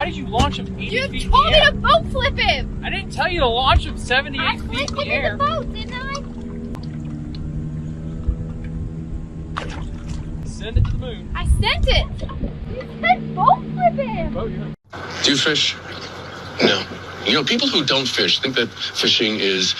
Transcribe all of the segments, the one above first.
How did you launch him 80 feet in the air? You told me to boat flip him! I didn't tell you to launch him 78 feet in the air. I flipped him in the boat, didn't I? Send it to the moon. I sent it! You said boat flip him! Oh, yeah. Do you fish? No. You know, people who don't fish think that fishing is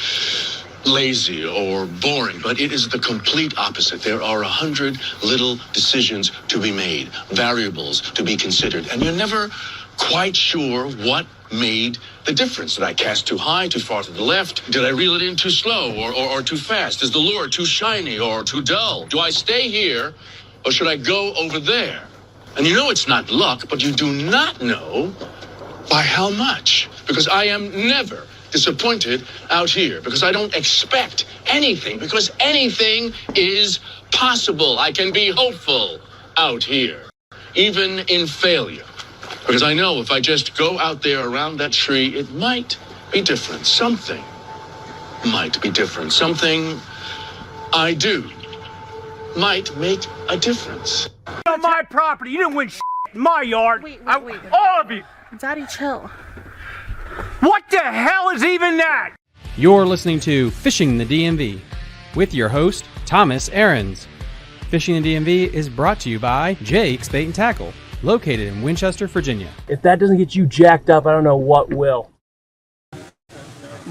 lazy or boring, but it is the complete opposite. There are 100 little decisions to be made, variables to be considered, and you're never quite sure what made the difference. Did I cast too high, too far to the left? Did I reel it in too slow or too fast? Is the lure too shiny or too dull? Do I stay here or should I go over there? And you know it's not luck, but you do not know by how much. Because I am never, disappointed out here because I don't expect anything, because anything is possible. I can be hopeful out here, even in failure. Because I know if I just go out there around that tree, it might be different. Something might be different. Something I do might make a difference. On my property, you didn't win in my yard. Wait. All of you. Daddy, chill. What the hell is even that? You're listening to Fishing the DMV with your host, Thomas Ahrens. Fishing the DMV is brought to you by Jake's Bait and Tackle, located in Winchester, Virginia. If that doesn't get you jacked up, I don't know what will.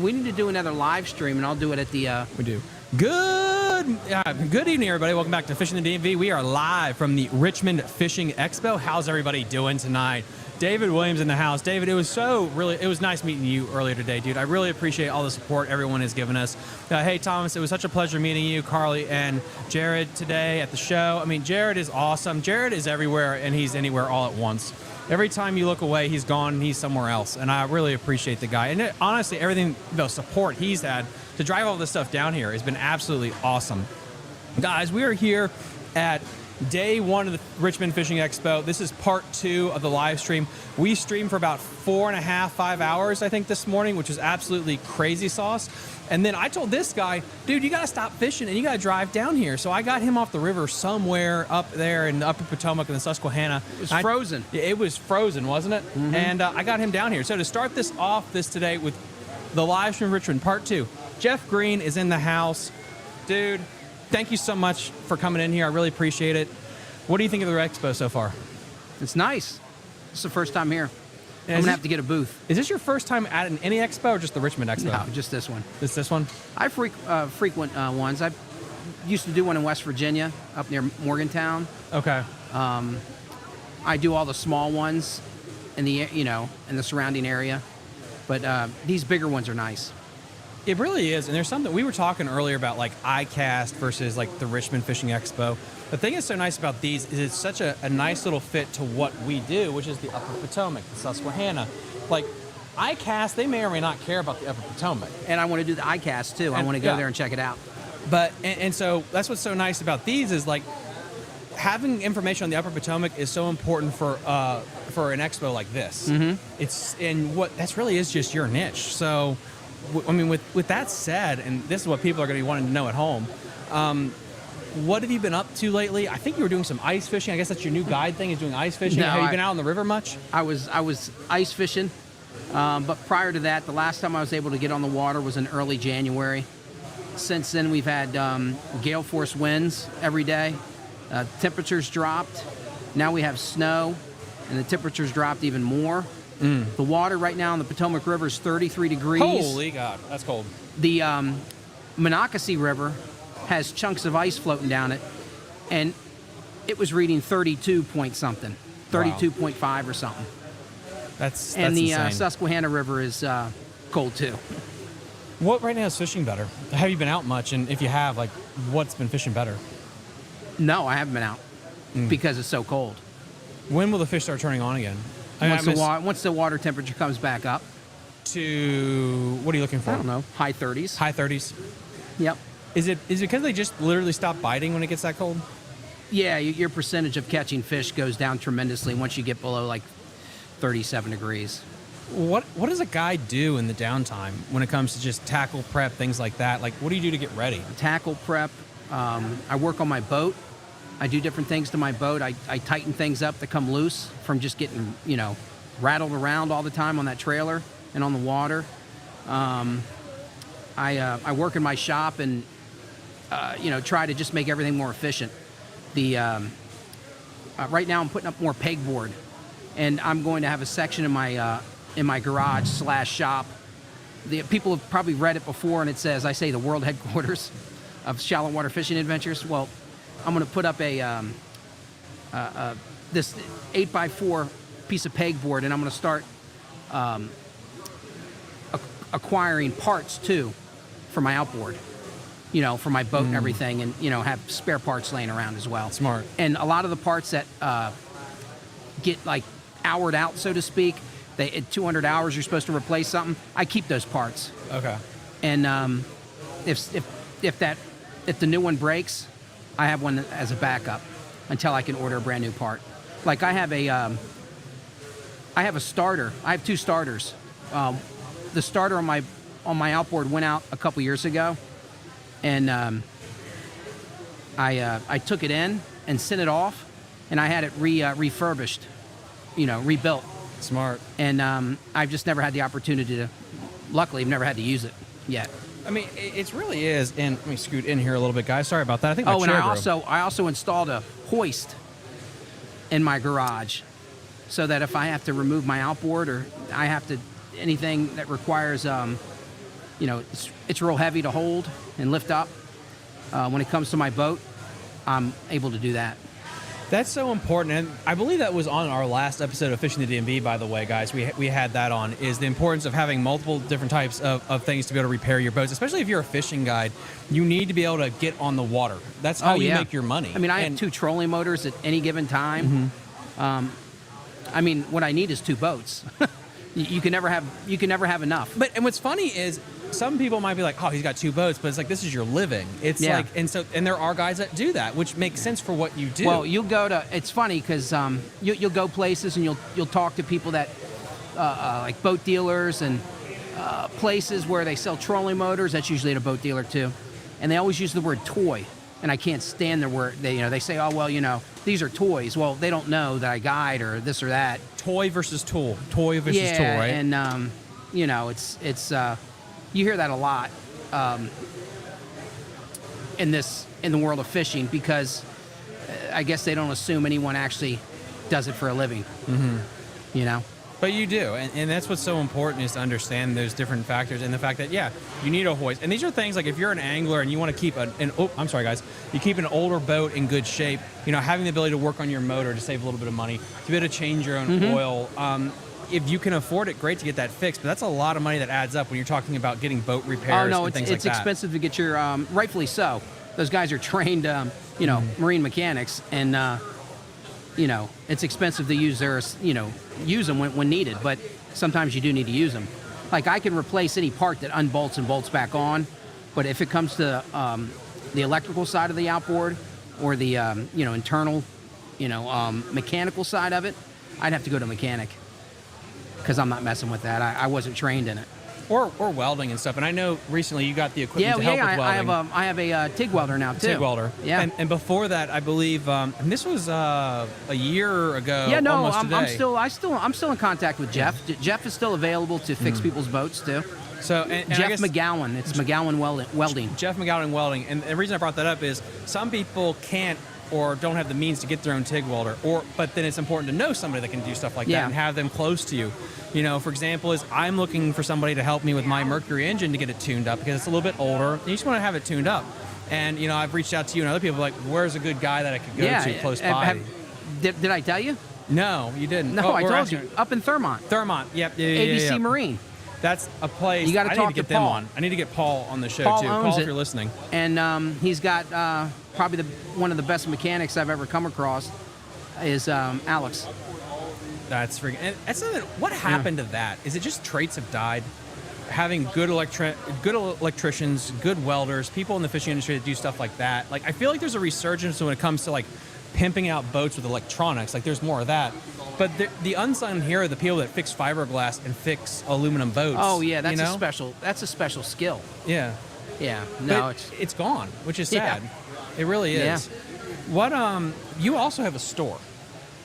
We need to do another live stream, and I'll do it at the... We do. Good evening, everybody. Welcome back to Fishing the DMV. We are live from the Richmond Fishing Expo. How's everybody doing tonight? David Williams in the house. David, it was nice meeting you earlier today, dude. I really appreciate all the support everyone has given us. Hey, Thomas, it was such a pleasure meeting you, Carly, and Jared today at the show. I mean, Jared is awesome. Jared is everywhere, and he's anywhere all at once. Every time you look away, he's gone and he's somewhere else, and I really appreciate the guy. And honestly, everything, the support he's had to drive all this stuff down here has been absolutely awesome. Guys, we are here at Day 1 of the Richmond Fishing Expo. This is part 2 of the live stream. We streamed for about 4.5-5 hours, I think, this morning, which was absolutely crazy sauce. And then I told this guy, dude, you got to stop fishing and you got to drive down here. So I got him off the river somewhere up there in the Upper Potomac and the Susquehanna. It was frozen. It was frozen, wasn't it? Mm-hmm. And I got him down here. So to start this off today with the live stream Richmond part 2, Jeff Green is in the house. Dude, thank you so much for coming in here. I really appreciate it. What do you think of the expo so far? It's nice. It's the first time here. I'm going to have to get a booth. Is this your first time at any expo or just the Richmond Expo? No, just this one. This one? I frequent ones. I used to do one in West Virginia, up near Morgantown. Okay. I do all the small ones in the surrounding area. But these bigger ones are nice. It really is, and there's something we were talking earlier about, like ICAST versus like the Richmond Fishing Expo. The thing that's so nice about these is it's such a nice little fit to what we do, which is the Upper Potomac, the Susquehanna. Like ICAST, they may or may not care about the Upper Potomac, and I want to do the ICAST too. I want to go there and check it out. But and so that's what's so nice about these is like having information on the Upper Potomac is so important for an expo like this. Mm-hmm. That's really is just your niche. So. I mean, with that said, and this is what people are going to be wanting to know at home, what have you been up to lately? I think you were doing some ice fishing. I guess that's your new guide thing, is doing ice fishing. No, have you been out on the river much? I was ice fishing, but prior to that, the last time I was able to get on the water was in early January. Since then, we've had gale force winds every day. Temperatures dropped. Now we have snow, and the temperatures dropped even more. The water right now in the Potomac River is 33 degrees. Holy God, that's cold. The Monocacy River has chunks of ice floating down it, and it was reading 32 point something, 32.5 or something. That's and the insane. Susquehanna River is cold too. What right now is fishing better? Have you been out much? And if you have, like, what's been fishing better? No, I haven't been out because it's so cold. When will the fish start turning on again? Once the water temperature comes back up. To, what are you looking for? I don't know, high 30s. High 30s? Yep. Is it because they just literally stop biting when it gets that cold? Yeah, your percentage of catching fish goes down tremendously once you get below like 37 degrees. What does a guy do in the downtime when it comes to just tackle prep, things like that? Like, what do you do to get ready? Tackle prep. I work on my boat. I do different things to my boat. I tighten things up that come loose from just getting, rattled around all the time on that trailer and on the water. I work in my shop and, try to just make everything more efficient. Right now I'm putting up more pegboard, and I'm going to have a section in my garage / shop. The people have probably read it before, and it says, I say the world headquarters of shallow water fishing adventures. Well, I'm going to put up this 8x4 piece of pegboard, and I'm going to start acquiring parts too for my outboard, for my boat and everything, and have spare parts laying around as well. Smart. And a lot of the parts that get like houred out, so to speak, at 200 hours you're supposed to replace something. I keep those parts. Okay. And if the new one breaks, I have one as a backup until I can order a brand new part. Like I have a starter. I have 2 starters. The starter on my outboard went out a couple years ago, and I took it in and sent it off, and I had it refurbished, rebuilt. Smart. And I've just never had the opportunity to. Luckily, I've never had to use it yet. I mean, it really is. And let me scoot in here a little bit, guys. Sorry about that. I think my Oh, and chair I also installed a hoist in my garage, so that if I have to remove my outboard or I have to anything that requires, it's real heavy to hold and lift up. When it comes to my boat, I'm able to do that. That's so important, and I believe that was on our last episode of Fishing the DMV, by the way, guys. We had that on, is the importance of having multiple different types of things to be able to repair your boats, especially if you're a fishing guide. You need to be able to get on the water. That's how you make your money. I mean, I have 2 trolling motors at any given time. What I need is 2 boats. You can never have enough. And what's funny is some people might be like, oh, he's got 2 boats, but it's like, this is your living. It's like, and there are guys that do that, which makes sense for what you do. Well, it's funny because you'll go places and you'll talk to people that like boat dealers and places where they sell trolling motors. That's usually at a boat dealer too, and they always use the word toy, and I can't stand the word. They say, oh well, these are toys. Well, they don't know that I guide or this or that. Toy versus tool. Toy versus tool, right? And it's you hear that a lot in the world of fishing because I guess they don't assume anyone actually does it for a living. But you do, and that's what's so important, is to understand those different factors and the fact that, you need a hoist. And these are things like if you're an angler and you want to keep you keep an older boat in good shape, having the ability to work on your motor to save a little bit of money, to be able to change your own oil. If you can afford it, great to get that fixed, but that's a lot of money that adds up when you're talking about getting boat repairs and things like that. It's expensive to get your, rightfully so. Those guys are trained, marine mechanics, and, it's expensive to use use them when needed, but sometimes you do need to use them. Like I can replace any part that unbolts and bolts back on, but if it comes to the electrical side of the outboard or the, internal, mechanical side of it, I'd have to go to a mechanic. Because I'm not messing with that. I wasn't trained in it. Or welding and stuff. And I know recently you got the equipment to help with welding. I have a TIG welder now too. TIG welder. Yeah. And before that, I believe, and this was a year ago. Yeah, no, almost today. I'm still in contact with Jeff. Jeff is still available to fix people's boats too. So and Jeff McGowan. It's McGowan Welding. Jeff McGowan Welding. And the reason I brought that up is some people can't or don't have the means to get their own TIG welder, but then it's important to know somebody that can do stuff like that and have them close to you. For example, I'm looking for somebody to help me with my Mercury engine to get it tuned up because it's a little bit older. You just want to have it tuned up. And, I've reached out to you and other people like, where's a good guy that I could go to close by? Did I tell you? No, you didn't. No, I told you. Up in Thurmont. Yep. ABC Marine. That's a place. You got to talk to them Paul. on. I need to get Paul on the show Paul too. Owns Paul, if it. you're listening. And he's got probably one of the best mechanics I've ever come across is Alex. That's freaking. And that's something. What happened to that? Is it just traits have died? Having good electricians, good welders, people in the fishing industry that do stuff like that. Like I feel like there's a resurgence when it comes to like pimping out boats with electronics. Like there's more of that. But the unsung hero are the people that fix fiberglass and fix aluminum boats. Oh yeah, that's a special skill. Yeah. Yeah. No, it's gone, which is sad. It really is. Yeah. What you also have a store.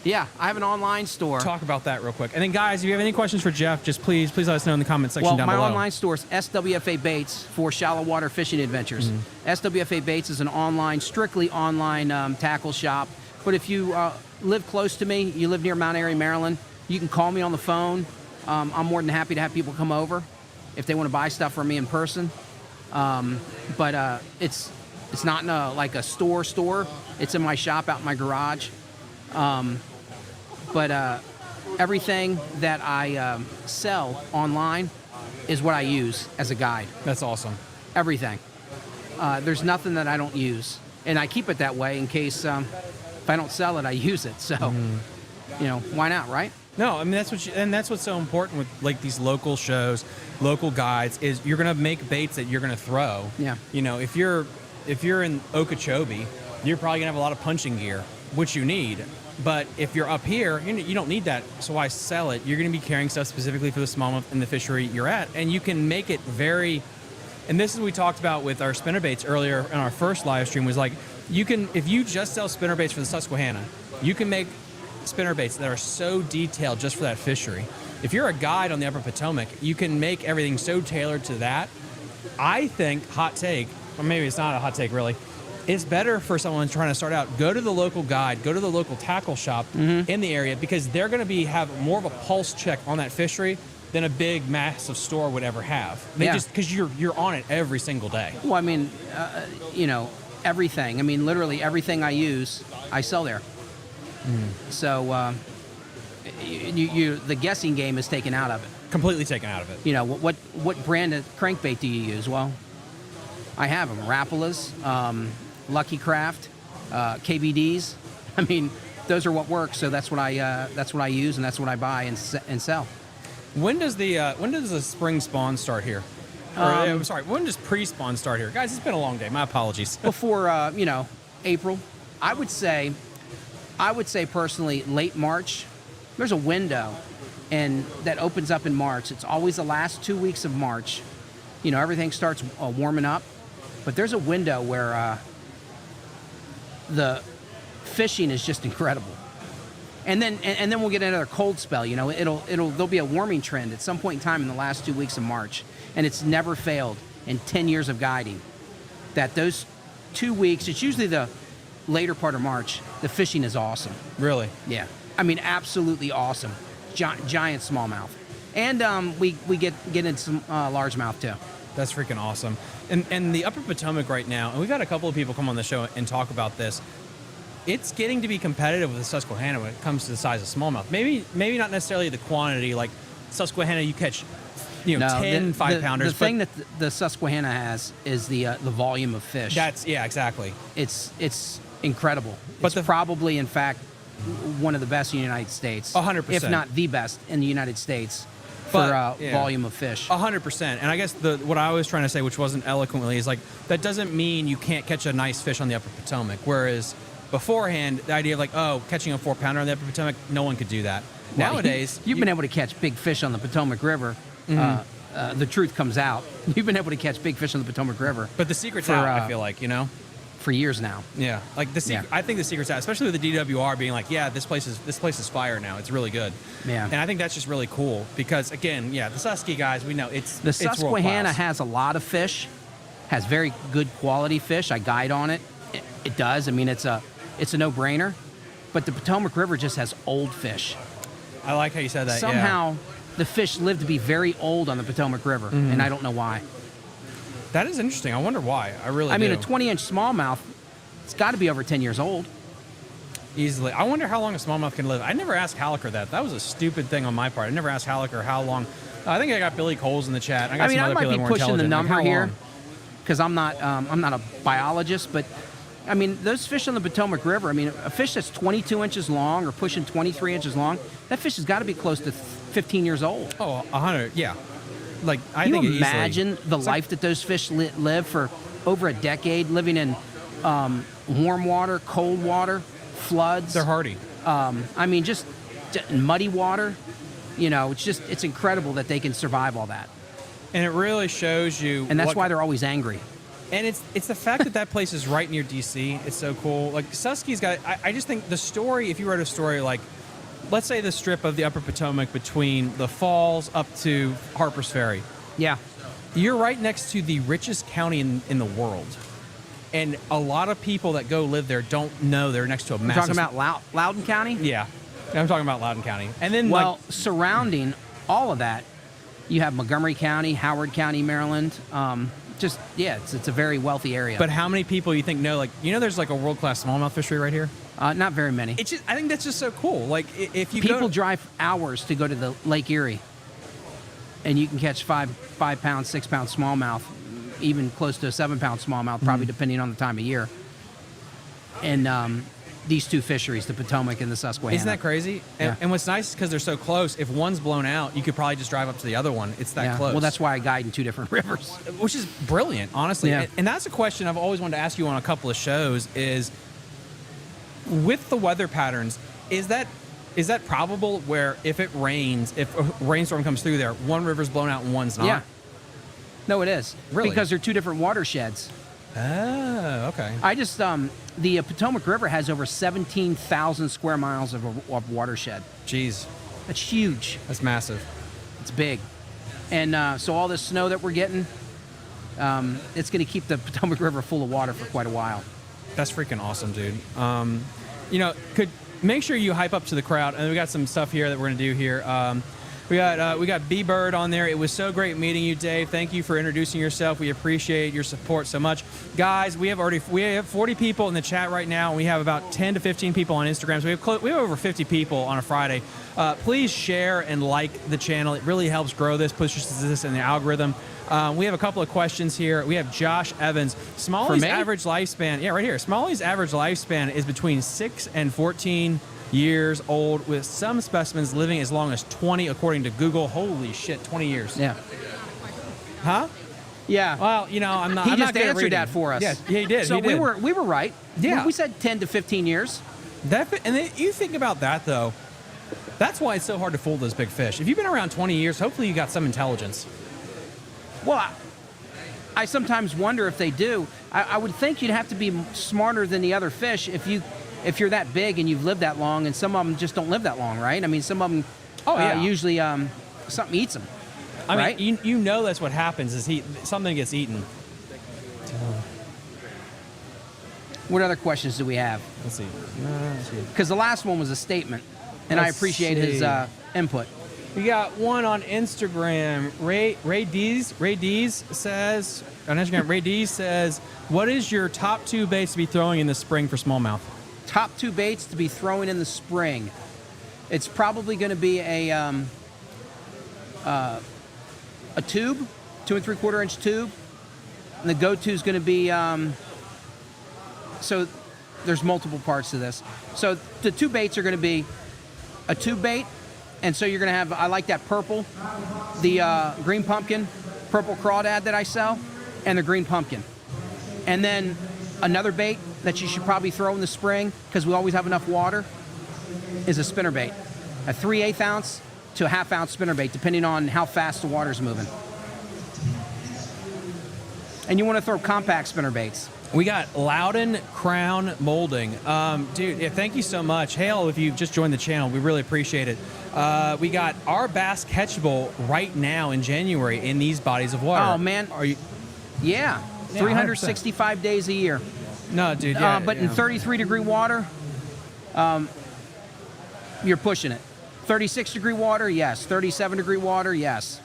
Yeah, I have an online store. Talk about that real quick. And then guys, if you have any questions for Jeff, just please let us know in the comment section down below. My online store is SWFA Baits for shallow water fishing adventures. SWFA Baits is an strictly online tackle shop. But if you live close to me, you live near Mount Airy, Maryland, you can call me on the phone. I'm more than happy to have people come over if they want to buy stuff from me in person. But it's not in a store. It's in my shop out in my garage. But everything that I sell online is what I use as a guide. That's awesome. Everything. There's nothing that I don't use. And I keep it that way in case if I don't sell it, I use it. So, why not, right? No, I mean that's what's so important with like these local shows, local guides is you're gonna make baits that you're gonna throw. Yeah. You know, if you're in Okeechobee, you're probably gonna have a lot of punching gear, which you need. But if you're up here, you don't need that. So why sell it? You're gonna be carrying stuff specifically for the smallmouth and the fishery you're at, and you can make it very. And this is what we talked about with our spinnerbaits earlier in our first live stream. Was like you can if you just sell spinnerbaits for the Susquehanna, you can make spinnerbaits that are so detailed just for that fishery. If you're a guide on the Upper Potomac, you can make everything so tailored to that. I think, hot take, or maybe it's not a hot take really, it's better for someone trying to start out, go to the local guide, go to the local tackle shop in the area, because they're going to have more of a pulse check on that fishery than a big massive store would ever have. Just because you're on it every single day. Well, I mean, everything. I mean, literally everything I use, I sell there. So the guessing game is taken out of it. Completely taken out of it. You know, what brand of crankbait do you use? Well, I have them. Rapalas, Lucky Craft, KBDs. I mean, those are what works. So that's what I use, and that's what I buy and sell. When does the spring spawn start here? I'm sorry. When does pre-spawn start here, guys? It's been a long day. My apologies. Before April, I would say personally late March. There's a window, and that opens up in March. It's always the last 2 weeks of March. You know, everything starts warming up, but there's a window where the fishing is just incredible. And then we'll get another cold spell. You know, there'll be a warming trend at some point in time in the last 2 weeks of March, and it's never failed in 10 years of guiding. That those 2 weeks, it's usually the later part of March, the fishing is awesome. Really? Yeah. I mean, absolutely awesome. Giant smallmouth. And we get into some largemouth too. That's freaking awesome. And the Upper Potomac right now, and we've had a couple of people come on the show and talk about this, it's getting to be competitive with the Susquehanna when it comes to the size of smallmouth. Maybe not necessarily the quantity. Like Susquehanna, you catch 10 5-pounders. The thing that the Susquehanna has is the volume of fish. Exactly. It's incredible. But it's probably, in fact, one of the best in the United States. 100%. If not the best in the United States for volume of fish. 100%. And I guess what I was trying to say, which wasn't eloquently, is like that doesn't mean you can't catch a nice fish on the Upper Potomac. Whereas beforehand, the idea of like, catching a 4-pounder on the Upper Potomac, no one could do that. Well, Nowadays, you've been able to catch big fish on the Potomac River. The truth comes out. You've been able to catch big fish on the Potomac River. But the secret's out, I feel like, for years now. Yeah, like the secret. I think the secret's out, especially with the DWR being like, this place is fire now. It's really good. Yeah, and I think that's just really cool because again, the Susky guys, we know it's the Susquehanna has a lot of fish, has very good quality fish. I guide on it. It does. I mean, it's a no-brainer. But the Potomac River just has old fish. I like how you said that. Somehow, the fish live to be very old on the Potomac River, and I don't know why. That is interesting. I wonder why. I mean, a 20-inch smallmouth, it's got to be over 10 years old. Easily. I wonder how long a smallmouth can live. I never asked Hallecker that. That was a stupid thing on my part. I never asked Hallecker how long. I think I got Billy Coles in the chat. I might be pushing the number here because I'm not a biologist, but I mean, those fish on the Potomac River, I mean, a fish that's 22 inches long or pushing 23 inches long, that fish has got to be close to 15 years old. Oh, 100, yeah. Like, Can you imagine the life that those fish live for over a decade, living in warm water, cold water, floods? They're hardy. I mean, just muddy water. It's incredible that they can survive all that. And it really shows you. And that's why they're always angry. And it's the fact that place is right near D.C. It's so cool. Like, Susky's got. I just think the story. If you wrote a story like, let's say the strip of the Upper Potomac between the Falls up to Harper's Ferry. Yeah. You're right next to the richest county in the world. And a lot of people that go live there don't know they're next to a massive... You're talking about Loudoun County? Yeah. I'm talking about Loudoun County. And then, surrounding all of that, you have Montgomery County, Howard County, Maryland. It's a very wealthy area. But how many people you think know, there's like a world-class smallmouth fishery right here? Not very many. I think that's just so cool. Like, if you people drive hours to go to the Lake Erie, and you can catch 5-pound, 6-pound smallmouth, even close to a 7-pound smallmouth, probably depending on the time of year. And these two fisheries, the Potomac and the Susquehanna. Isn't that crazy? Yeah. And what's nice is because they're so close, if one's blown out, you could probably just drive up to the other one. It's that close. Well, that's why I guide in two different rivers. Which is brilliant, honestly. Yeah. And that's a question I've always wanted to ask you on a couple of shows is, with the weather patterns, is that probable where if it rains, if a rainstorm comes through there, one river's blown out and one's not? Yeah. No, it is. Really? Because they're two different watersheds. Oh, okay. I just, the Potomac River has over 17,000 square miles of watershed. Jeez. That's huge. That's massive. It's big. And so all this snow that we're getting, it's going to keep the Potomac River full of water for quite a while. That's freaking awesome, dude. Could make sure you hype up to the crowd. And we got some stuff here that we're going to do here. We got B-Bird on there. It was so great meeting you, Dave. Thank you for introducing yourself. We appreciate your support so much. Guys, we have 40 people in the chat right now, and we have about 10 to 15 people on Instagram. So we have over 50 people on a Friday. Please share and like the channel. It really helps grow this, pushes this in the algorithm. We have a couple of questions here. We have Josh Evans. Smalley's average lifespan, right here. Smalley's average lifespan is between 6 and 14 years old, with some specimens living as long as 20, according to Google. Holy shit, 20 years. Yeah. Huh? Yeah. Well, I'm not. He I'm just not good at answered reading. that for us. Yeah, he did. So he did. we were right. Yeah. We said 10 to 15 years. And then you think about that though. That's why it's so hard to fool those big fish. If you've been around 20 years, hopefully you got some intelligence. Well, I sometimes wonder if they do. I would think you'd have to be smarter than the other fish if you're that big and you've lived that long, and some of them just don't live that long, right? I mean, some of them usually something eats them. I mean, you know that's what happens is something gets eaten. What other questions do we have? Let's see. Because the last one was a statement, and I appreciate his input. We got one on Instagram. Ray Dees says on Instagram. Ray Dees says, "What is your top 2 baits to be throwing in the spring for smallmouth?" Top 2 baits to be throwing in the spring. It's probably going to be a tube, 2 3/4 inch tube. And the go-to is going to be, so there's multiple parts to this. So the 2 baits are going to be a tube bait. And so you're going to have, I like that purple, the green pumpkin, purple crawdad that I sell, and the green pumpkin. And then another bait that you should probably throw in the spring, because we always have enough water, is a spinnerbait. A 3/8 ounce to a 1/2 ounce spinnerbait, depending on how fast the water's moving. And you want to throw compact spinnerbaits. We got Loudon Crown Molding. Dude, yeah, thank you so much. Hail, if you've just joined the channel, we really appreciate it. We got our bass catchable right now in January in these bodies of water. Oh, man. Are you? Yeah, 365 days a year. No, dude. But in 33-degree water, you're pushing it. 36-degree water, yes. 37-degree water, yes.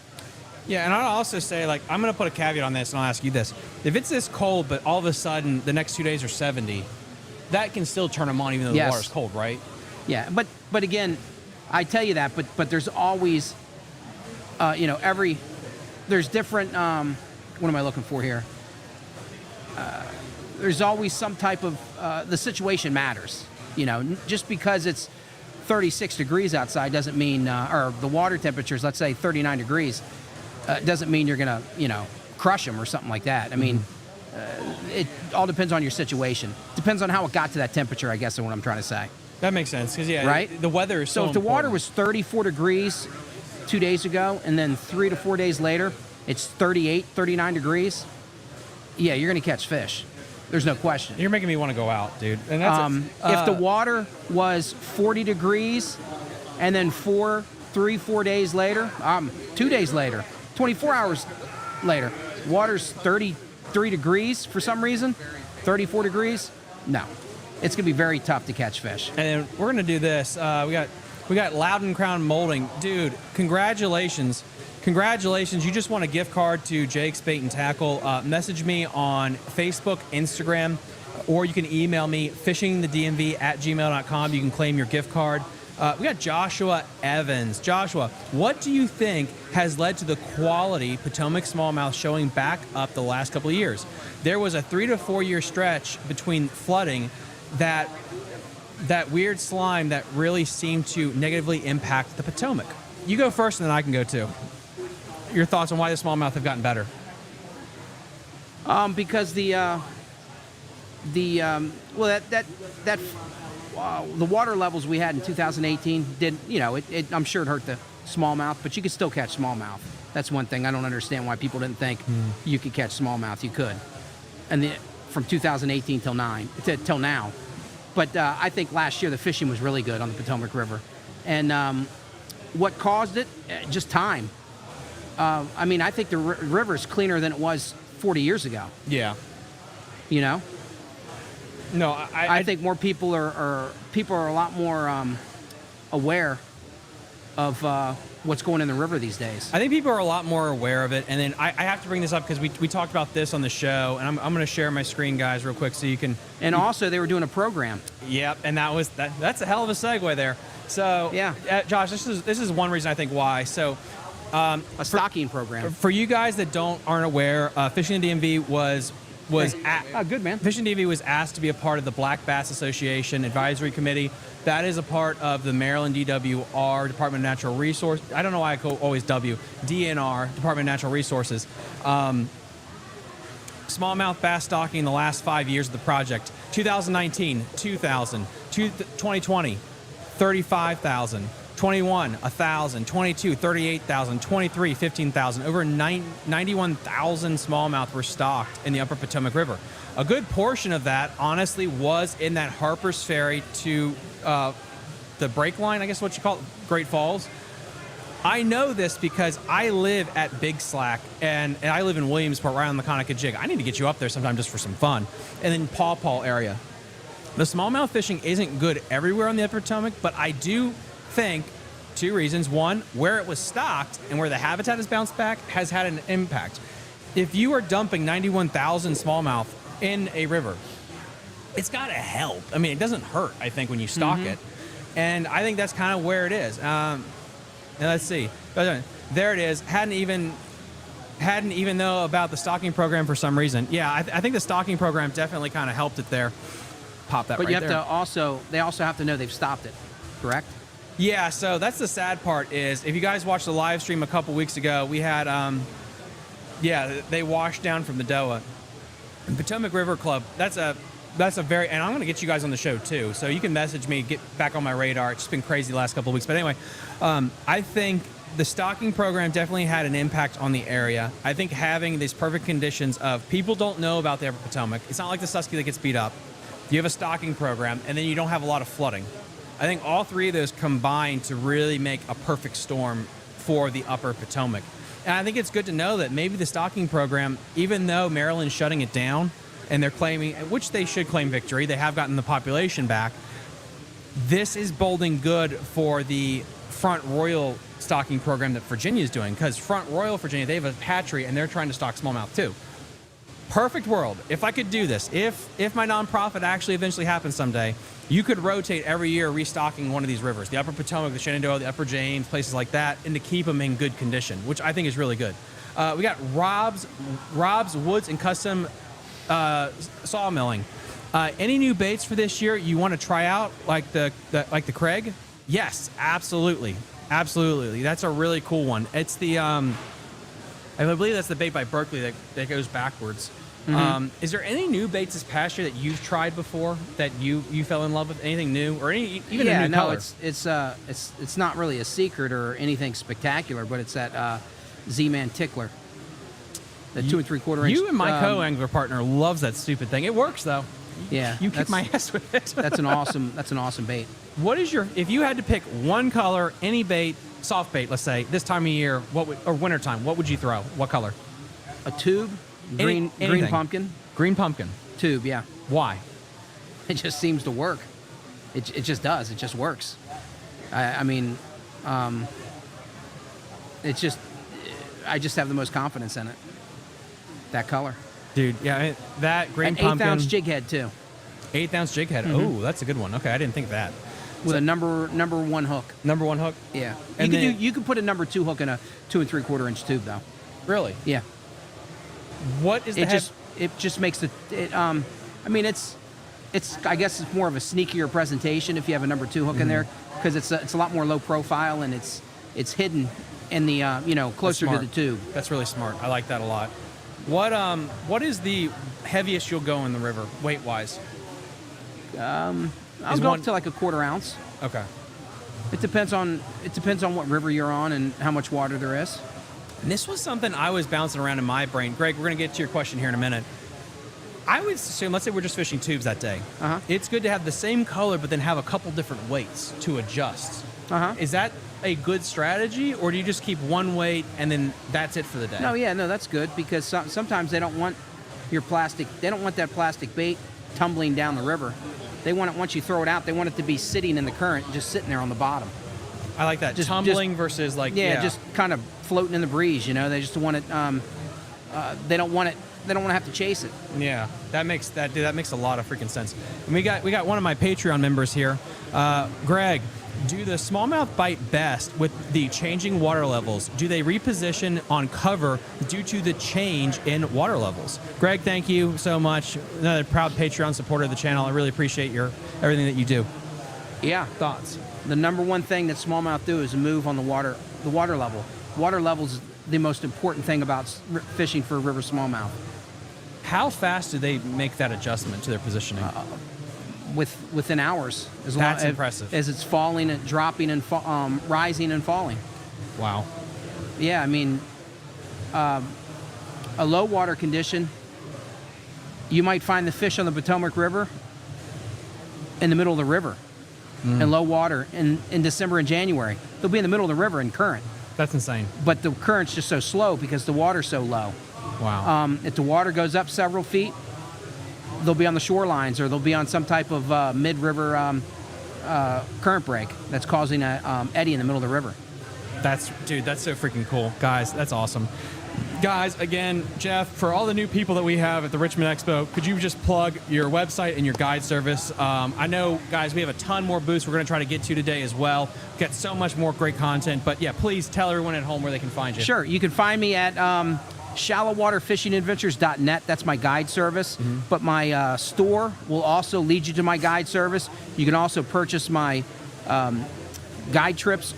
Yeah, and I'll also say, I'm going to put a caveat on this, and I'll ask you this. If it's this cold, but all of a sudden the next 2 days are 70, that can still turn them on even though the water's cold, right? Yeah, but again, I tell you that, but there's always, there's different, what am I looking for here? There's always some type of, the situation matters. Just because it's 36 degrees outside doesn't mean, or the water temperature's, let's say 39 degrees, doesn't mean you're going to, crush them or something like that. I mean, it all depends on your situation. Depends on how it got to that temperature, I guess is what I'm trying to say. That makes sense, because, right? The weather is so if the water was 34 degrees 2 days ago, and then 3 to 4 days later, it's 38, 39 degrees, yeah, you're going to catch fish. There's no question. You're making me want to go out, dude. And that's if the water was 40 degrees, and then 4 days later, 2 days later, 24 hours later, water's 33 degrees for some reason, 34 degrees, no. It's going to be very tough to catch fish. And then we're going to do this. We got Loudon Crown Molding. Dude, congratulations. Congratulations. You just won a gift card to Jake's Bait and Tackle. Message me on Facebook, Instagram, or you can email me, fishingthedmv@gmail.com. You can claim your gift card. We got Joshua Evans. Joshua, what do you think has led to the quality Potomac smallmouth showing back up the last couple of years? There was a 3 to 4 year stretch between flooding that that weird slime that really seemed to negatively impact the Potomac. You go first, and then I can go too. Your thoughts on why the smallmouth have gotten better? Because the water levels we had in 2018 did, I'm sure it hurt the smallmouth, but you could still catch smallmouth. That's one thing I don't understand why people didn't think you could catch smallmouth. You could, and from 2018 till now. But I think last year the fishing was really good on the Potomac River, and what caused it? Just time. I think the river is cleaner than it was 40 years ago. Yeah. No, I think more people are a lot more aware of what's going in the river these days. I think people are a lot more aware of it. And then I have to bring this up because we talked about this on the show, and I'm going to share my screen, guys, real quick so you can. And also, they were doing a program. Yep, and that's a hell of a segue there. So, yeah, Josh, this is one reason I think why. So, a stocking program. For you guys that aren't aware, Fishing the DMV was good, man. Fishing DMV was asked to be a part of the Black Bass Association Advisory Committee. That is a part of the Maryland DWR, Department of Natural Resources. I don't know why I call always W. DNR, Department of Natural Resources. Smallmouth bass stocking in the last 5 years of the project. 2019, 2,000. 2020, 35,000. 21, 1,000. 22, 38,000. 23, 15,000. Over 91,000 smallmouth were stocked in the Upper Potomac River. A good portion of that, honestly, was in that Harper's Ferry to the break line, I guess what you call it, Great Falls. I know this because I live at Big Slack, and I live in Williamsport, right on the Conococheague. I need to get you up there sometime just for some fun. And then Paw Paw area. The smallmouth fishing isn't good everywhere on the Upper Potomac, but I do think two reasons. One, where it was stocked and where the habitat has bounced back has had an impact. If you are dumping 91,000 smallmouth in a river, it's got to help. I mean, it doesn't hurt, I think, when you stock it. And I think that's kind of where it is. Let's see. There it is. Hadn't even know about the stocking program for some reason. Yeah, I think the stocking program definitely kind of helped it there. Pop that right there. But you have they also have to know they've stopped it, correct? Yeah, so that's the sad part is, if you guys watched the live stream a couple weeks ago, we had, they washed down from the DOA. And Potomac River Club, that's a very, and I'm going to get you guys on the show too, so you can message me, get back on my radar. It's just been crazy the last couple of weeks. But anyway, I think the stocking program definitely had an impact on the area. I think having these perfect conditions of people don't know about the Upper Potomac. It's not like the Susky that gets beat up. You have a stocking program, and then you don't have a lot of flooding. I think all three of those combine to really make a perfect storm for the Upper Potomac. And I think it's good to know that maybe the stocking program, even though Maryland's shutting it down and they're claiming, which they should claim victory, they have gotten the population back, this is boding good for the Front Royal stocking program that Virginia's doing, because Front Royal, Virginia, they have a hatchery and they're trying to stock smallmouth too. Perfect world. If I could do this, if my nonprofit actually eventually happens someday, you could rotate every year restocking one of these rivers, the Upper Potomac, the Shenandoah, the Upper James, places like that, and to keep them in good condition, which I think is really good. We got Rob's Woods and Custom Sawmilling. Any new baits for this year you want to try out, like the Craig? Yes, absolutely. That's a really cool one. It's the I believe that's the bait by Berkeley that goes backwards. Is there any new baits this past year that you've tried before that you fell in love with? Anything new, or even a new color? It's not really a secret or anything spectacular, but it's that Z-Man Tickler, the 2 3/4 inch. You and my co-angler partner loves that stupid thing. It works though. Yeah, you kick my ass with it. That's an awesome bait. What is if you had to pick one color, any bait, soft bait, let's say this time of year, or wintertime, what would you throw? What color? A tube. Green pumpkin. Green pumpkin. Tube, yeah. Why? It just seems to work. It just does. It just works. I just have the most confidence in it. That color. Dude, yeah, that green pumpkin. 1/8 ounce jig head too. 1/8 ounce jig head. Oh, that's a good one. Okay, I didn't think of that. With a number one hook. Number one hook? Yeah. You could put a number 2 hook in a 2 3/4 inch tube though. Really? Yeah. What is it just makes the I guess it's more of a sneakier presentation if you have a number 2 hook in there, because it's a lot more low profile, and it's hidden in the closer to the tube. That's really smart. I like that a lot. What is the heaviest you'll go in the river weight wise? I'll go up to like a 1/4 ounce. Okay. It depends on what river you're on and how much water there is. And this was something I was bouncing around in my brain. Greg, we're going to get to your question here in a minute. I would assume, let's say we're just fishing tubes that day. It's good to have the same color, but then have a couple different weights to adjust. Is that a good strategy, or do you just keep one weight and then that's it for the day? No, that's good, because sometimes they don't want that plastic bait tumbling down the river. They want it, once you throw it out, they want it to be sitting in the current, just sitting there on the bottom. I like that. Just tumbling versus like just kind of floating in the breeze. They just want it. They don't want it. They don't want to have to chase it. Yeah, that makes a lot of freaking sense. And we got one of my Patreon members here, Greg. Do the smallmouth bite best with the changing water levels? Do they reposition on cover due to the change in water levels? Greg, thank you so much. Another proud Patreon supporter of the channel. I really appreciate everything that you do. Yeah. Thoughts? The number one thing that smallmouth do is move on the water level. Water level is the most important thing about fishing for river smallmouth. How fast do they make that adjustment to their positioning? Within hours. That's impressive. As it's falling and dropping and rising and falling. Wow. Yeah, I mean, a low water condition, you might find the fish on the Potomac River in the middle of the river in low water in December and January. They'll be in the middle of the river in current. That's insane. But the current's just so slow because the water's so low. Wow. If the water goes up several feet, they'll be on the shorelines, or they'll be on some type of mid-river current break that's causing a eddy in the middle of the river. That's so freaking cool. Guys, that's awesome. Guys, again, Jeff, for all the new people that we have at the Richmond Expo, could you just plug your website and your guide service? I know, guys, we have a ton more booths we're going to try to get to today as well. We've got so much more great content. But, yeah, please tell everyone at home where they can find you. Sure. You can find me at shallowwaterfishingadventures.net. That's my guide service. But my store will also lead you to my guide service. You can also purchase my guide trips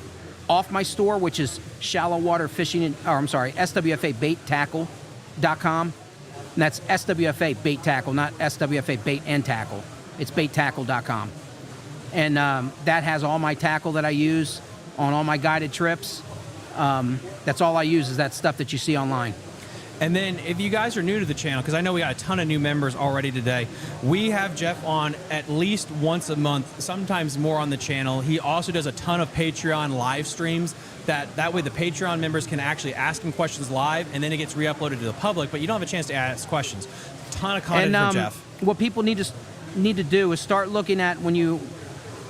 off my store, which is SWFABaitTackle.com. And that's SWFA Bait Tackle, not SWFA Bait and Tackle. It's baittackle.com. And that has all my tackle that I use on all my guided trips. That's all I use is that stuff that you see online. And then if you guys are new to the channel, because I know we got a ton of new members already today, we have Jeff on at least once a month, sometimes more on the channel. He also does a ton of Patreon live streams. That way the Patreon members can actually ask him questions live, and then it gets re-uploaded to the public, but you don't have a chance to ask questions. Ton of content for Jeff. What people need to do is start looking at when you're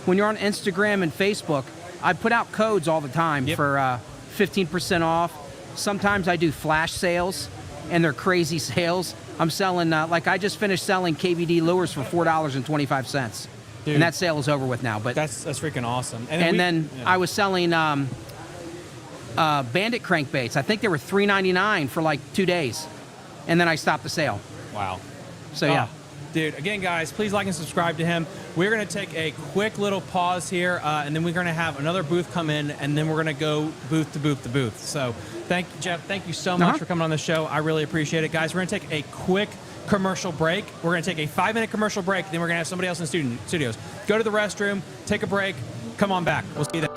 on Instagram and Facebook. I put out codes all the time for 15% off. Sometimes I do flash sales, and they're crazy sales. I'm selling, like I just finished selling KBD lures for $4.25. And that sale is over with now. But that's freaking awesome. And then I was selling bandit crankbaits. I think they were $3.99 for like 2 days. And then I stopped the sale. Wow. So, yeah. Dude, again, guys, please like and subscribe to him. We're going to take a quick little pause here, and then we're going to have another booth come in, and then we're going to go booth to booth to booth. So, Jeff, thank you so much for coming on the show. I really appreciate it. Guys, we're going to take a quick commercial break. We're going to take a 5-minute commercial break, then we're going to have somebody else in the studios. Go to the restroom, take a break, come on back. We'll see you then.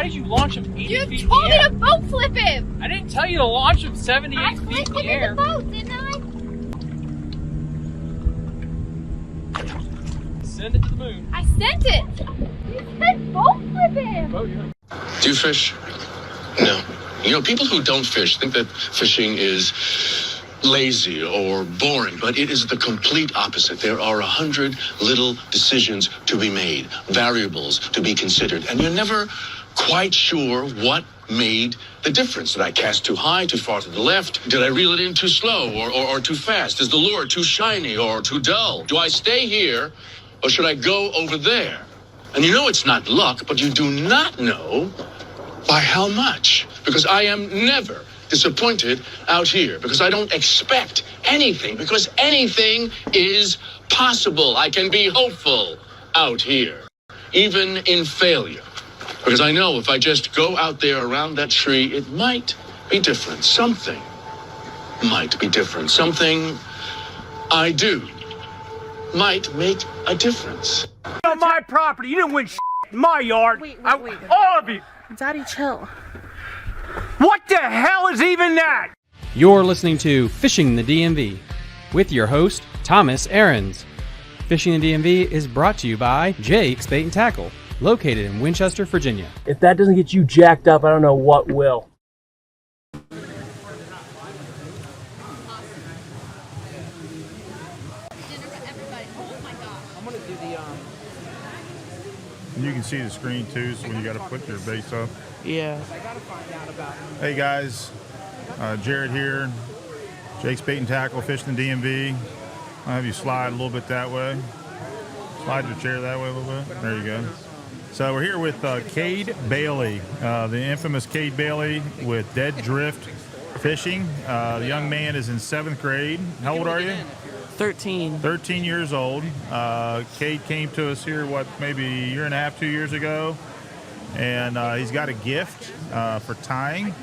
How did you launch him 80 You feet told in me the to air? boat flip him! I didn't tell you to launch him 78 I feet flipped in the him air. in the boat, didn't I? Send it to the moon. I sent it! You said boat flip him! Oh, yeah. Do you fish? No. You know, people who don't fish think that fishing is lazy or boring, but it is the complete opposite. There are 100 little decisions to be made, variables to be considered, and you're never quite sure what made the difference. Did I cast too high, too far to the left? Did I reel it in too slow or too fast? Is the lure too shiny or too dull? Do I stay here or should I go over there? And you know it's not luck, but you do not know by how much. Because I am never disappointed out here. Because I don't expect anything. Because anything is possible. I can be hopeful out here, even in failure. Because I know if I just go out there around that tree, it might be different. Something might be different. Something I do might make a difference. On my property, you didn't win in my yard. Wait. All of you. Daddy, chill. What the hell is even that? You're listening to Fishing the DMV with your host, Thomas Ahrens. Fishing the DMV is brought to you by Jake's Bait and Tackle, located in Winchester, Virginia. If that doesn't get you jacked up, I don't know what will. And you can see the screen too, so when you got to put your baits up. Yeah. Hey guys, Jared here, Jake's Bait and Tackle, Fishing the DMV. I'll have you slide a little bit that way. Slide your chair that way a little bit. There you go. So we're here with Kade Bailey, the infamous Kade Bailey with Dead Drift Fishing. The young man is in 7th grade. How old are you? 13. 13 years old. Kade came to us here, maybe a year and a half, 2 years ago. And he's got a gift for tying.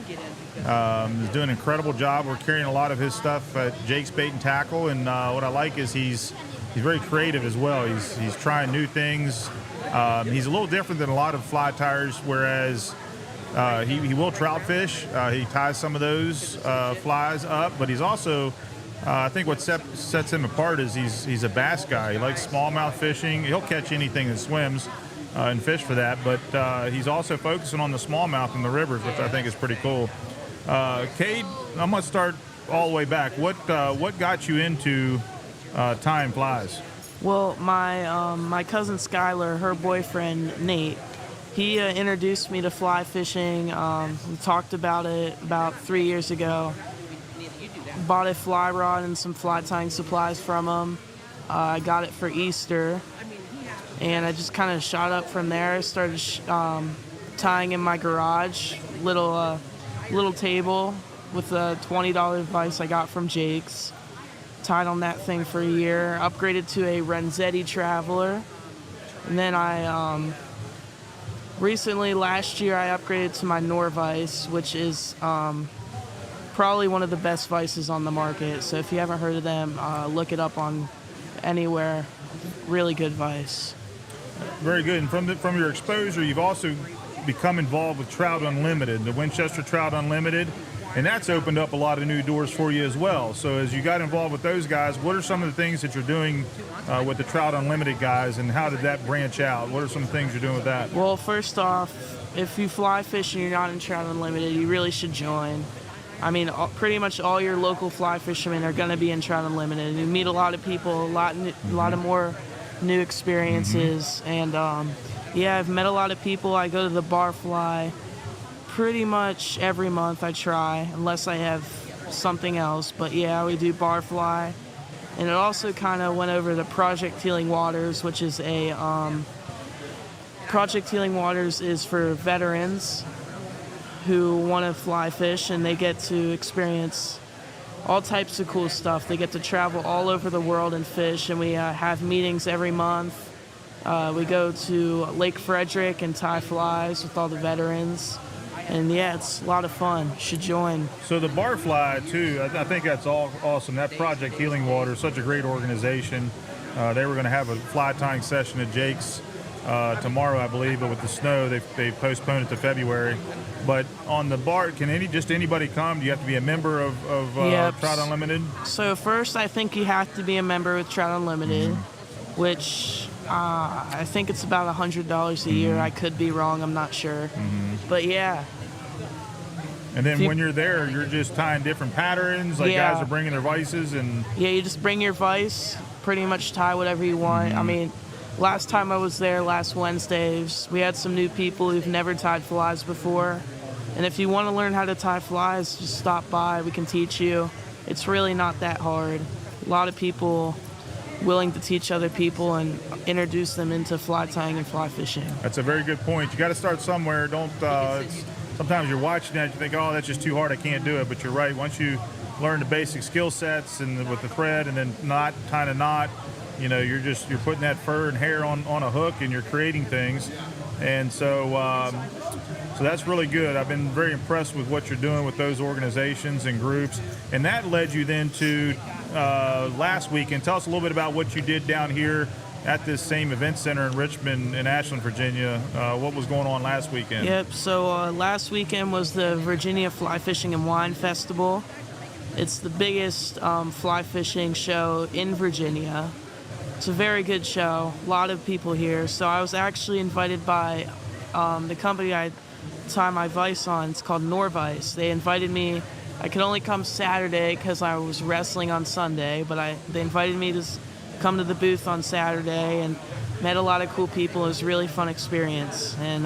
He's doing an incredible job. We're carrying a lot of his stuff at Jake's Bait and Tackle. And what I like is he's very creative as well. He's trying new things. He's a little different than a lot of fly tyers, whereas he will trout fish. He ties some of those flies up, but he's also, I think what sets him apart is he's a bass guy. He likes smallmouth fishing. He'll catch anything that swims and fish for that, but he's also focusing on the smallmouth in the rivers, which I think is pretty cool. Kade, I'm going to start all the way back. What got you into tying flies? Well, my cousin Skylar, her boyfriend Nate, he introduced me to fly fishing. We talked about it about 3 years ago. Bought a fly rod and some fly tying supplies from him. I got it for Easter, and I just kind of shot up from there. I started tying in my garage, little table with a $20 vise I got from Jake's. Tied on that thing for a year, upgraded to a Renzetti Traveler, and then I recently, last year, I upgraded to my Norvise, which is probably one of the best vices on the market. So if you haven't heard of them, look it up on anywhere. Really good vice. Very good. And from your exposure, you've also become involved with Trout Unlimited, the Winchester Trout Unlimited. And that's opened up a lot of new doors for you as well. So as you got involved with those guys, what are some of the things that you're doing with the Trout Unlimited guys, and how did that branch out? What are some things you're doing with that? Well, first off, if you fly fish and you're not in Trout Unlimited, you really should join. I mean, pretty much all your local fly fishermen are going to be in Trout Unlimited. You meet a lot of people, a lot of more new experiences. And yeah, I've met a lot of people. I go to the bar fly pretty much every month. I try, unless I have something else. But yeah, we do bar fly. And it also kind of went over to Project Healing Waters, which is Project Healing Waters is for veterans who want to fly fish, and they get to experience all types of cool stuff. They get to travel all over the world and fish, and we have meetings every month. We go to Lake Frederick and tie flies with all the veterans. And yeah, it's a lot of fun. You should join. So the bar fly too, I think that's all awesome. That Project Healing Water is such a great organization. They were going to have a fly tying session at Jake's tomorrow, I believe, but with the snow, they postponed it to February. But on the bar, can anybody come? Do you have to be a member of Yep. Trout Unlimited? So first, I think you have to be a member with Trout Unlimited, which I think it's about $100 a year. I could be wrong. I'm not sure. But yeah. And then when you're there, you're just tying different patterns. Like Yeah. guys are bringing their vices and. Yeah, you just bring your vise, pretty much tie whatever you want. I mean, last time I was there, last Wednesday, we had some new people who've never tied flies before. And if you want to learn how to tie flies, just stop by. We can teach you. It's really not that hard. A lot of people willing to teach other people and introduce them into fly tying and fly fishing. That's a very good point. You got to start somewhere. Don't. Sometimes you're watching that, you think, oh, that's just too hard. I can't do it. But you're right. Once you learn the basic skill sets and with the thread and then tying a knot, you know, you're putting that fur and hair on a hook and you're creating things. And so that's really good. I've been very impressed with what you're doing with those organizations and groups. And that led you then to last weekend. Tell us a little bit about what you did down here at this same event center in Richmond in Ashland, Virginia. What was going on last weekend? Yep, so last weekend was the Virginia Fly Fishing and Wine Festival. It's the biggest fly fishing show in Virginia. It's a very good show, a lot of people here. So I was actually invited by the company I tie my vise on. It's called Norvise. They invited me. I could only come Saturday because I was wrestling on Sunday, but they invited me to come to the booth on Saturday and met a lot of cool people. It was a really fun experience. And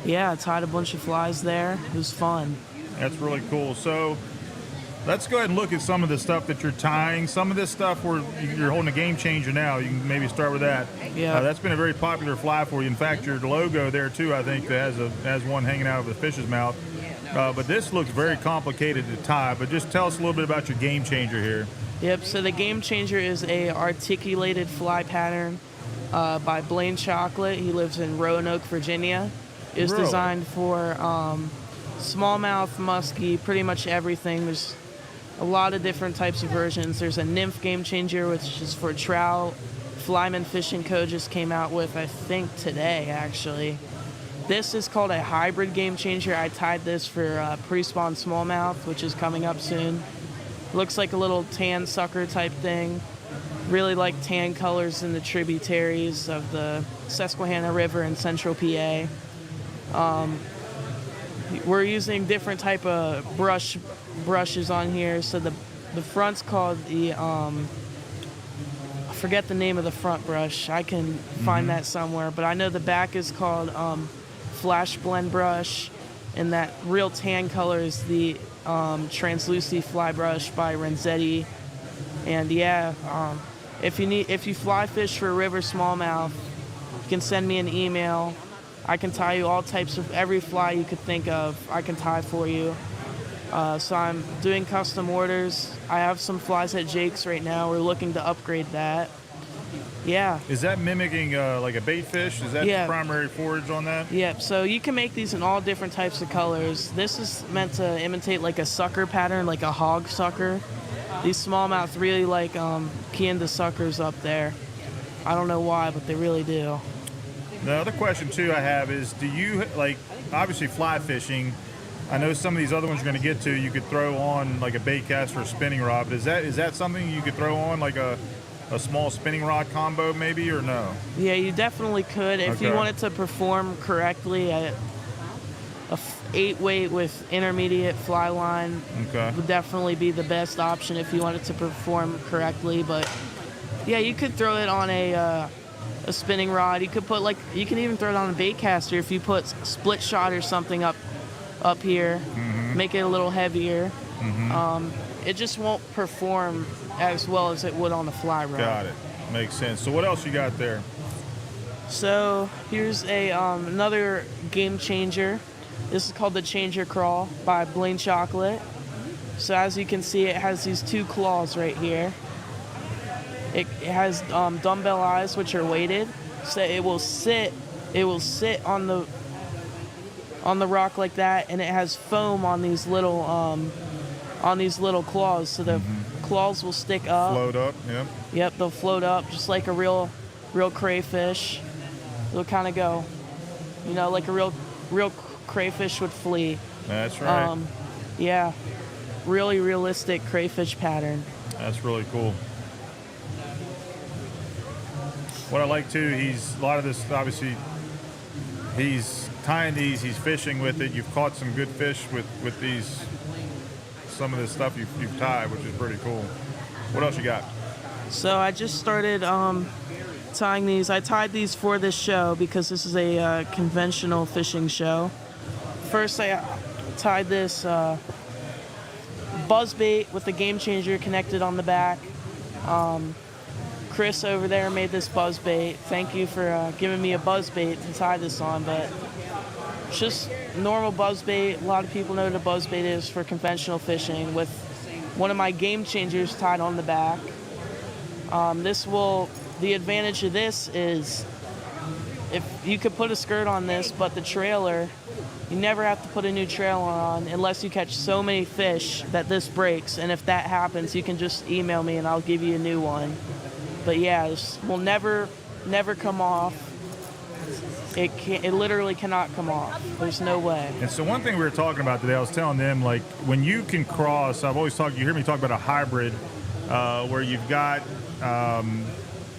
yeah, I tied a bunch of flies there. It was fun. That's really cool. So let's go ahead and look at some of the stuff that you're tying. Some of this stuff where you're holding a game changer now. You can maybe start with that. Yeah. That's been a very popular fly for you. In fact, your logo there too, I think, has one hanging out of the fish's mouth. But this looks very complicated to tie. But just tell us a little bit about your game changer here. Yep, so the Game Changer is a articulated fly pattern by Blaine Chocolate. He lives in Roanoke, Virginia. It was designed for smallmouth, muskie, pretty much everything. There's a lot of different types of versions. There's a nymph Game Changer, which is for trout. Flyman Fishing Co. just came out with, I think, today, actually. This is called a hybrid Game Changer. I tied this for pre-spawn smallmouth, which is coming up soon. Looks like a little tan sucker type thing. Really like tan colors in the tributaries of the Susquehanna River in central PA. We're using different type of brushes on here. So the front's called the, I forget the name of the front brush. I can find that somewhere. But I know the back is called Flash Blend Brush. And that real tan color is the Translucy Fly Brush by Renzetti. And yeah, if you fly fish for river smallmouth, you can send me an email. I can tie you all types of every fly you could think of. I can tie for you. So I'm doing custom orders. I have some flies at Jake's right now. We're looking to upgrade that. Yeah. Is that mimicking like a bait fish? Is that the primary forage on that? Yeah, so you can make these in all different types of colors. This is meant to imitate like a sucker pattern, like a hog sucker. These smallmouth really like keying the suckers up there. I don't know why, but they really do. The other question too I have is, do you, like, obviously fly fishing, I know some of these other ones you're going to get to, you could throw on like a bait cast or a spinning rod, but is that something you could throw on, like a small spinning rod combo maybe, or no? Yeah, you definitely could. If you wanted to perform correctly, a 8-weight with intermediate fly line would definitely be the best option if you wanted to perform correctly. But yeah, you could throw it on a spinning rod. You could you can even throw it on a bait caster if you put split shot or something up here, make it a little heavier. It just won't perform as well as it would on the fly rod. Got it. Makes sense. So what else you got there? So here's another Game Changer. This is called the Changer Crawl by Blaine Chocolate. So as you can see, it has these two claws right here. It has dumbbell eyes, which are weighted, so it will sit on the rock like that, and it has foam on these little claws, so the claws will stick up. Float up, yep. Yep, they'll float up just like a real crayfish. It'll kind of go, you know, like a real crayfish would flee. That's right. Yeah, really realistic crayfish pattern. That's really cool. What I like too, he's a lot of this obviously. He's tying these. He's fishing with it. You've caught some good fish with these. Some of this stuff you've tied, which is pretty cool. What else you got? So I just started tying these. I tied these for this show because this is a conventional fishing show. First, I tied this buzzbait with the game changer connected on the back. Chris over there made this buzzbait. Thank you for giving me a buzzbait to tie this on, but it's just normal buzzbait. A lot of people know what a buzzbait is for conventional fishing with one of my game changers tied on the back. The advantage of this is if you could put a skirt on this, but the trailer, you never have to put a new trailer on unless you catch so many fish that this breaks. And if that happens, you can just email me and I'll give you a new one. But yeah, this will never come off. It literally cannot come off. There's no way. And so one thing we were talking about today, I was telling them, like, when you can cross, I've always talked, you hear me talk about a hybrid where you've got,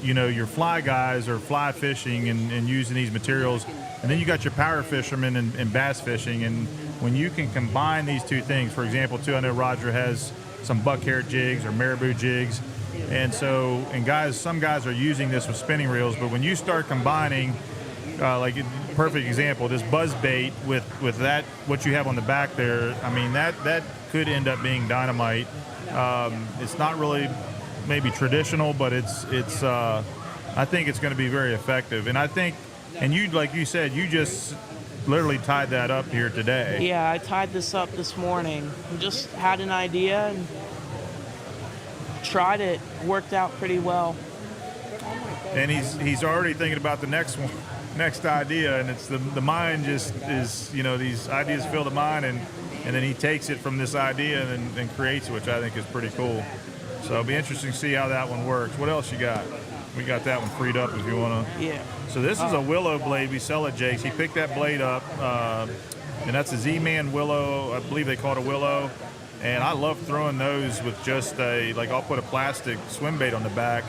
you know, your fly guys are fly fishing and using these materials. And then you got your power fishermen and bass fishing. And when you can combine these two things, for example, too, I know Roger has some buckhair jigs or marabou jigs. And so, some guys are using this with spinning reels, but when you start combining, like perfect example, this buzz bait with that, what you have on the back there, I mean, that could end up being dynamite. It's not really maybe traditional, but it's I think it's going to be very effective. And I think, and you, like you said, you just literally tied that up here today. Yeah, I tied this up this morning. Just had an idea and tried it. Worked out pretty well. And he's already thinking about the next idea, and it's the mind just is, you know, these ideas fill the mind, and then he takes it from this idea and creates it, which I think is pretty cool. So it'll be interesting to see how that one works. What else you got? We got that one freed up if you want to. Yeah. So this is a willow blade we sell at Jake's. He picked that blade up, and that's a Z-Man willow. I believe they call it a willow. And I love throwing those with just I'll put a plastic swim bait on the back.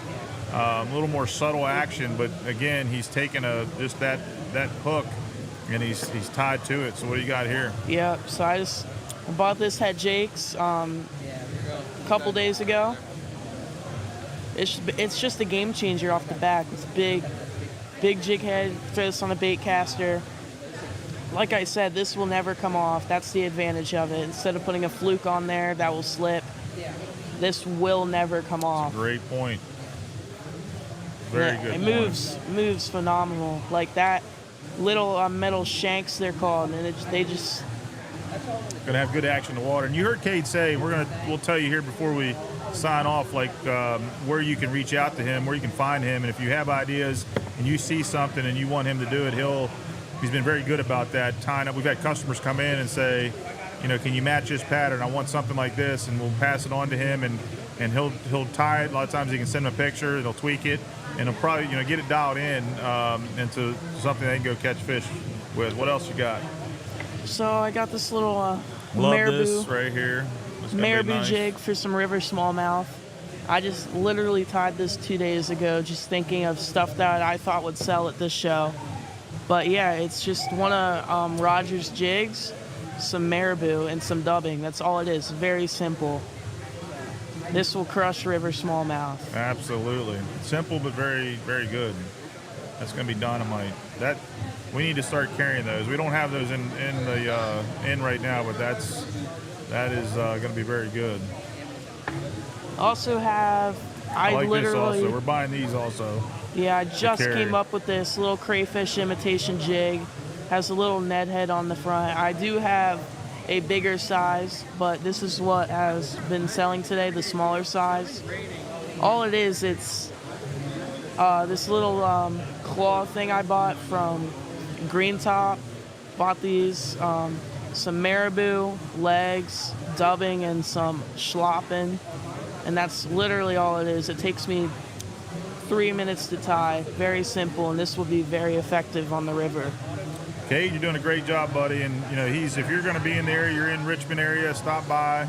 A little more subtle action, but again, he's taken just that hook and he's tied to it. So what do you got here? Yeah, so I bought this at Jake's a couple days ago. It's just a game changer off the back. It's big jig head, throw this on a bait caster. Like I said, this will never come off. That's the advantage of it. Instead of putting a fluke on there that will slip, this will never come off. Great point. Very good. It moves phenomenal. Like that little metal shanks, they're called, and they just gonna have good action in the water. And you heard Kade say we'll tell you here before we sign off, like where you can reach out to him, where you can find him, and if you have ideas and you see something and you want him to do it, he's been very good about that. Tying up, we've had customers come in and say, you know, can you match this pattern? I want something like this, and we'll pass it on to him, and he'll tie it. A lot of times he can send him a picture, they'll tweak it, and he'll probably, you know, get it dialed in into something they can go catch fish with. What else you got? So I got this little Love marabou, this right here. marabou jig for some river smallmouth. I just literally tied this 2 days ago, just thinking of stuff that I thought would sell at this show. But yeah, it's just one of Roger's jigs, some marabou, and some dubbing. That's all it is. Very simple. This will crush river smallmouth. Absolutely. Simple but very, very good. That's going to be dynamite. We need to start carrying those. We don't have those in right now, but that is going to be very good. Also have I like literally this also. We're buying these also. Yeah, I just came up with this little crayfish imitation jig. Has a little Ned head on the front. I do have a bigger size, but this is what has been selling today, the smaller size. All it is, it's this little claw thing I bought from Green Top. Bought these, some marabou, legs, dubbing, and some schloppen. And that's literally all it is. It takes me 3 minutes to tie. Very simple, and this will be very effective on the river. Kade, you're doing a great job, buddy. And if you're going to be in the area, you're in Richmond area, stop by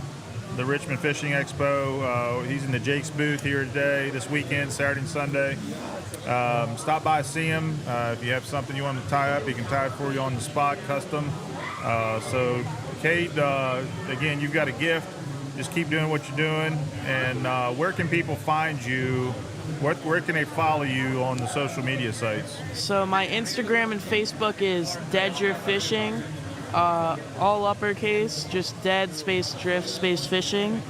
the Richmond Fishing Expo. He's in the Jake's booth here today, this weekend, Saturday and Sunday. Stop by, see him. If you have something you want to tie up, he can tie it for you on the spot, custom. So, Kade, again, you've got a gift. Just keep doing what you're doing. And where can people find you? Where can they follow you on the social media sites? So my Instagram and Facebook is Deadger Fishing, all uppercase, just dead space drift space fishing,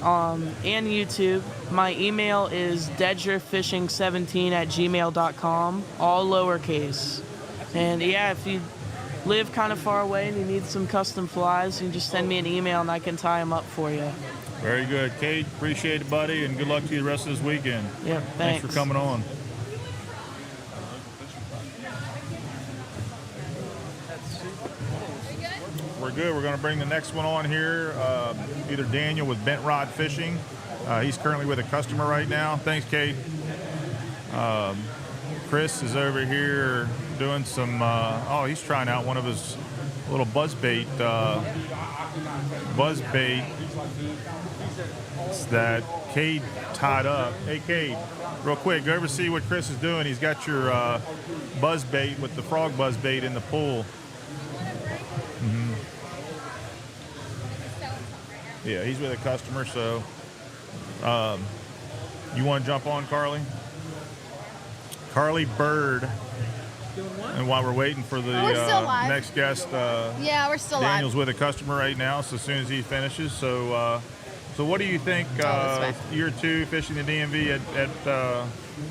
and YouTube. My email is deadgerfishing17@gmail.com, all lowercase. And yeah, if you live kind of far away and you need some custom flies, you can just send me an email and I can tie them up for you. Very good. Kade, appreciate it, buddy, and good luck to you the rest of this weekend. Yeah, thanks. Thanks for coming on. We're good. We're going to bring the next one on here. Either Daniel with Bent Rod Fishing. He's currently with a customer right now. Thanks, Kade. Chris is over here doing some, he's trying out one of his little buzzbait that Kade tied up. Hey, Kade, real quick, go over see what Chris is doing. He's got your buzzbait with the frog buzzbait in the pool. Mm-hmm. Yeah, he's with a customer, so you want to jump on, Carly? Carly Bird. And while we're waiting for the next guest, yeah, we're still Daniel's live. with a customer right now, so as soon as he finishes. So what do you think, year 2 fishing the DMV at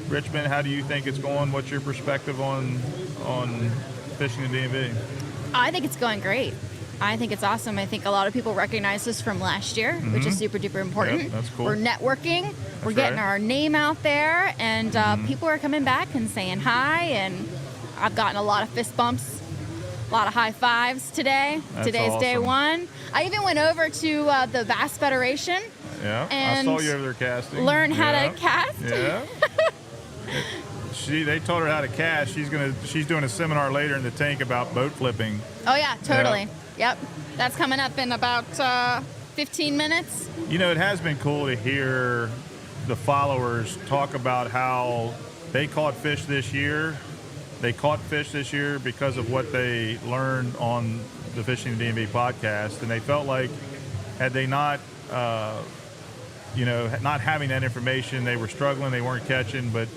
Richmond? How do you think it's going? What's your perspective on fishing the DMV? I think it's going great. I think it's awesome. I think a lot of people recognize us from last year, which is super duper important. Yep, that's cool. We're networking. We're getting our name out there, and people are coming back and saying hi, and I've gotten a lot of fist bumps, a lot of high fives today. Today's awesome. Day 1. I even went over to the Bass Federation. Yeah, and I saw you over there casting. Learn how to cast. Yeah. They told her how to cast. She's doing a seminar later in the tank about boat flipping. Oh yeah, totally. Yeah. Yep, that's coming up in about 15 minutes. It has been cool to hear the followers talk about how they caught fish this year. They caught fish this year because of what they learned on the Fishing the DMV podcast, and they felt like had they not, not having that information, they were struggling, they weren't catching, but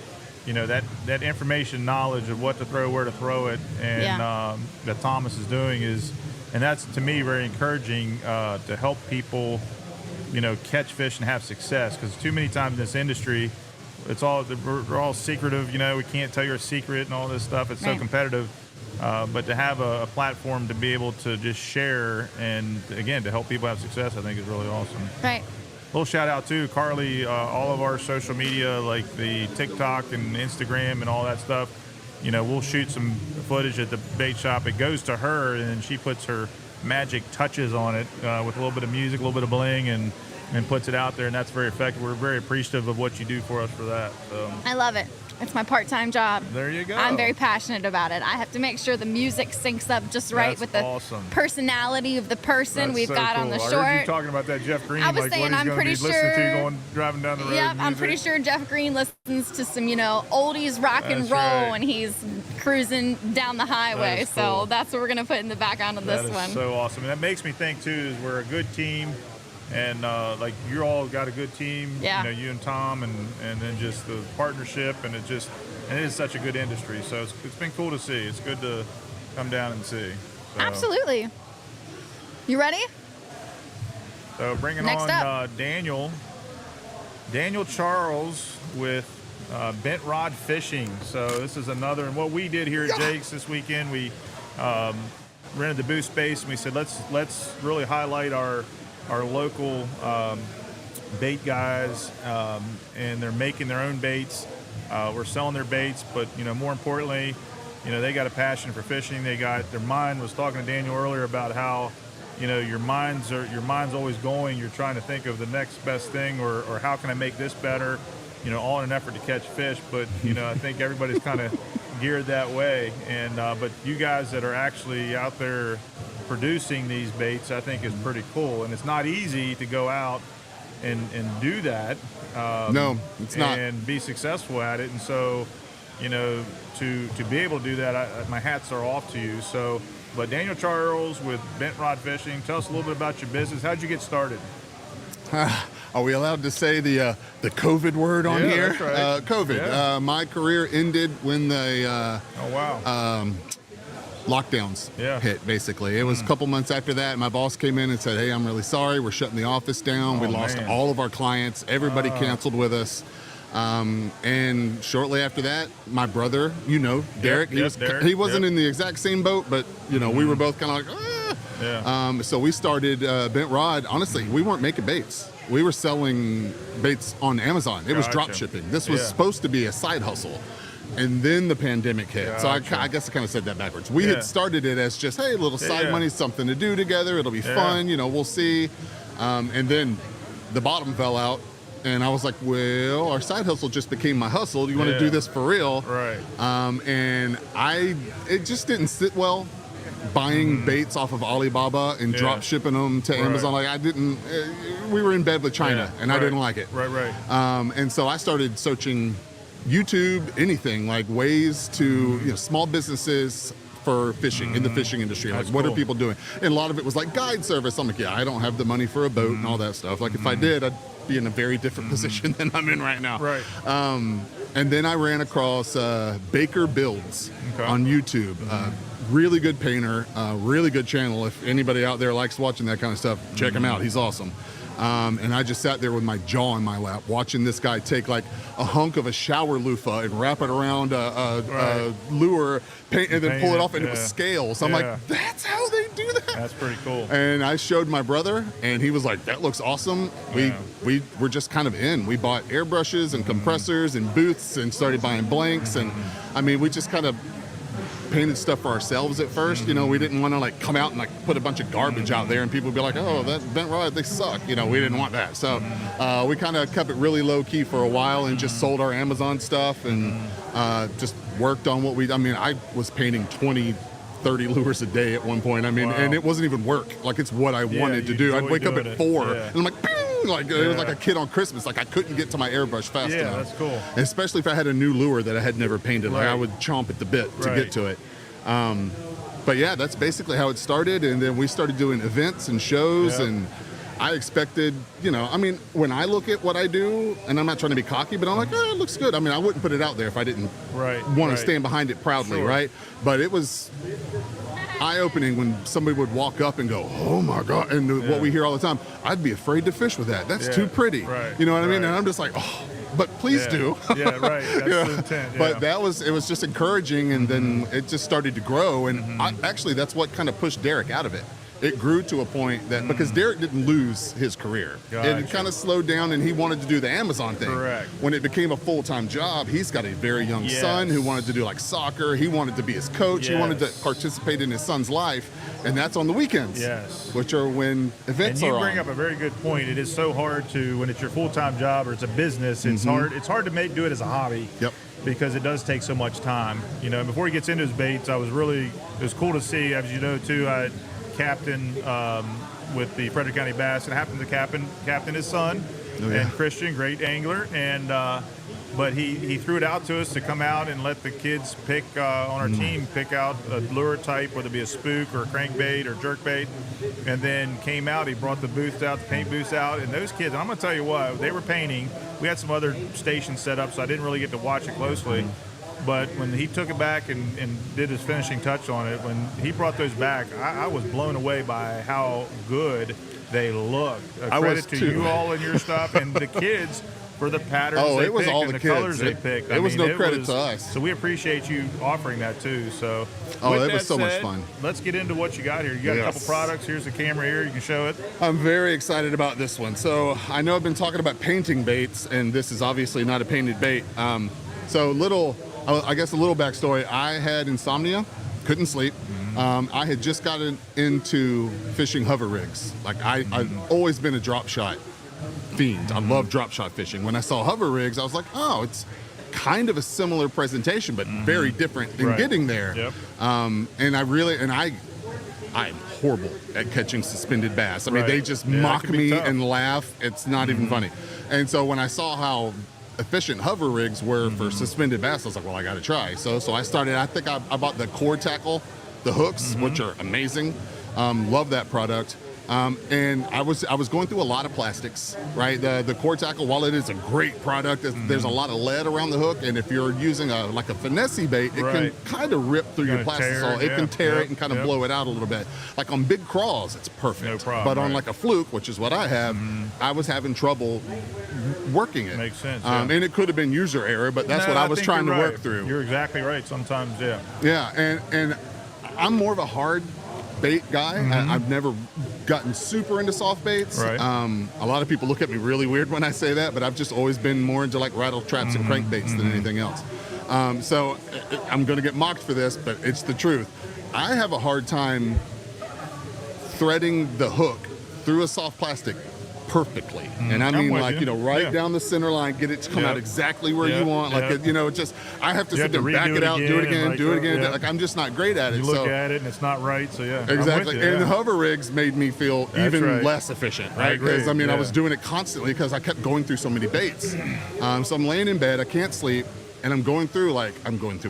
that information, knowledge of what to throw, where to throw it, and that Thomas is doing and that's to me very encouraging to help people, catch fish and have success, because too many times in this industry, we're all secretive, we can't tell you a secret and all this stuff. It's so competitive. But to have a platform to be able to just share and, again, to help people have success, I think is really awesome. Right. Little shout out to Carly, all of our social media, like the TikTok and Instagram and all that stuff. We'll shoot some footage at the bait shop. It goes to her, and then she puts her magic touches on it with a little bit of music, a little bit of bling, and puts it out there, and that's very effective. We're very appreciative of what you do for us for that. So. I love it. It's my part-time job. There you go. I'm very passionate about it. I have to make sure the music syncs up just right with the personality of the person we've got on the short. I heard you talking about that Jeff Green. I was saying, I'm pretty sure. Driving down the road. Yep, I'm pretty sure Jeff Green listens to some, oldies rock and roll when he's cruising down the highway. So that's what we're gonna put in the background of this one. That is so awesome, and that makes me think too. Is we're a good team. And like you all got a good team, you and Tom, and then just the partnership, and it is such a good industry. So it's been cool to see. It's good to come down and see. So. Absolutely. You ready? So bringing on Daniel Charles with Bent Rod Fishing. So this is another, and what we did here at Jake's this weekend, we rented the booth space, and we said let's really highlight our local bait guys, and they're making their own baits. We're selling their baits, but more importantly, they got a passion for fishing. They got their mind. Was talking to Daniel earlier about how your mind's always going. You're trying to think of the next best thing, or how can I make this better. all in an effort to catch fish. But I think everybody's kind of geared that way. And but you guys that are actually out there producing these baits, I think is pretty cool. And it's not easy to go out and do that. No, it's not. And be successful at it. And so, to be able to do that, my hats are off to you. So, but Daniel Charles with Bent Rod Fishing, tell us a little bit about your business. How'd you get started? Are we allowed to say the COVID word on here? That's right. COVID. Yeah. My career ended when the lockdowns hit, basically. It was a couple months after that. My boss came in and said, hey, I'm really sorry. We're shutting the office down. We lost all of our clients. Everybody canceled with us. And shortly after that, my brother, Derek, he wasn't in the exact same boat, but, we were both kind of like, so we started Bent Rod. Honestly, we weren't making baits. We were selling baits on Amazon. It was drop shipping. This was supposed to be a side hustle. And then the pandemic hit. So I guess I kind of said that backwards. We had started it as just, hey, a little side money, something to do together. It'll be fun. We'll see. And then the bottom fell out. And I was like, well, our side hustle just became my hustle. Do you want to do this for real? Right. And it just didn't sit well. Buying baits off of Alibaba and drop shipping them to Amazon. Like we were in bed with China and I didn't like it. Right. And so I started searching YouTube, anything like ways to, small businesses for fishing in the fishing industry. Like what are people doing? And a lot of it was like guide service. I'm like, I don't have the money for a boat and all that stuff. Like if I did, I'd be in a very different position than I'm in right now. Right. And then I ran across Baker Builds on YouTube. Really good painter, really good channel. If anybody out there likes watching that kind of stuff, check him out. He's awesome. And I just sat there with my jaw in my lap watching this guy take like a hunk of a shower loofah and wrap it around a lure, paint, and then pull it off, and it was scales. So I'm like, that's how they do that? That's pretty cool. And I showed my brother, and he was like, that looks awesome. We were just kind of in. We bought airbrushes and compressors and booths and started buying blanks. And I mean, we just kind of painted stuff for ourselves at first. We didn't want to like come out and like put a bunch of garbage out there and people would be like, oh, that Bent Rod, they suck. We didn't want that. So we kind of kept it really low key for a while and just sold our Amazon stuff and just worked on I was painting 20, 30 lures a day at one point. And it wasn't even work. Like it's what I wanted to do. I'd wake up at 4 and I'm like, bing! Like it was like a kid on Christmas. Like I couldn't get to my airbrush fast enough. That's cool. And especially if I had a new lure that I had never painted. Like I would chomp at the bit to get to it. But yeah, that's basically how it started. And then we started doing events and shows and I expected, when I look at what I do, and I'm not trying to be cocky, but I'm like, it looks good. I wouldn't put it out there if I didn't want to stand behind it proudly, right? But it was eye-opening when somebody would walk up and go, oh my God, and what we hear all the time, I'd be afraid to fish with that. That's too pretty. You know what I mean? And I'm just like, oh, but please do. Right. That's the intent. But it was just encouraging, and then it just started to grow. And actually, that's what kind of pushed Derek out of it. It grew to a point that, because Derek didn't lose his career. It kind of slowed down and he wanted to do the Amazon thing. Correct. When it became a full-time job, he's got a very young son who wanted to do like soccer. He wanted to be his coach. He wanted to participate in his son's life. And that's on the weekends. Which are when events are on. And you bring up a very good point. It is so hard to, when it's your full-time job or it's a business, it's hard to do it as a hobby. Because it does take so much time. Before he gets into his baits, it was cool to see, as you know too, I captain with the Frederick County Bass, and happened to captain his son, and Christian, great angler, and but he threw it out to us to come out and let the kids pick on our team, pick out a lure type, whether it be a spook or a crankbait or jerkbait, and then came out. He brought the booths out, the paint booths out, and those kids, and I'm going to tell you what, they were painting. We had some other stations set up, so I didn't really get to watch it closely. But when he took it back and did his finishing touch on it, when he brought those back, I was blown away by how good they looked. Credit to you all and your stuff, and the kids for the patterns they picked and the colors they picked. It was no credit to us. So we appreciate you offering that too. So that was so much fun. Let's get into what you got here. You got a couple products. Here's the camera here. You can show it. I'm very excited about this one. So I know I've been talking about painting baits, and this is obviously not a painted bait. I guess a little backstory. I had insomnia, couldn't sleep. I had just gotten into fishing hover rigs. Like I've always been a drop shot fiend. I love drop shot fishing. When I saw hover rigs, I was like, oh, it's kind of a similar presentation, but very different in getting there. Yep. And I'm horrible at catching suspended bass. I mean, they just Yeah, it mock can be me tough. and laugh. It's not even funny. And so when I saw how efficient hover rigs were for suspended bass, I was like, well, I got to try. So I started, I think I bought the core tackle, the hooks, which are amazing. Love that product. And I was going through a lot of plastics, right? The core tackle, while it is a great product, there's a lot of lead around the hook, and if you're using a finesse bait, it can kind of rip through your plastic saw. It can tear it and kind of blow it out a little bit. Like on big crawls, it's perfect. No problem, but on like a fluke, which is what I have, I was having trouble working it. Makes sense. And it could have been user error, but that's what I was think trying to you're work right. through. You're exactly right. Sometimes, yeah. Yeah, and I'm more of a hard bait guy. I've never gotten super into soft baits. Right. A lot of people look at me really weird when I say that, but I've just always been more into like rattle traps and crankbaits than anything else. So I'm going to get mocked for this, but it's the truth. I have a hard time threading the hook through a soft plastic perfectly. And I mean, like, right down the center line, get it to come out exactly where you want. Like, just, I have to sit there, back it out, do it again, do it again. Like, I'm just not great at it. You look at it and it's not right, so yeah. Exactly. I'm with you, And hover rigs made me feel even less efficient, right? Because, I mean, I was doing it constantly because I kept going through so many baits. So I'm laying in bed, I can't sleep, and I'm going through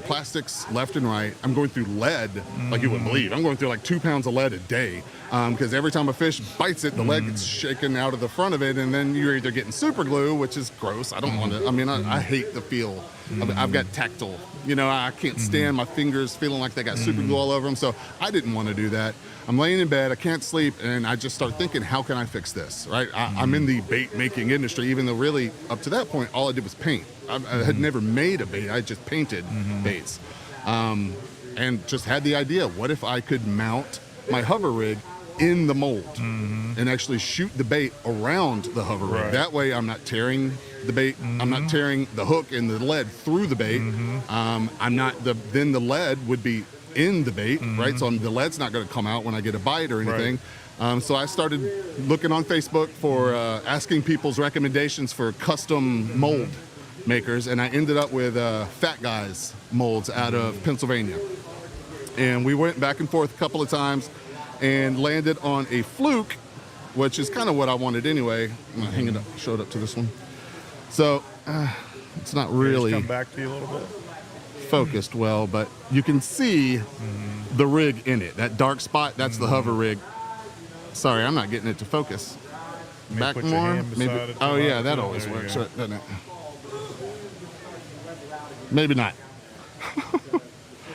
plastics left and right. I'm going through lead like you wouldn't believe. I'm going through like 2 pounds of lead a day because every time a fish bites it, the lead gets shaken out of the front of it, and then you're either getting super glue, which is gross. I don't want to. I mean, I hate the feel. I've got tactile. I can't stand my fingers feeling like they got super glue all over them. So I didn't want to do that. I'm laying in bed, I can't sleep, and I just start thinking, how can I fix this, right? I'm in the bait making industry, even though really up to that point, all I did was paint. I had never made a bait, I just painted baits. And just had the idea, what if I could mount my hover rig in the mold and actually shoot the bait around the hover rig. That way I'm not tearing the bait, I'm not tearing the hook and the lead through the bait. Then the lead would be in the bait, right? So the lead's not going to come out when I get a bite or anything. So I started looking on Facebook for asking people's recommendations for custom mold makers, and I ended up with Fat Guys molds out of Pennsylvania. And we went back and forth a couple of times and landed on a fluke, which is kind of what I wanted anyway. I'm gonna hang it up, show it up to this one. So it's not really come back to you a little bit. Focused well, but you can see the rig in it. That dark spot, that's the hover rig. Sorry, I'm not getting it to focus. Back put your more, hand maybe. beside it. Oh yeah, that always There you works, go. doesn't it? Maybe not.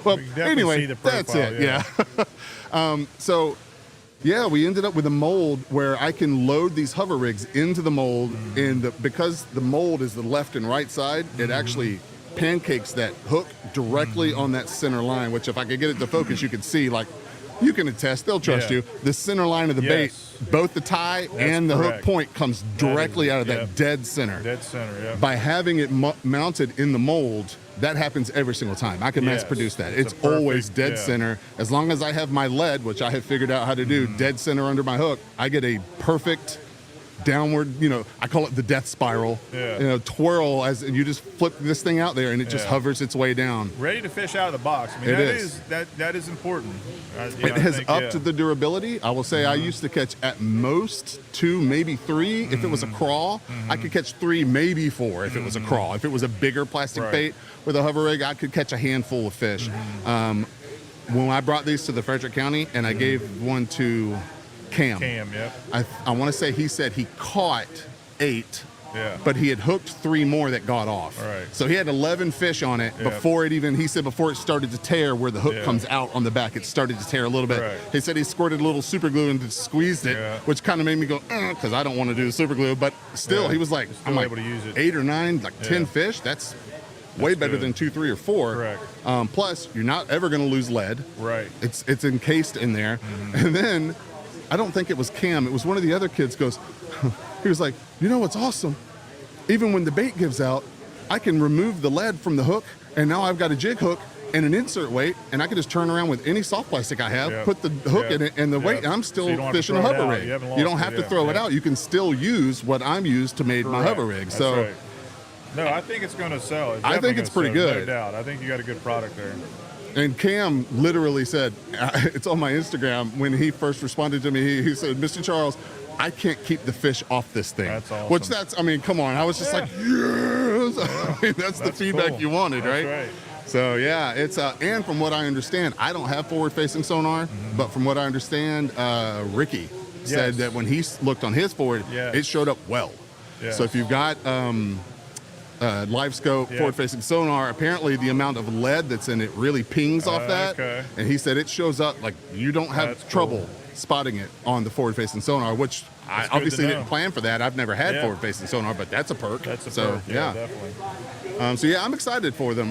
Well, You can definitely anyway, see the that's profile, it. Yeah. So, yeah, we ended up with a mold where I can load these hover rigs into the mold, and because the mold is the left and right side, it actually pancakes that hook directly on that center line. Which, if I could get it to focus, you could see. Like, you can attest; they'll trust you. The center line of the bait, both the tie and the hook point, comes directly out of that dead center. Dead center, yeah. By having it mounted in the mold, that happens every single time. I can mass produce that. It's always dead center. As long as I have my lead, which I have figured out how to do, dead center under my hook, I get a perfect downward, I call it the death spiral, twirl as you just flip this thing out there and it just hovers its way down. Ready to fish out of the box. I mean, that is important. It has upped the durability. I will say I used to catch at most 2, maybe 3. If it was a crawl, I could catch 3, maybe 4 if it was a crawl. If it was a bigger plastic bait with a hover rig, I could catch a handful of fish. When I brought these to the Frederick County and I gave one to Cam, yep. I want to say he said he caught 8, but he had hooked 3 more that got off. Right. So he had 11 fish on it before he said before it started to tear, where the hook comes out on the back, it started to tear a little bit. Right. He said he squirted a little super glue and just squeezed it, which kind of made me go, because I don't want to do the super glue, but still, he was like, I'm like, able to use it. 8 or 9, like 10 fish, that's way better than 2, 3, or 4. Correct. Plus, you're not ever going to lose lead. Right. It's encased in there. And then, I don't think it was Cam, it was one of the other kids goes, he was like, what's awesome? Even when the bait gives out, I can remove the lead from the hook, and now I've got a jig hook and an insert weight, and I can just turn around with any soft plastic I have, put the hook in it and the weight, and I'm still fishing a hover rig. You don't have to throw it out. You can still use what I'm used to make my hover rig. So, no, I think it's going to sell. I think it's pretty good. No doubt. I think you got a good product there. And Cam literally said, it's on my Instagram, when he first responded to me, he said, Mr. Charles, I can't keep the fish off this thing. That's awesome. Which I mean, come on. I was just like, yes. I mean, that's the feedback you wanted, right? So yeah, it's and from what I understand, I don't have forward-facing sonar, but from what I understand, Ricky said that when he looked on his forward, it showed up well. So if you've got live scope forward-facing sonar, apparently the amount of lead that's in it really pings off that, and he said it shows up like you don't have trouble spotting it on the forward-facing sonar, which I obviously didn't plan for that. I've never had forward-facing sonar, but that's a perk. That's a perk. Yeah, definitely. So yeah, I'm excited for them.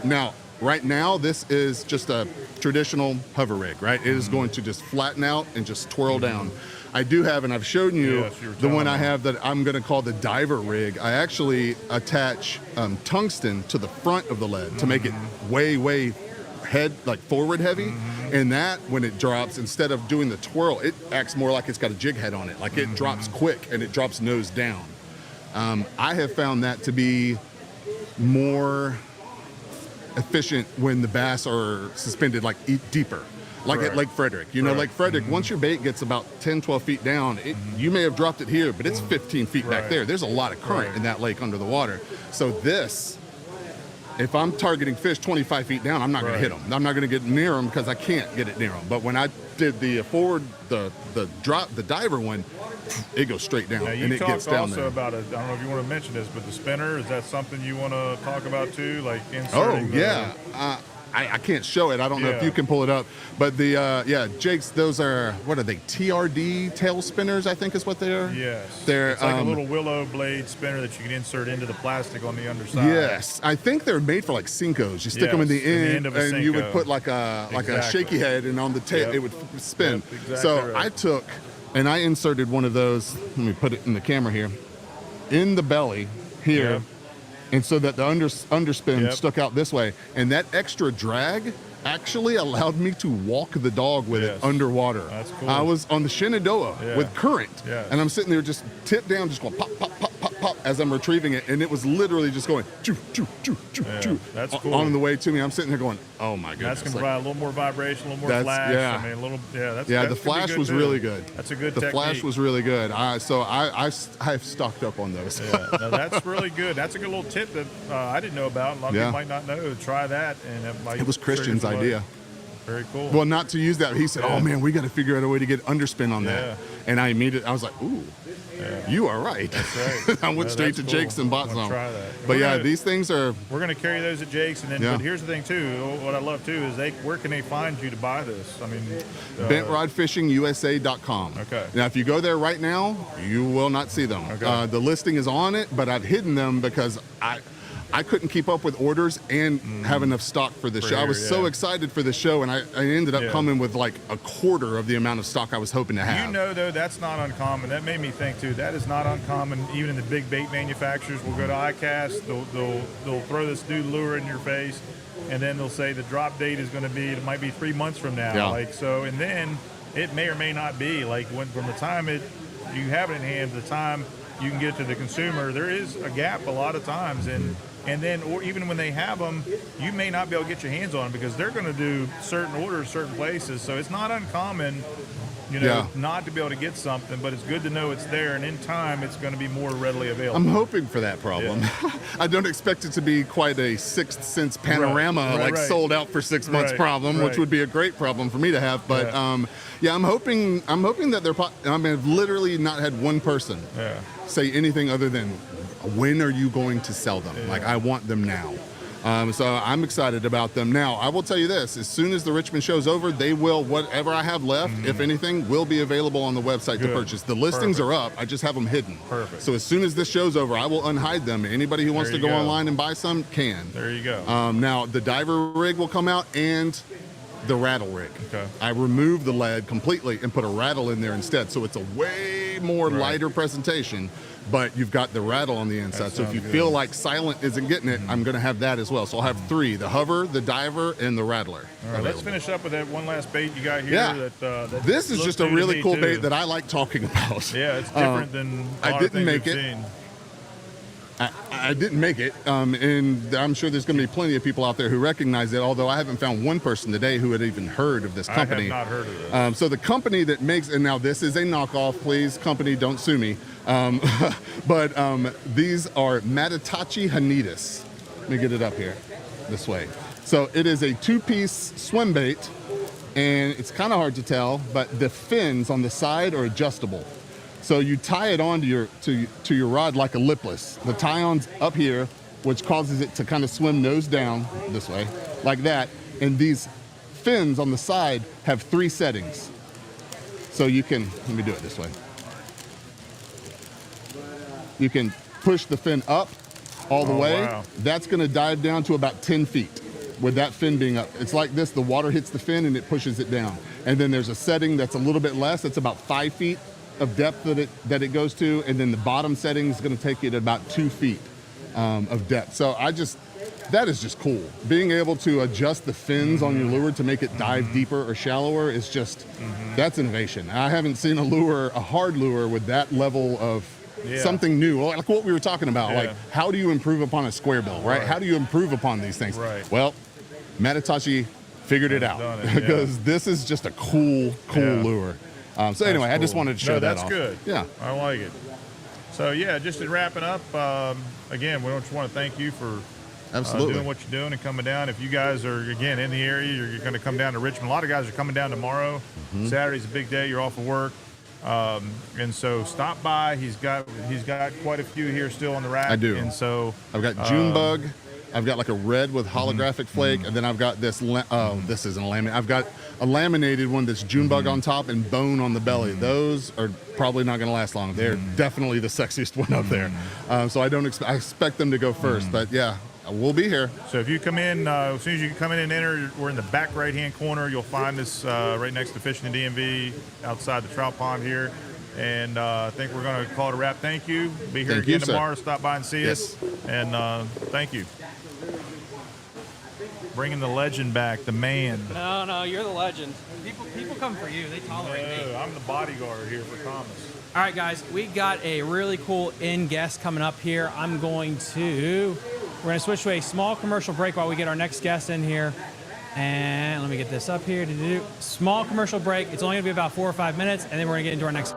Now, right now, this is just a traditional hover rig, right? It is going to just flatten out and just twirl down. I do have, and I've shown you the one I have that I'm going to call the diver rig. I actually attach tungsten to the front of the lead to make it way forward heavy. And that, when it drops, instead of doing the twirl, it acts more like it's got a jig head on it. Like it drops quick and it drops nose down. I have found that to be more efficient when the bass are suspended like deeper. Like at Lake Frederick. You know, Lake Frederick, once your bait gets about 10, 12 feet down, you may have dropped it here, but it's 15 feet back there. There's a lot of current in that lake under the water. So this, if I'm targeting fish 25 feet down, I'm not going to hit them. I'm not going to get near them because I can't get it near them. But when I did the forward, the diver one, it goes straight down and it gets down there. You talked also about I don't know if you want to mention this, but the spinner, is that something you want to talk about too? Like inserting I can't show it. I don't know if you can pull it up. But the, Jake's, those are, what are they, TRD tail spinners, I think is what they are? Yes. They're it's like a little willow blade spinner that you can insert into the plastic on the underside. Yes. I think they're made for like Syncos. You stick them in the end of a and you would put like a shaky head, and on the tail it would spin. So I took, and I inserted one of those, let me put it in the camera here, in the belly here. And so that the underspin stuck out this way. And that extra drag actually allowed me to walk the dog with it underwater. That's cool. I was on the Shenandoah with current. And I'm sitting there just tip down, just going pop, pop, pop, pop, pop as I'm retrieving it. And it was literally just going choo, choo, choo, choo, choo. That's cool. On the way to me. I'm sitting there going, oh my goodness. That's going to provide a little more vibration, a little more flash. I mean, a little, the flash was really good. That's a good technique. The flash was really good. So I've stocked up on those. No, that's really good. That's a good little tip that I didn't know about. A lot of people might not know. Try that. And it was Christian's idea. Very cool. Well, not to use that. He said, oh man, we got to figure out a way to get underspin on that. And I was like, ooh, you are right. That's right. I went straight to Jake's and bought some. Try that. But these things are. We're going to carry those at Jake's. And then, but here's the thing too, what I love too is where can they find you to buy this? I mean, BentRodFishingUSA.com. Okay. Now, if you go there right now, you will not see them. Okay. The listing is on it, but I've hidden them because I couldn't keep up with orders and have enough stock for the show. I was so excited for the show, and I ended up coming with like a quarter of the amount of stock I was hoping to have. You know, though, that's not uncommon. That made me think, too. That is not uncommon. Even in the big bait manufacturers will go to ICAST. They'll throw this new lure in your face, and then they'll say the drop date is going to be, it might be 3 months from now. Yeah. Like, so, and then it may or may not be. Like, from the time you have it in hand to the time you can get it to the consumer, there is a gap a lot of times. And then, or even when they have them, you may not be able to get your hands on them because they're going to do certain orders, certain places. So it's not uncommon, not to be able to get something, but it's good to know it's there. And in time, it's going to be more readily available. I'm hoping for that problem. Yeah. I don't expect it to be quite a Sixth Sense panorama, sold out for 6 months problem, which would be a great problem for me to have. But I'm hoping that I've literally not had one person say anything other than, when are you going to sell them? Like, I want them now. So I'm excited about them. Now, I will tell you this, as soon as the Richmond show's over, they will, whatever I have left, if anything, will be available on the website to purchase. The listings are up. I just have them hidden. Perfect. So as soon as this show's over, I will unhide them. Anybody who wants to go online and buy some can. There you go. Now, the diver rig will come out and the rattle rig. Okay. I removed the lead completely and put a rattle in there instead. So it's a way way more lighter presentation, but you've got the rattle on the inside. So if you feel like silent isn't getting it, I'm going to have that as well. So I'll have 3, the hover, the diver, and the rattler. All right, let's finish up with that one last bait you got here. Yeah. That this is just a really cool bait that I like talking about. Yeah, it's different than I didn't make it. Seen. I didn't make it, and I'm sure there's going to be plenty of people out there who recognize it, although I haven't found one person today who had even heard of this company. I have not heard of this. So the company that makes, and now this is a knockoff, please, company, don't sue me, but these are Matatachi Hanitas. Let me get it up here, this way. So it is a 2-piece swim bait, and it's kind of hard to tell, but the fins on the side are adjustable. So you tie it onto your rod like a lipless. The tie-on's up here, which causes it to kind of swim nose down this way, like that. And these fins on the side have 3 settings. So you can, let me do it this way. You can push the fin up all the way. Wow. That's gonna dive down to about 10 feet with that fin being up. It's like this, the water hits the fin and it pushes it down. And then there's a setting that's a little bit less, that's about 5 feet of depth that it goes to, and then the bottom setting is going to take you to about 2 feet of depth. So that is just cool. Being able to adjust the fins on your lure to make it dive deeper or shallower is just, that's innovation. I haven't seen a hard lure with that level of something new, like what we were talking about. Like, how do you improve upon a square bill, right? How do you improve upon these things? Right. Well, Matatachi figured it out because this is just a cool lure. So anyway, I just wanted to show that off. That's good. Yeah. I like it. So yeah, just in wrapping up, again, we just want to thank you for doing what you're doing and coming down. If you guys are, again, in the area, you're going to come down to Richmond. A lot of guys are coming down tomorrow. Saturday's a big day. You're off of work. And so stop by. He's got quite a few here still on the rack. I do. And so I've got June bug. I've got like a red with holographic flake, and then I've got this. This isn't a laminate. I've got a laminated one that's June bug on top and bone on the belly. Those are probably not going to last long. They're definitely the sexiest one up there. So I don't I expect them to go first, but yeah, we'll be here. So if you come in, as soon as you come in and enter, we're in the back right-hand corner. You'll find us right next to Fishing the DMV, outside the trout pond here. And I think we're going to call it a wrap. Thank you. Be here again tomorrow. Stop by and see us. And thank you. Bringing the legend back, the man. No, you're the legend. People come for you. They tolerate me. I'm the bodyguard here for Thomas. All right, guys, we got a really cool guest coming up here. We're going to switch to a small commercial break while we get our next guest in here. And let me get this up here. Small commercial break. It's only going to be about 4 or 5 minutes, and then we're going to get into our next.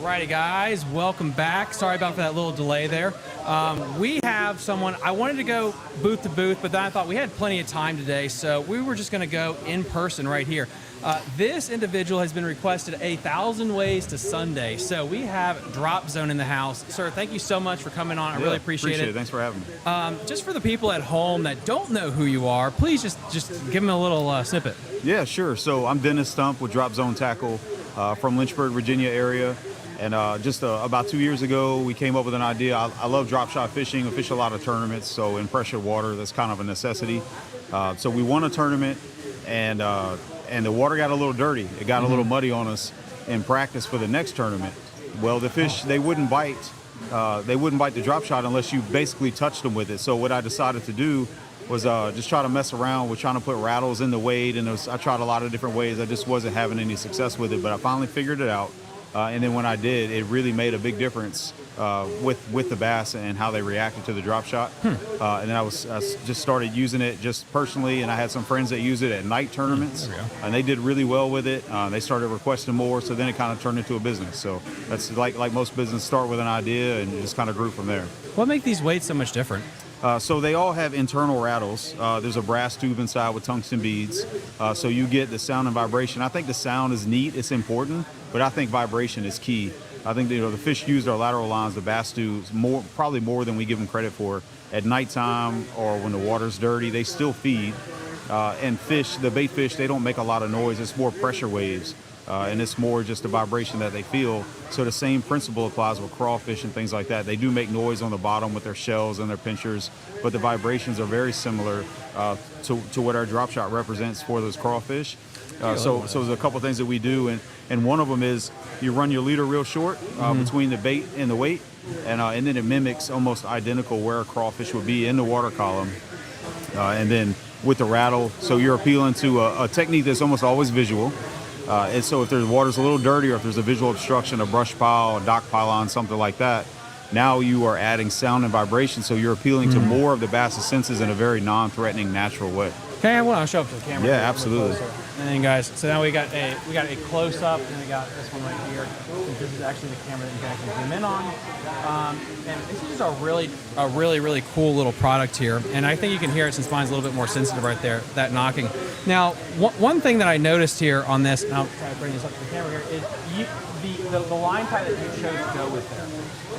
Alrighty, guys, welcome back. Sorry about that little delay there. We have someone, I wanted to go booth to booth, but then I thought we had plenty of time today, so we were just going to go in person right here. This individual has been requested 1,000 ways to Sunday, so we have Drop Zone in the house. Sir, thank you so much for coming on. I really appreciate it. Thanks for having me. Just for the people at home that don't know who you are, please just give them a little snippet. Yeah, sure. So I'm Dennis Stump with Drop Zone Tackle from Lynchburg, Virginia area. And just about 2 years ago, we came up with an idea. I love drop shot fishing. I fish a lot of tournaments, so in pressure water, that's kind of a necessity. So we won a tournament, and the water got a little dirty. It got a little muddy on us in practice for the next tournament. Well, the fish, they wouldn't bite. They wouldn't bite the drop shot unless you basically touched them with it. So what I decided to do was just try to mess around with trying to put rattles in the weight, and I tried a lot of different ways. I just wasn't having any success with it, but I finally figured it out. And then when I did, it really made a big difference with the bass and how they reacted to the drop shot. And then I just started using it just personally, and I had some friends that use it at night tournaments, and they did really well with it. They started requesting more, so then it kind of turned into a business. So that's like most business, start with an idea and just kind of grew from there. What makes these weights so much different? So they all have internal rattles. There's a brass tube inside with tungsten beads. So you get the sound and vibration. I think the sound is neat, it's important, but I think vibration is key. I think the fish use their lateral lines, the bass do, probably more than we give them credit for. At nighttime or when the water's dirty, they still feed. And the bait fish, they don't make a lot of noise. It's more pressure waves. And it's more just the vibration that they feel. So the same principle applies with crawfish and things like that. They do make noise on the bottom with their shells and their pinchers, but the vibrations are very similar to what our drop shot represents for those crawfish. So there's a couple things that we do, and one of them is you run your leader real short between the bait and the weight, and then it mimics almost identical where a crawfish would be in the water column. And then with the rattle, so you're appealing to a technique that's almost always visual. And so if the water's a little dirty, or if there's a visual obstruction, a brush pile, a dock pylon, something like that, now you are adding sound and vibration, so you're appealing to more of the bass's senses in a very non-threatening, natural way. Okay, I want to show up to the camera. Yeah, absolutely. And then, guys, so now we got a close up, and we got this one right here. This is actually the camera that you can actually zoom in on. And this is just a really cool little product here. And I think you can hear it since mine's a little bit more sensitive right there, that knocking. Now, one thing that I noticed here on this, and I'll try to bring this up to the camera here, is the line tie that you chose to go with there.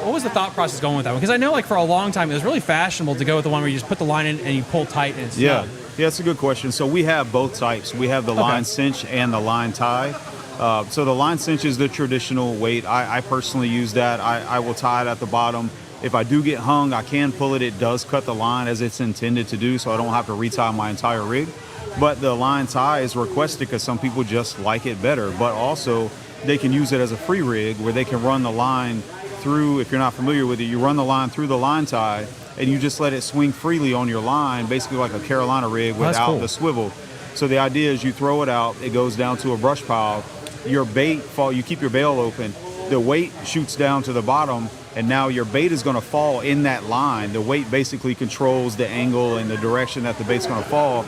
What was the thought process going with that one? Because I know, like, for a long time, it was really fashionable to go with the one where you just put the line in and you pull tight and it's snug. Yeah, that's a good question. So we have both types. We have the line cinch and the line tie. So the line cinch is the traditional weight. I personally use that. I will tie it at the bottom. If I do get hung, I can pull it. It does cut the line as it's intended to do, so I don't have to retie my entire rig. But the line tie is requested because some people just like it better. But also, they can use it as a free rig where they can run the line through. If you're not familiar with it, you run the line through the line tie, and you just let it swing freely on your line, basically like a Carolina rig without the swivel. So the idea is you throw it out, it goes down to a brush pile, your bait you keep your bail open, the weight shoots down to the bottom, and now your bait is going to fall in that line. The weight basically controls the angle and the direction that the bait's going to fall,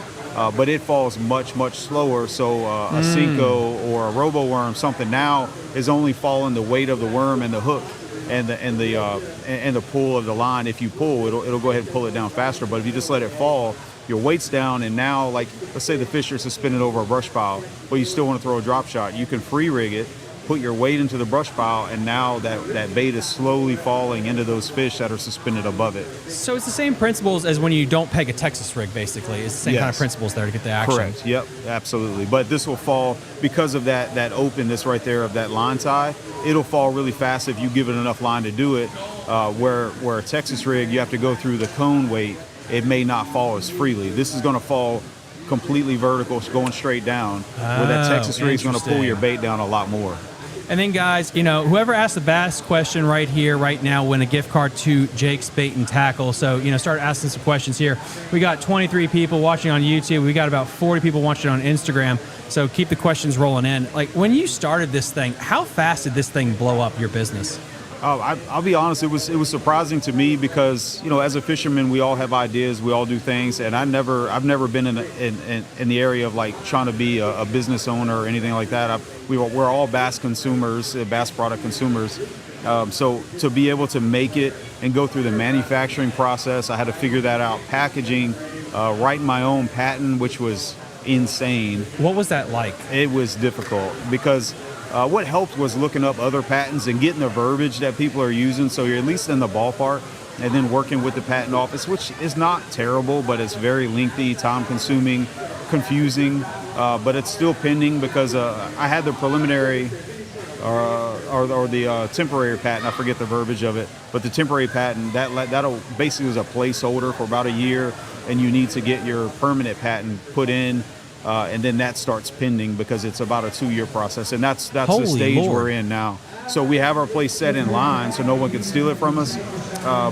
but it falls much slower. So a Cinco or a robo worm, something now is only following the weight of the worm and the hook and the pull of the line. If you pull, it'll go ahead and pull it down faster. But if you just let it fall, your weight's down, and now, like, let's say the fish are suspended over a brush pile, but you still want to throw a drop shot. You can free rig it, put your weight into the brush pile, and now that bait is slowly falling into those fish that are suspended above it. So it's the same principles as when you don't peg a Texas rig, basically. It's the same kind of principles there to get the action. Correct. Yep, absolutely. But this will fall because of that openness right there of that line tie. It'll fall really fast if you give it enough line to do it. Where a Texas rig, you have to go through the cone weight. It may not fall as freely. This is going to fall completely vertical, going straight down. Where that Texas rig is going to pull your bait down a lot more. And then, guys, whoever asked the bass question right here, right now, win a gift card to Jake's Bait and Tackle. So, start asking some questions here. We got 23 people watching on YouTube. We got about 40 people watching on Instagram. So keep the questions rolling in. Like, when you started this thing, how fast did this thing blow up your business? I'll be honest. It was surprising to me because, you know, as a fisherman, we all have ideas, we all do things, and I've never been in the area of like trying to be a business owner or anything like that. We're all bass consumers, bass product consumers. So to be able to make it and go through the manufacturing process, I had to figure that out. Packaging, writing my own patent, which was insane. What was that like? It was difficult because what helped was looking up other patents and getting the verbiage that people are using, so you're at least in the ballpark, and then working with the patent office, which is not terrible, but it's very lengthy, time-consuming, confusing, but it's still pending because I had the preliminary or the temporary patent. I forget the verbiage of it, but the temporary patent, that'll basically was a placeholder for about a year, and you need to get your permanent patent put in. And then that starts pending because it's about a 2-year process, and that's Holy the stage Lord. we're in now. So we have our place set in line, so no one can steal it from us.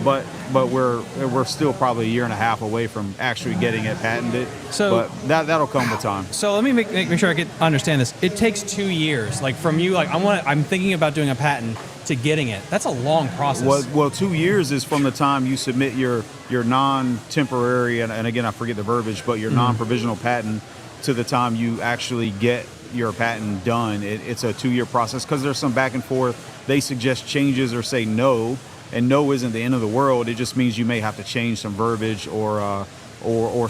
But we're still probably a year and a half away from actually getting it patented. So but that'll come with time. So let me make sure I understand this. It takes 2 years, like from you, like I'm thinking about doing a patent to getting it. That's a long process. Well, 2 years is from the time you submit your non-temporary, and again I forget the verbiage, but your non-provisional patent, to the time you actually get your patent done. It's a 2-year process because there's some back and forth. They suggest changes or say no, and no isn't the end of the world. It just means you may have to change some verbiage or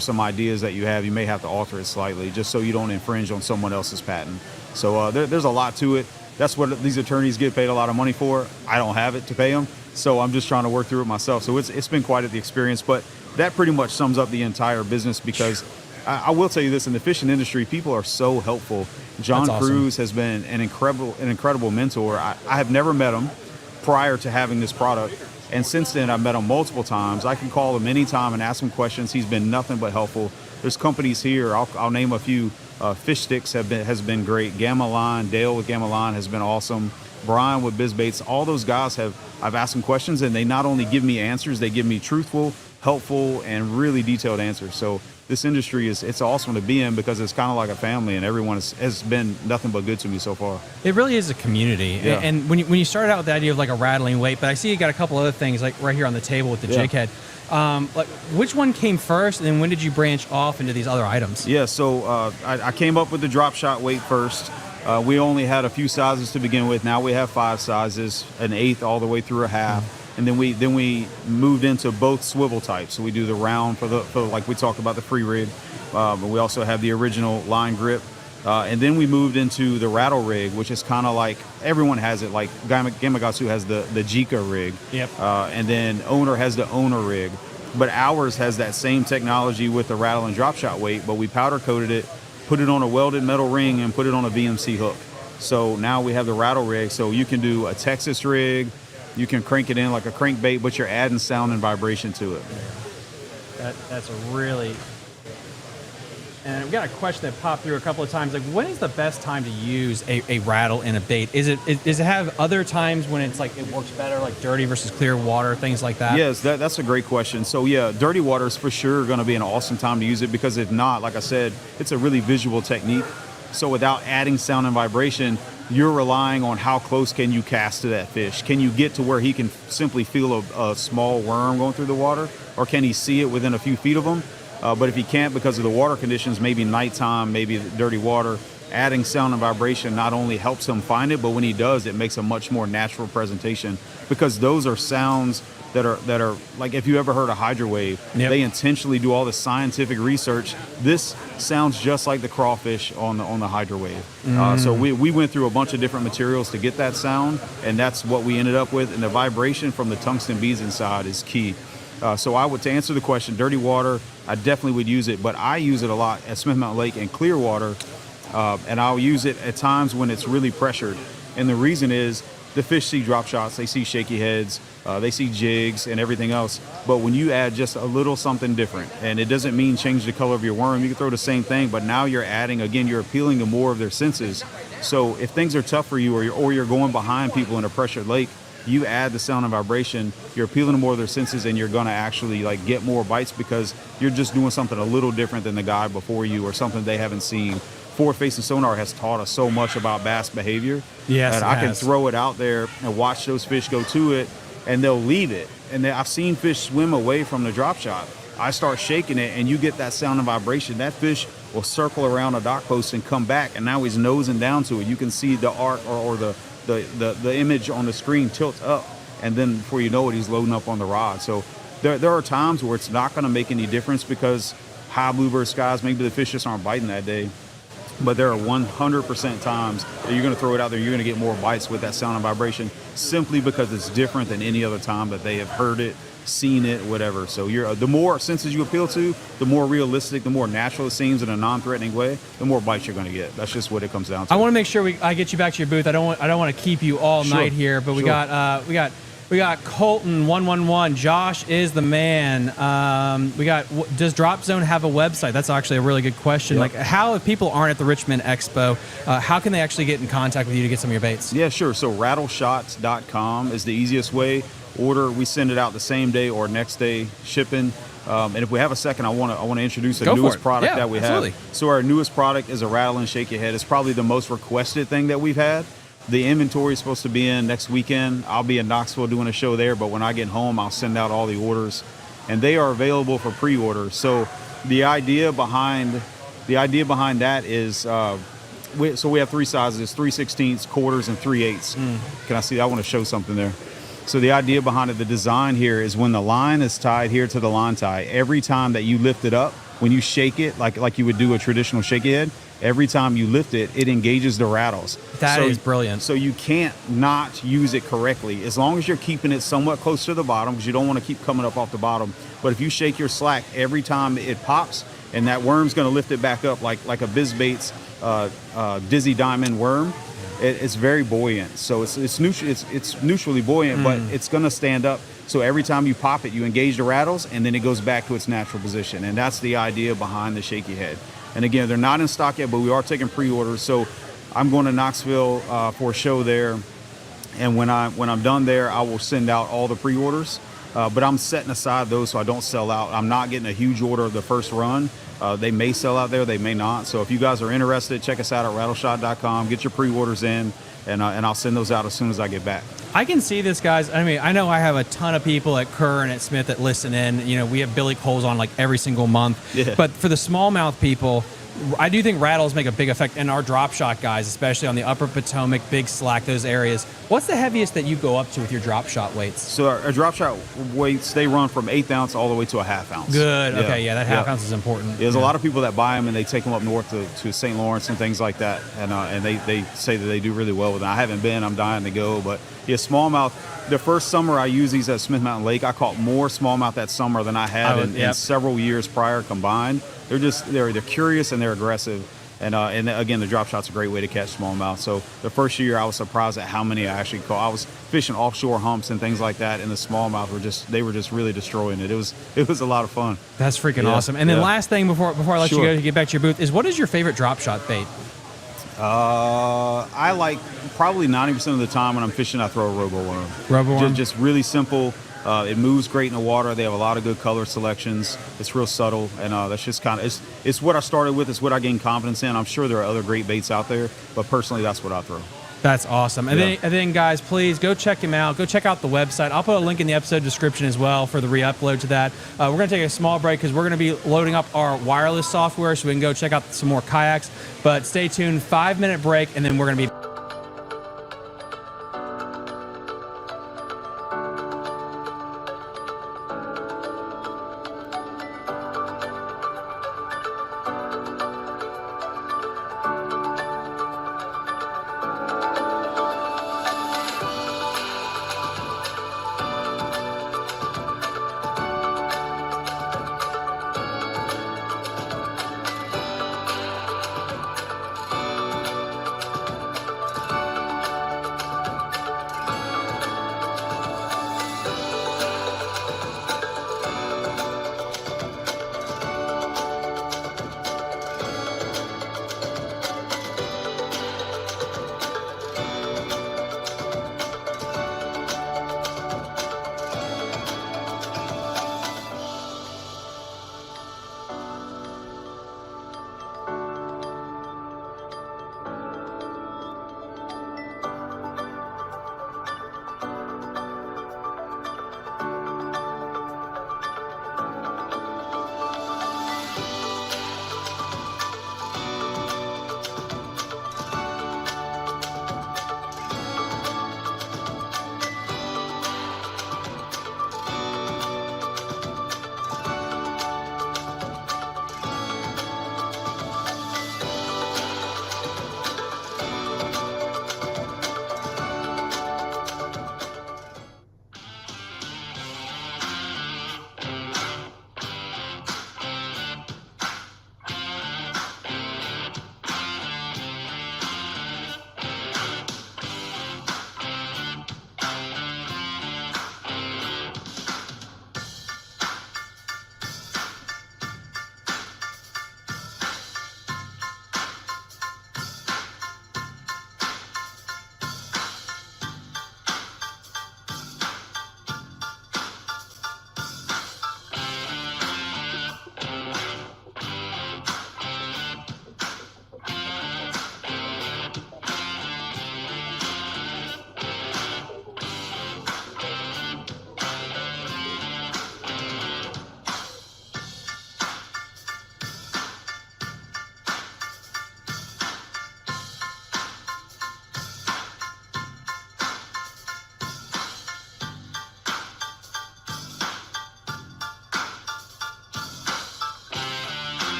some ideas that you have. You may have to alter it slightly just so you don't infringe on someone else's patent. So there's a lot to it. That's what these attorneys get paid a lot of money for. I don't have it to pay them, so I'm just trying to work through it myself. So it's been quite the experience, but that pretty much sums up the entire business because I will tell you this, in the fishing industry, people are so helpful. John That's awesome. Cruz has been an incredible mentor. I have never met him prior to having this product, and since then I've met him multiple times. I can call him anytime and ask him questions. He's been nothing but helpful. There's companies here, I'll name a few. Fish Sticks has been great. Gamma Line, Dale with Gamma Line has been awesome. Brian with Biz Baits, all those guys I've asked them questions, and they not only give me answers, they give me truthful, helpful, and really detailed answers. So this industry it's awesome to be in because it's kind of like a family, and everyone has been nothing but good to me so far. It really is a community. Yeah. And when you started out with the idea of like a rattling weight, but I see you got a couple other things like right here on the table with the jig head. Like which one came first, and then when did you branch off into these other items? Yeah, so I came up with the drop shot weight first. We only had a few sizes to begin with. Now we have 5 sizes, an 1/8 all the way through a half. And then we moved into both swivel types. So we do the round for like we talked about the free rig, but we also have the original line grip. And then we moved into the rattle rig, which is kind of like everyone has it. Like Gamakatsu has the Jika rig, and then Owner has the Owner rig. But ours has that same technology with the rattle and drop shot weight, but we powder coated it, put it on a welded metal ring, and put it on a VMC hook. So now we have the rattle rig. So you can do a Texas rig. You can crank it in like a crankbait, but you're adding sound and vibration to it. That's a really... And we've got a question that popped through a couple of times. Like, when is the best time to use a rattle in a bait? Does it have other times when it's like it works better, like dirty versus clear water, things like that? Yes, that's a great question. So yeah, dirty water is for sure going to be an awesome time to use it because if not, like I said, it's a really visual technique. So without adding sound and vibration, you're relying on how close can you cast to that fish. Can you get to where he can simply feel a small worm going through the water, or can he see it within a few feet of him? But if he can't because of the water conditions, maybe nighttime, maybe dirty water, adding sound and vibration not only helps him find it, but when he does, it makes a much more natural presentation because those are sounds that are like if you ever heard a hydro wave, they intentionally do all the scientific research. This sounds just like the crawfish on the hydro wave. So we went through a bunch of different materials to get that sound, and that's what we ended up with. And the vibration from the tungsten beads inside is key. So to answer the question, dirty water, I definitely would use it, but I use it a lot at Smith Mountain Lake and clear water, and I'll use it at times when it's really pressured. And the reason is the fish see drop shots, they see shaky heads, they see jigs and everything else. But when you add just a little something different, and it doesn't mean change the color of your worm, you can throw the same thing, but now you're adding, again, you're appealing to more of their senses. So if things are tough for you or you're going behind people in a pressured lake, you add the sound and vibration, you're appealing to more of their senses, and you're going to actually like get more bites because you're just doing something a little different than the guy before you or something they haven't seen forward-facing sonar has taught us so much about bass behavior. Yes, and it I can has. throw it out there and watch those fish go to it, and they'll leave it. And then I've seen fish swim away from the drop shot. I start shaking it, and you get that sound and vibration. That fish will circle around a dock post and come back, and now he's nosing down to it. You can see the arc or the image on the screen tilts up, and then before you know it, he's loading up on the rod. So there are times where it's not going to make any difference because high bluebird skies, maybe the fish just aren't biting that day. But there are 100% times that you're going to throw it out there, you're going to get more bites with that sound and vibration simply because it's different than any other time that they have heard it, seen it, whatever. So the more senses you appeal to, the more realistic, the more natural it seems in a non-threatening way, the more bites you're going to get. That's just what it comes down to. I want to make sure I get you back to your booth. I don't want to keep you all night here, but we got Colton 111. Josh is the man. Does Drop Zone have a website? That's actually a really good question. Yep. Like, how, if people aren't at the Richmond Expo, how can they actually get in contact with you to get some of your baits? Yeah, sure. So rattleshots.com is the easiest way. We send it out the same day or next day shipping. And if we have a second, I want to introduce the newest product that we have. So our newest product is a rattle and shake your head. It's probably the most requested thing that we've had. The inventory is supposed to be in next weekend. I'll be in Knoxville doing a show there, but when I get home, I'll send out all the orders, and they are available for pre-order. So the idea behind that is, we have 3 sizes: 3/16, quarters, and 3/8. Can I see? I want to show something there. So the idea behind it, the design here is when the line is tied here to the line tie, every time that you lift it up, when you shake it, like you would do a traditional shake head, every time you lift it, it engages the rattles. That is brilliant. So you can't not use it correctly, as long as you're keeping it somewhat close to the bottom, because you don't want to keep coming up off the bottom. But if you shake your slack every time it pops, and that worm's going to lift it back up like a BizBait's Dizzy Diamond worm, it's very buoyant. So it's neutrally buoyant, but it's going to stand up. So every time you pop it, you engage the rattles, and then it goes back to its natural position. And that's the idea behind the shaky head. And again, they're not in stock yet, but we are taking pre-orders. So I'm going to Knoxville for a show there, and when I'm done there, I will send out all the pre-orders. But I'm setting aside those so I don't sell out. I'm not getting a huge order of the first run. They may sell out there, they may not. So if you guys are interested, check us out at rattleshot.com. Get your pre-orders in, and I'll send those out as soon as I get back. I can see this, guys. I mean, I know I have a ton of people at Kerr and at Smith that listen in. You know, we have Billy Coles on like every single month. Yeah. But for the smallmouth people, I do think rattles make a big effect, and our drop shot guys, especially on the upper Potomac, Big Slack, those areas. What's the heaviest that you go up to with your drop shot weights? So our drop shot weights, they run from 1/8 ounce all the way to a 1/2 ounce. Good. Yeah. Okay. Yeah, that half ounce is important. There's a lot of people that buy them and they take them up north to St. Lawrence and things like that, and they say that they do really well with them. I haven't been. I'm dying to go, but yeah, smallmouth. The first summer I used these at Smith Mountain Lake, I caught more smallmouth that summer than I had in several years prior combined. They're curious and they're aggressive. And again, the drop shot's a great way to catch smallmouth. So the first year I was surprised at how many I actually caught. I was fishing offshore humps and things like that, and the smallmouth were just really destroying it. It was a lot of fun. That's freaking awesome. And then last thing before I let you go to get back to your booth is, what is your favorite drop shot bait? I like, probably 90% of the time when I'm fishing, I throw a robo-worm. Robo-worm? Just really simple. It moves great in the water. They have a lot of good color selections. It's real subtle, and that's just kind of it's what I started with. It's what I gained confidence in. I'm sure there are other great baits out there, but personally, that's what I throw. That's awesome. And then guys, please go check him out. Go check out the website. I'll put a link in the episode description as well for the re-upload to that. We're going to take a small break because we're going to be loading up our wireless software so we can go check out some more kayaks. But stay tuned. 5-minute break, and then we're going to be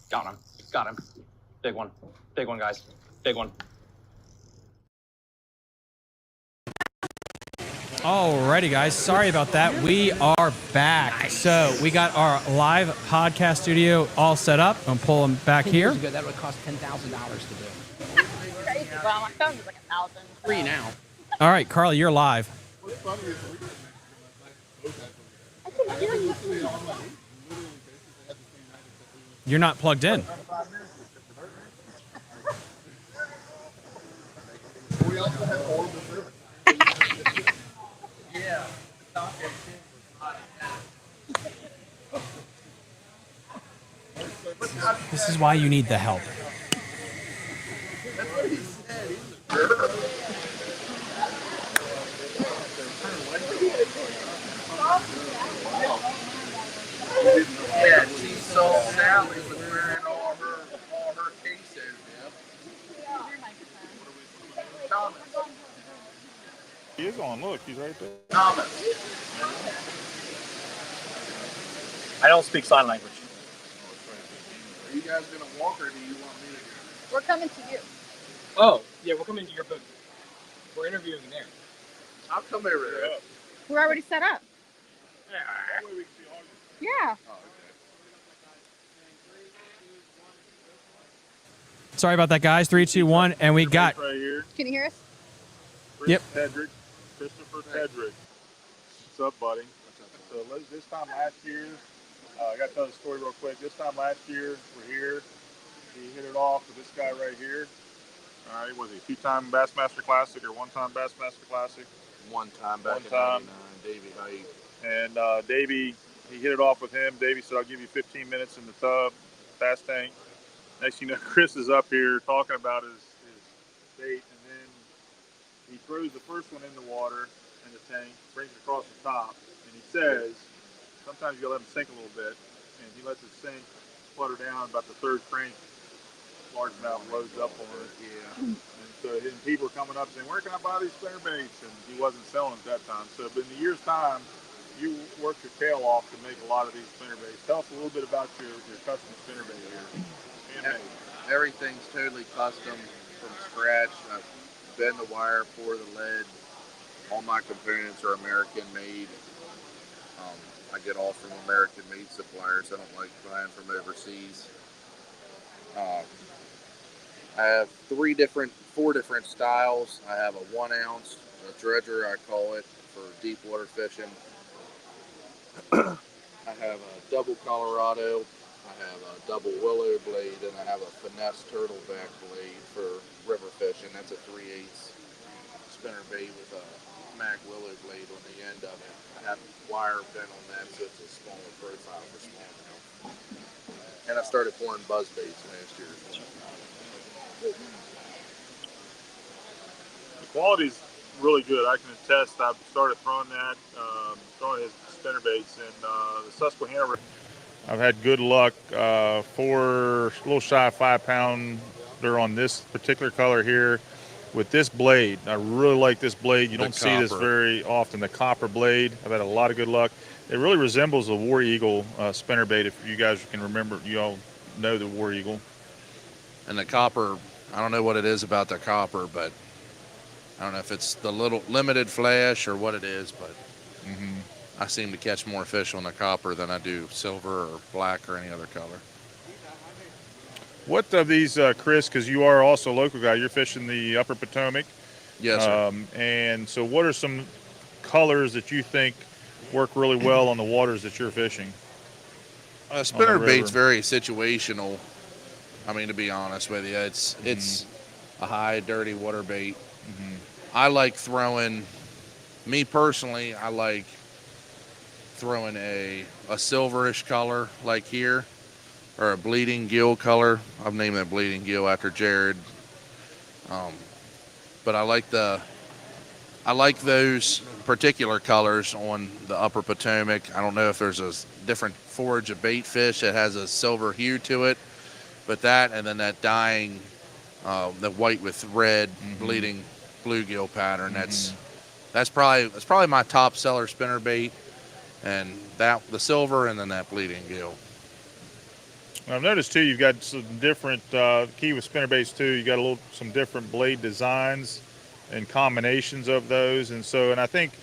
Got him. Got him. Big one. Big one, guys. Big one. Alrighty, guys. Sorry about that. We are back. Nice. So we got our live podcast studio all set up. I'm pulling back here. Years ago, that would cost $10,000 to do. Crazy. Well, my phone was like $1,000. Free now. All right, Carly, you're live. You're not plugged in. This is why you need the help. Yeah, she saw Sally was wearing all her cases. Thomas. He is on. Look, he's right there. Thomas. I don't speak sign language. Are you guys gonna walk or do you want me to go? We're coming to you. Oh, yeah, we're coming to your booth. We're interviewing there. I'll come over there. We're already set up. That way we can see all you. Yeah. Oh, okay. Sorry about that, guys. 3, 2, 1, and we got. Right here. Can you hear us? Yep. Tedrick, Christopher Tedrick. What's up, buddy? So this time last year, I got to tell the story real quick. This time last year, we're here. He hit it off with this guy right here. All right, was he two-time Bassmaster Classic or one-time Bassmaster Classic? One time back in One time. 99, Davey Height. And Davey, he hit it off with him. Davey said, I'll give you 15 minutes in the tub, fast tank. Next thing you know, Chris is up here talking about his bait, and then he throws the first one in the water in the tank, brings it across the top, and he says, sometimes you let him sink a little bit, and he lets it sink, flutter down about the third crank. Largemouth loads up on it. Yeah. And so people were coming up saying, where can I buy these spinner baits? And he wasn't selling at that time. So but in a year's time, you worked your tail off to make a lot of these spinner baits. Tell us a little bit about your custom spinner bait here. Everything's totally custom from scratch. I bend the wire, pour the lead. All my components are American made. I get all from American made suppliers. I don't like buying from overseas. I have four different styles. I have a 1 ounce, a dredger I call it, for deep water fishing. I have a double Colorado, I have a double willow blade, and I have a finesse turtleback blade for river fishing. That's a 3/8 spinner bait with a Mac willow blade on the end of it. I have wire bent on that so it's a smaller profile for smallmouth. And I started pouring buzz baits last year. The quality's really good. I can attest. I've started throwing his spinner baits in the Susquehanna River. I've had good luck. 4, a little shy of 5 pounder on this particular color here with this blade. I really like this blade. You don't see this very often. The copper blade. I've had a lot of good luck. It really resembles the War Eagle spinner bait. If you guys can remember, you all know the War Eagle. And the copper, I don't know what it is about the copper, but I don't know if it's the little limited flash or what it is, but I seem to catch more fish on the copper than I do silver or black or any other color. What of these, Chris, because you are also a local guy, you're fishing the Upper Potomac. Yes, sir. And so what are some colors that you think work really well on the waters that you're fishing? Spinner bait's very situational. I mean, to be honest with you, it's a high, dirty water bait. I like throwing, me personally, I like throwing a silverish color like here, or a bleeding gill color. I've named that bleeding gill after Jared. But I like those particular colors on the Upper Potomac. I don't know if there's a different forage of bait fish that has a silver hue to it. But that, and then that dying, the white with red bleeding bluegill pattern. That's probably my top seller spinner bait, and that the silver, and then that bleeding gill. I've noticed too, you've got some different key with spinnerbaits too. You got some different blade designs and combinations of those, and I think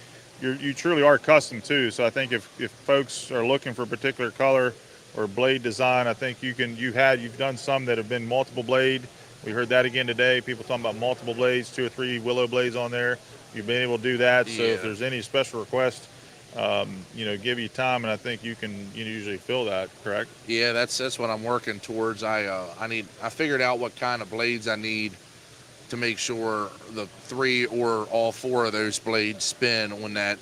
you truly are custom too. So I think if folks are looking for a particular color or blade design, I think you've done some that have been multiple blade. We heard that again today. People talking about multiple blades, 2 or 3 willow blades on there. You've been able to do that. So if there's any special request, give you time, and I think you can usually fill that, correct? Yeah, that's what I'm working towards. I figured out what kind of blades I need to make sure the 3 or all 4 of those blades spin on that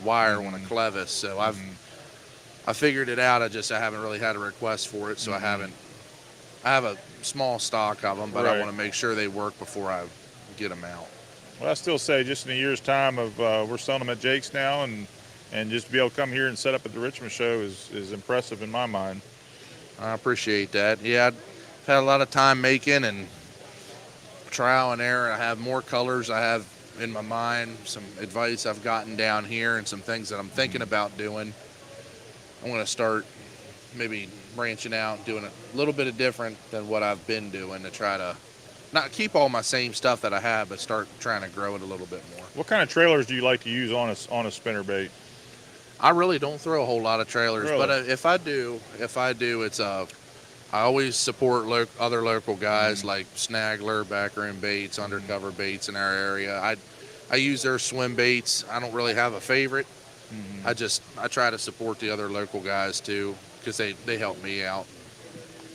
wire on a clevis. So I figured it out. I haven't really had a request for it, so I have a small stock of them, but I want to make sure they work before I get them out. Well, I still say just in a year's time we're selling them at Jake's now, and just to be able to come here and set up at the Richmond show is impressive in my mind. I appreciate that. Yeah, I've had a lot of time making and trial and error. I have more colors I have in my mind, some advice I've gotten down here, and some things that I'm thinking about doing. I'm going to start maybe branching out and doing a little bit of different than what I've been doing to try to not keep all my same stuff that I have, but start trying to grow it a little bit more. What kind of trailers do you like to use on a spinnerbait? I really don't throw a whole lot of trailers, really? But if I do, it's I always support other local guys like Snagler, Backroom Baits, Undercover Baits in our area. I use their swim baits. I don't really have a favorite. I try to support the other local guys too, because they help me out.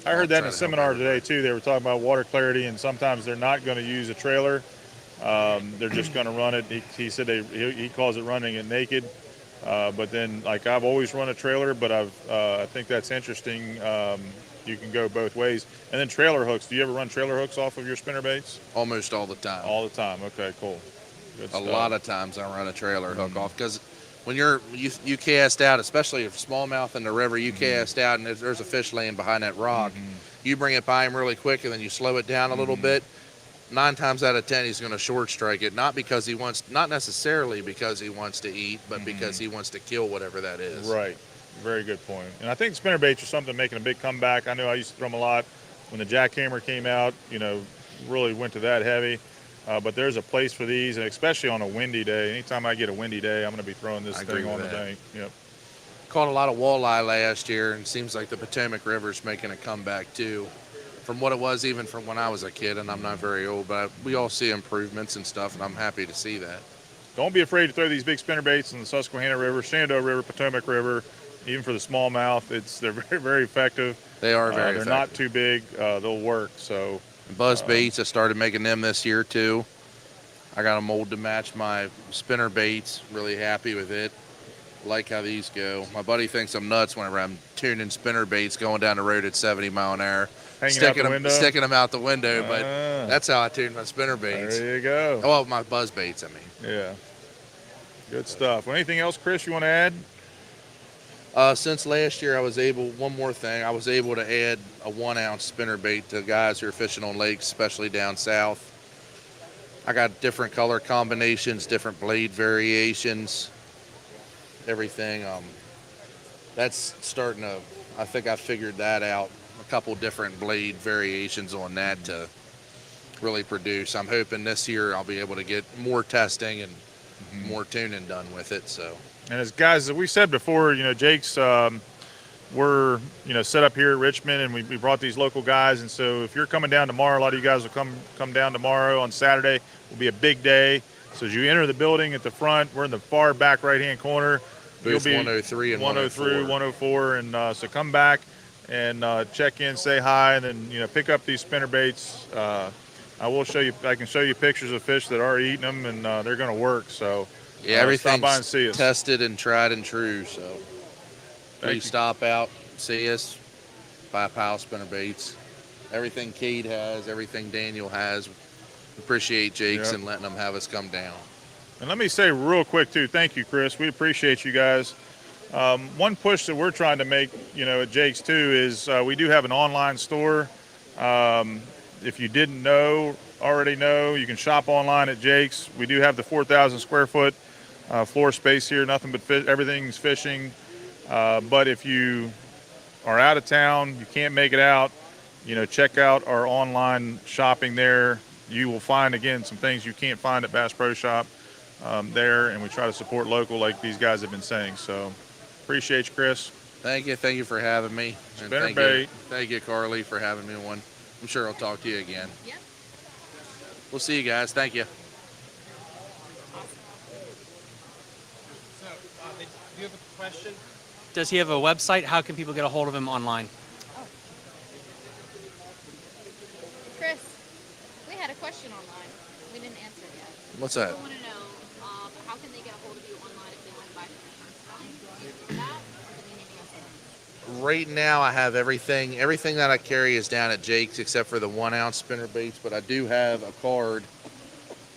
I heard that in a seminar today too. They were talking about water clarity, and sometimes they're not going to use a trailer. They're just going to run it. He said he calls it running it naked. But then, like, I've always run a trailer, but I think that's interesting. You can go both ways. And then trailer hooks. Do you ever run trailer hooks off of your spinnerbaits? Almost all the time. All the time. Okay, cool. Good stuff. A lot of times I run a trailer hook off, because when you cast out, especially if smallmouth in the river, you cast out and there's a fish laying behind that rock. You bring it by him really quick, and then you slow it down a little bit. 9 times out of 10, he's going to short strike it, not necessarily because he wants to eat, but because he wants to kill whatever that is. Right. Very good point. And I think spinnerbaits are something making a big comeback. I know I used to throw them a lot when the jackhammer came out. Really went to that heavy. But there's a place for these, and especially on a windy day. Anytime I get a windy day, I'm going to be throwing this thing on the bank. Yep. Caught a lot of walleye last year, and it seems like the Potomac River's making a comeback too, from what it was even from when I was a kid, and I'm not very old, but we all see improvements and stuff, and I'm happy to see that. Don't be afraid to throw these big spinnerbaits in the Susquehanna River, Shenandoah River, Potomac River, even for the smallmouth. They're very, very effective. They are very they're effective. Not too big. They'll work. So Buzz baits, I started making them this year too. I got a mold to match my spinner baits. Really happy with it. Like how these go. My buddy thinks I'm nuts whenever I'm tuning spinner baits going down the road at 70 mile an hour. Sticking them out the window, but that's how I tune my spinner baits. There you go. Oh, well, my buzz baits, I mean. Yeah. Good stuff. Well, anything else, Chris, you want to add? Since last year, I was able to add a 1 ounce spinner bait to guys who are fishing on lakes, especially down south. I got different color combinations, different blade variations, everything. That's starting to, I think I figured that out. A couple different blade variations on that to really produce. I'm hoping this year I'll be able to get more testing and more tuning done with it. So. And as guys, as we said before, Jake's, we're, set up here at Richmond, and we brought these local guys. And so if you're coming down tomorrow, a lot of you guys will come down tomorrow. On Saturday will be a big day. So as you enter the building at the front, we're in the far back right-hand corner. Booth 103 and 104. 104. And so come back and check in, say hi, and then, pick up these spinner baits. I can show you pictures of fish that are eating them, and they're going to work. So yeah, everything's stop by and see us. Tested and tried and true. So please stop out, see us, buy a pile of spinner baits. Everything Kade has, everything Daniel has. Appreciate Jake's and letting them have us come down. And let me say real quick too, thank you, Chris. We appreciate you guys. One push that we're trying to make, at Jake's too, is we do have an online store. If you didn't already know, you can shop online at Jake's. We do have the 4,000 square foot floor space here, nothing but everything's fishing. But if you are out of town, you can't make it out, check out our online shopping there. You will find, again, some things you can't find at Bass Pro Shop there, and we try to support local like these guys have been saying. So appreciate you, Chris. Thank you for having me. And thank you, Carly, for having me on. I'm sure I'll talk to you again. Yep. We'll see you guys. Thank you. So, do you have a question? Does he have a website? How can people get a hold of him online? Chris, we had a question online. We didn't answer it yet. What's that? People want to know, how can they get a hold of you online if they want to buy fish? Do you do that, or do they need to go somewhere? Right now, I have everything. Everything that I carry is down at Jake's except for the 1 ounce spinner baits, but I do have a card.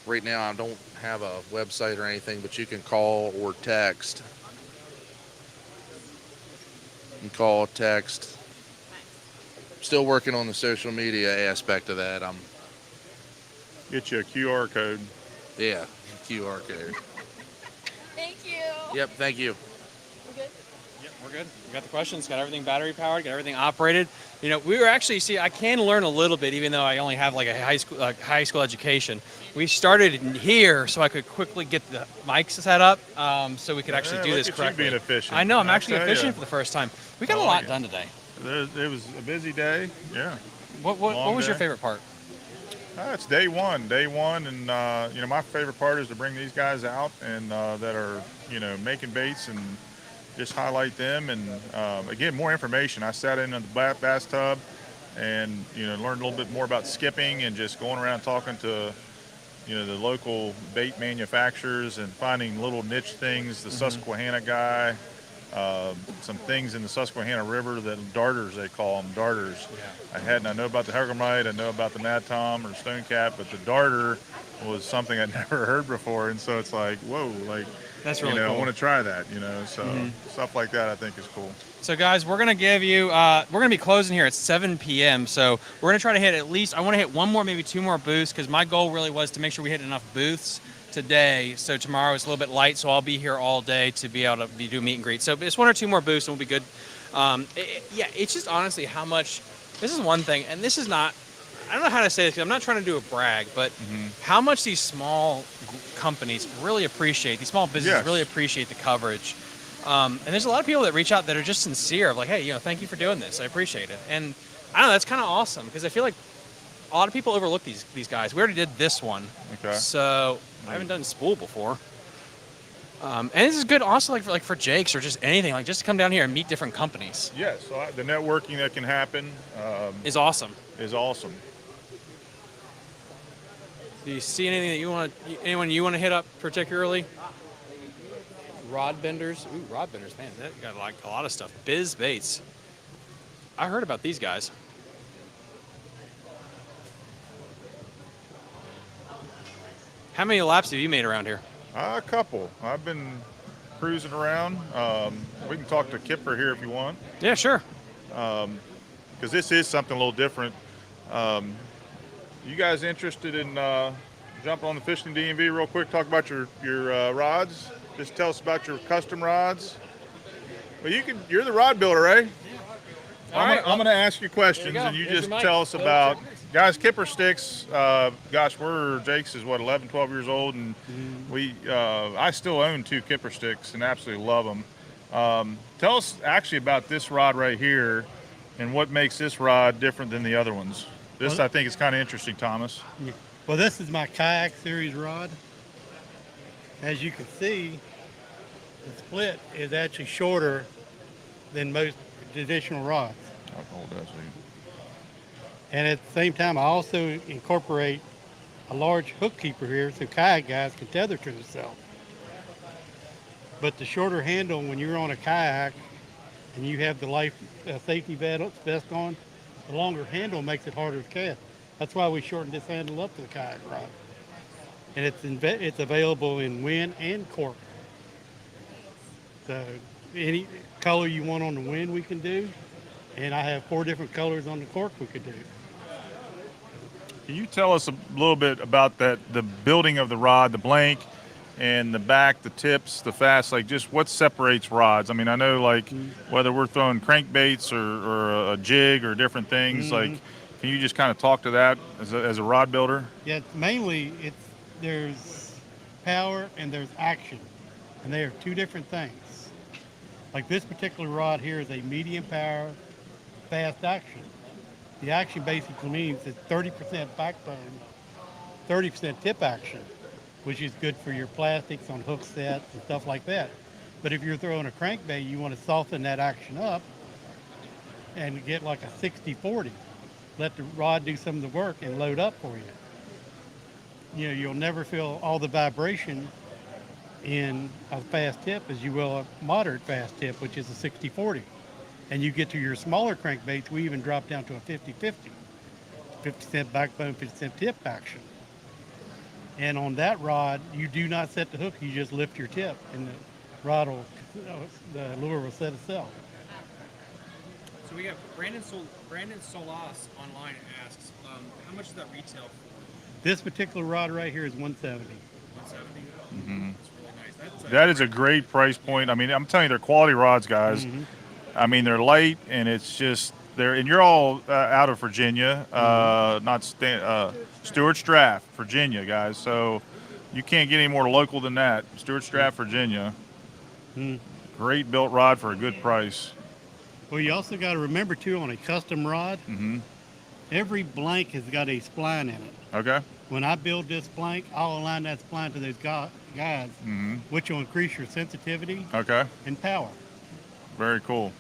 Right now, I don't have a website or anything, but you can call or text. You can call, text. Still working on the social media aspect of that. Get you a QR code. Yeah, QR code. Thank you. Yep, thank you. We're good? Yep, we're good. We got the questions, got everything battery powered, got everything operated. We were actually, I can learn a little bit, even though I only have like a high school education. We started in here so I could quickly get the mics set up, so we could actually do this correctly. You being efficient. I know, I'm actually efficient for the first time. We got a lot done today. It was a busy day. Yeah. What was your favorite part? It's day one, and my favorite part is to bring these guys out and that are making baits and just highlight them, and again, more information. I sat in the bathtub and learned a little bit more about skipping and just going around talking to the local bait manufacturers and finding little niche things. The Susquehanna guy. Some things in the Susquehanna River that darters, they call them darters. Yeah. I know about the Hergomite, I know about the Mad Tom or Stonecat, but the darter was something I'd never heard before, and so it's like, whoa, like that's really cool. I want to try that, so stuff like that I think is cool. So guys, we're gonna give you we're gonna be closing here at 7 p.m. So we're gonna try to hit I want to hit one more, maybe two more booths, because my goal really was to make sure we hit enough booths today. So tomorrow is a little bit light, so I'll be here all day to be able to do meet and greet. So just one or two more booths and we'll be good. It's just honestly how much, this is one thing, and this is not, I don't know how to say this because I'm not trying to do a brag, but how much these small companies really appreciate, these small businesses really appreciate the coverage. And there's a lot of people that reach out that are just sincere of like, hey, thank you for doing this. I appreciate it. And I don't know, that's kind of awesome because I feel like a lot of people overlook these guys. We already did this one. Okay. So I haven't done spool before. And this is good also like for Jake's or just anything, like just to come down here and meet different companies. Yes, so the networking that can happen is awesome. Do you see anything that anyone you want to hit up particularly? Rod benders. Ooh, rod benders, man, that got like a lot of stuff. Biz Baits. I heard about these guys. How many laps have you made around here? A couple. I've been cruising around. We can talk to Kipper here if you want. Yeah, sure. Because this is something a little different. You guys interested in jumping on the Fishing DMV real quick? Talk about your rods. Just tell us about your custom rods. Well, you're the rod builder, eh? I'm going to ask you questions, and you just tell us about. Guys, Kipper sticks, Jake's is 11, 12 years old, and I still own 2 Kipper sticks and absolutely love them. Tell us actually about this rod right here and what makes this rod different than the other ones. This, I think, is kind of interesting, Thomas. Yeah. Well, this is my kayak series rod. As you can see, the split is actually shorter than most traditional rods. I'll hold that so you. And at the same time, I also incorporate a large hook keeper here so kayak guys can tether to themselves. But the shorter handle when you're on a kayak and you have the life safety vest on, the longer handle makes it harder to cast. That's why we shortened this handle up to the kayak rod. And it's available in wind and cork. So any color you want on the wind we can do. And I have 4 different colors on the cork we could do. Can you tell us a little bit about the building of the rod, the blank, and the back, the tips, the fast, like just what separates rods? I mean, I know like whether we're throwing crankbaits or a jig or different things, like can you just kind of talk to that as a rod builder? Yeah, mainly there's power and there's action, and they are two different things. Like this particular rod here is a medium power, fast action. The action basically means it's 30% backbone, 30% tip action, which is good for your plastics on hook sets and stuff like that. But if you're throwing a crankbait, you want to soften that action up and get like a 60-40. Let the rod do some of the work and load up for you. You know, you'll never feel all the vibration in a fast tip as you will a moderate fast tip, which is a 60-40. And you get to your smaller crankbaits, we even drop down to a 50-50. 50% backbone, 50% tip action. And on that rod, you do not set the hook, you just lift your tip and the rod will, the lure will set itself. So we got Brandon Solas online asks, how much does that retail for? This particular rod right here is 170. 170? Mm-hmm. That's really nice. That is a great price point. I mean, I'm telling you, they're quality rods, guys. I mean, they're light, and it's just and you're all out of Virginia, not Stewart's Draft, Virginia, guys. So you can't get any more local than that. Stewart's Draft, Virginia. Great built rod for a good price. Well, you also got to remember too, on a custom rod, every blank has got a spline in it. Okay. When I build this blank, I'll align that spline to those guides, which will increase your sensitivity and power. Very cool.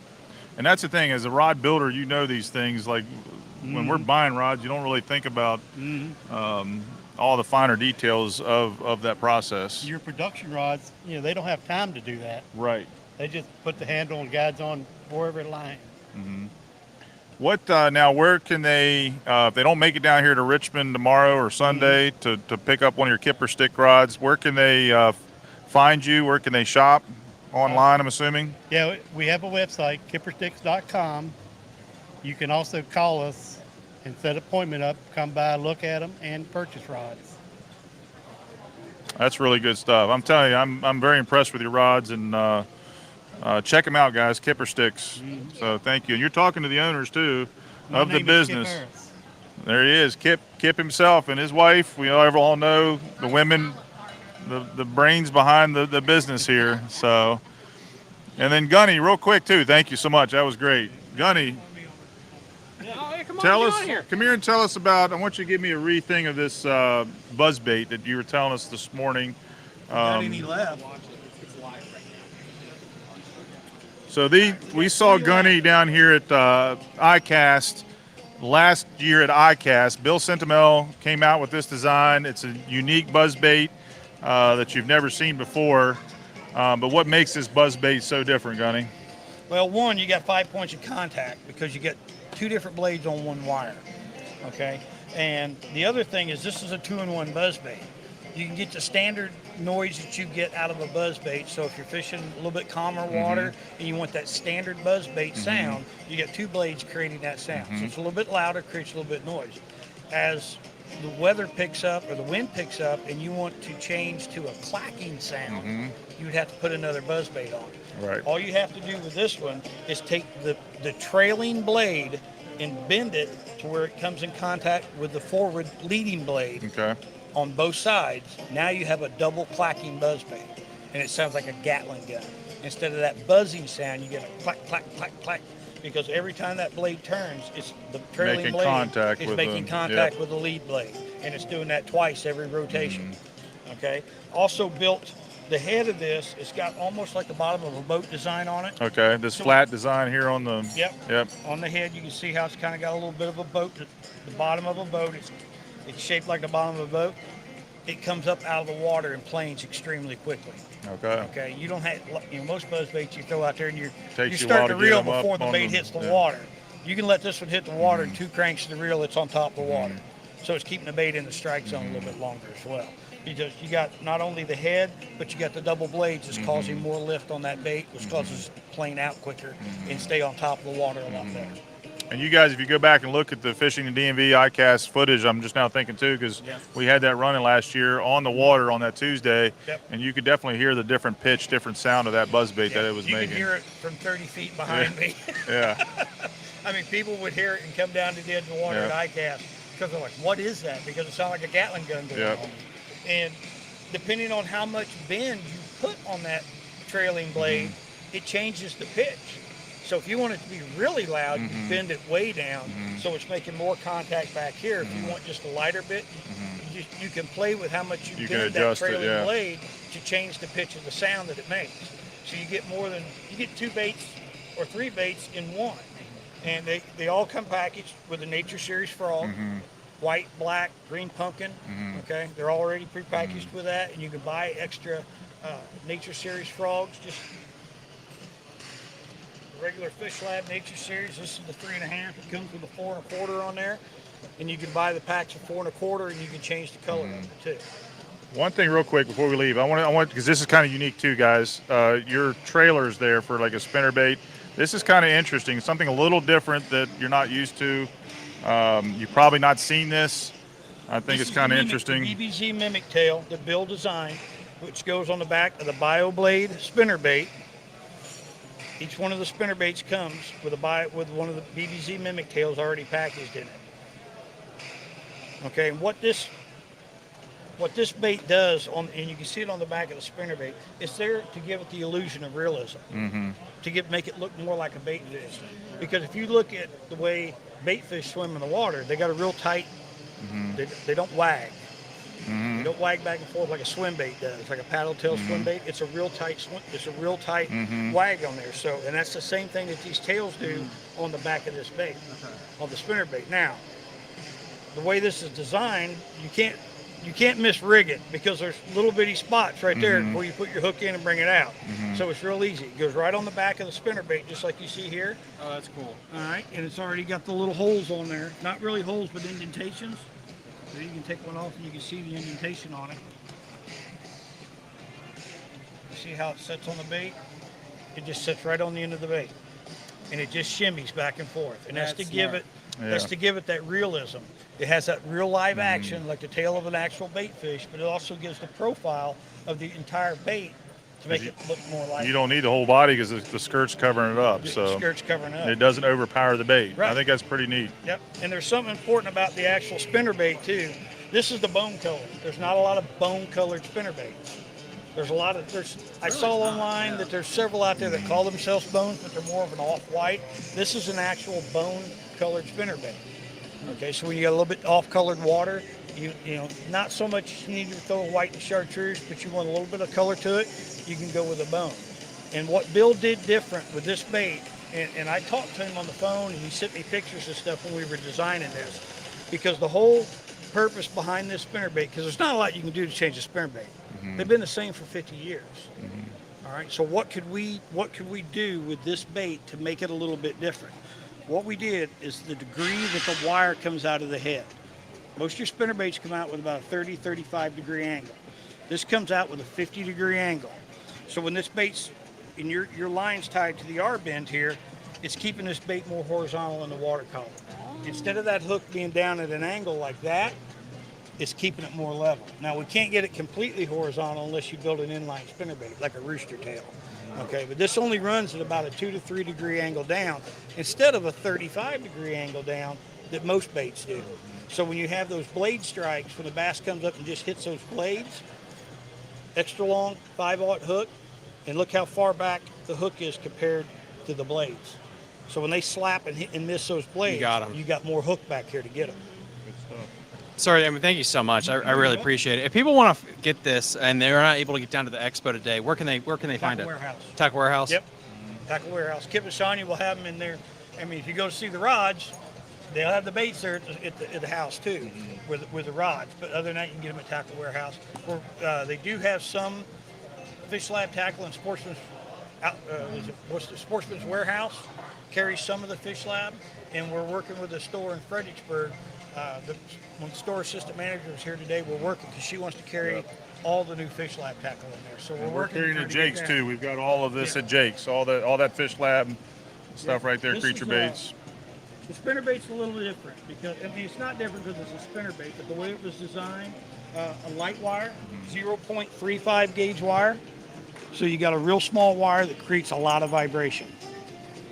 And that's the thing, as a rod builder, you know these things. Like when we're buying rods, you don't really think about all the finer details of that process. Your production rods, you know, they don't have time to do that. Right. They just put the handle and guides on wherever it lands. What now? Where can they, if they don't make it down here to Richmond tomorrow or Sunday to pick up one of your Kipper stick rods? Where can they find you? Where can they shop? Online, I'm assuming? Yeah, we have a website, kippersticks.com. You can also call us and set an appointment up, come by, look at them, and purchase rods. That's really good stuff. I'm telling you, I'm very impressed with your rods, and check them out, guys, Kipper Sticks. So thank you. And you're talking to the owners, too, of the business. There he is, Kip himself and his wife. We all know the women, the brains behind the business here. So, and then Gunny, real quick too. Thank you so much. That was great, Gunny. Come here and tell us about. I want you to give me a re-thing of this buzz bait that you were telling us this morning. Got any left? So we saw Gunny down here at ICAST last year at ICAST. Bill Sentimel came out with this design. It's a unique buzz bait that you've never seen before. But what makes this buzz bait so different, Gunny? Well, one, you got 5 points of contact because you get two different blades on one wire, okay? And the other thing is this is a 2-in-1 buzz bait. You can get the standard noise that you get out of a buzz bait. So if you're fishing a little bit calmer water and you want that standard buzz bait sound, you get two blades creating that sound. So it's a little bit louder, creates a little bit noise. As the weather picks up or the wind picks up and you want to change to a clacking sound, you would have to put another buzz bait on. Right. All you have to do with this one is take the trailing blade and bend it to where it comes in contact with the forward leading blade on both sides. Now you have a double clacking buzz bait, and it sounds like a Gatling gun. Instead of that buzzing sound, you get a clack, clack, clack, clack, because every time that blade turns, it's the trailing blade is making contact with the lead blade, and it's doing that twice every rotation. Okay. Also built the head of this, it's got almost like the bottom of a boat design on it. Okay, this flat design here on the... Yep. On the head, you can see how it's kind of got a little bit of a boat, the bottom of a boat. It's shaped like the bottom of a boat. It comes up out of the water and planes extremely quickly. Okay. You don't have, most buzz baits you throw out there and you're starting to reel before the bait hits the water. You can let this one hit the water and two cranks to the reel, it's on top of the water. So it's keeping the bait in the strike zone a little bit longer as well. Because you got not only the head, but you got the double blades that's causing more lift on that bait, which causes it to plane out quicker and stay on top of the water a lot better. And you guys, if you go back and look at the Fishing and DMV iCast footage, I'm just now thinking too, because we had that running last year on the water on that Tuesday, and you could definitely hear the different pitch, different sound of that buzzbait that it was making. You could hear it from 30 feet behind me. Yeah. I mean, people would hear it and come down to the edge of the water at iCast because they're like, what is that? Because it sounded like a Gatling gun going on. And depending on how much bend you put on that trailing blade, it changes the pitch. So if you want it to be really loud, you bend it way down so it's making more contact back here. If you want just a lighter bit, you can play with how much you bend that trailing blade to change the pitch of the sound that it makes. So you get you get 2 baits or 3 baits in one. And they all come packaged with a Nature Series frog, white, black, green pumpkin. Okay, they're already prepackaged with that, and you can buy extra Nature Series frogs. Just regular Fish Lab Nature Series. This is the 3.5. It comes with a 4 1/4 on there, and you can buy the packs of 4 1/4, and you can change the color of it too. One thing real quick before we leave, I want because this is kind of unique too, guys. Your trailers there for like a spinnerbait. This is kind of interesting. Something a little different that you're not used to. You've probably not seen this. I think it's kind of interesting. The BBZ mimic tail that Bill designed, which goes on the back of the BioBlade spinnerbait. Each one of the spinnerbaits comes with one of the BBZ mimic tails already packaged in it. Okay, and what this bait does, and you can see it on the back of the spinnerbait, it's there to give it the illusion of realism, to make it look more like a bait fish. Because if you look at the way bait fish swim in the water, they got a real tight, they don't wag. They don't wag back and forth like a swim bait does, like a paddle tail swim bait. It's a real tight wag on there. So, and that's the same thing that these tails do on the back of this bait, on the spinner bait. Now, the way this is designed, you can't misrig it because there's little bitty spots right there where you put your hook in and bring it out. So it's real easy. It goes right on the back of the spinner bait, just like you see here. Oh, that's cool. All right, and it's already got the little holes on there. Not really holes, but indentations. So you can take one off and you can see the indentation on it. You see how it sits on the bait? It just sits right on the end of the bait. And it just shimmies back and forth. And that's to give it that realism. It has that real live action like the tail of an actual bait fish, but it also gives the profile of the entire bait to make it look more like. You don't need the whole body because the skirt's covering it up. The so skirt's covering it up. It doesn't overpower the bait. Right. I think that's pretty neat. Yep. And there's something important about the actual spinner bait too. This is the bone color. There's not a lot of bone colored spinner baits. I saw online that there's several out there that call themselves bones, but they're more of an off-white. This is an actual bone colored spinner bait. Okay, so when you got a little bit off-colored water, you know, not so much you need to throw a white and chartreuse, but you want a little bit of color to it, you can go with a bone. And what Bill did different with this bait, and I talked to him on the phone, and he sent me pictures and stuff when we were designing this, because the whole purpose behind this spinnerbait, because there's not a lot you can do to change a spinnerbait. They've been the same for 50 years. All right, so what could we do with this bait to make it a little bit different? What we did is the degree that the wire comes out of the head. Most of your spinnerbaits come out with about a 30, 35 degree angle. This comes out with a 50 degree angle. So when this bait's, and your line's tied to the R-bend here, it's keeping this bait more horizontal in the water column. Instead of that hook being down at an angle like that, it's keeping it more level. Now, we can't get it completely horizontal unless you build an inline spinnerbait, like a rooster tail. Okay, but this only runs at about a 2 to 3 degree angle down instead of a 35 degree angle down that most baits do. So when you have those blade strikes, when the bass comes up and just hits those blades, extra long 5/0 hook, and look how far back the hook is compared to the blades. So when they slap and hit and miss those blades, you got more hook back here to get them. Sorry, I mean, thank you so much. I really appreciate it. If people want to get this and they're not able to get down to the expo today, where can they find it? Warehouse. Tackle Warehouse. Yep. Tackle Warehouse. Kip and Shawnee will have them in there. I mean, if you go to see the rods, they'll have the baits there at the house too, with the rods. But other than that, you can get them at Tackle Warehouse. They do have some Fish Lab tackle and Sportsman's Warehouse carries some of the Fish Lab, and we're working with a store in Fredericksburg. When the store assistant manager is here today, we're working because she wants to carry all the new Fish Lab tackle in there. So we're carrying at Jake's too. We've got all of this at Jake's, all that Fish Lab stuff right there, creature baits. The spinnerbait's a little different because, I mean, it's not different because it's a spinnerbait, but the way it was designed, a light wire, 0.35 gauge wire. So you got a real small wire that creates a lot of vibration,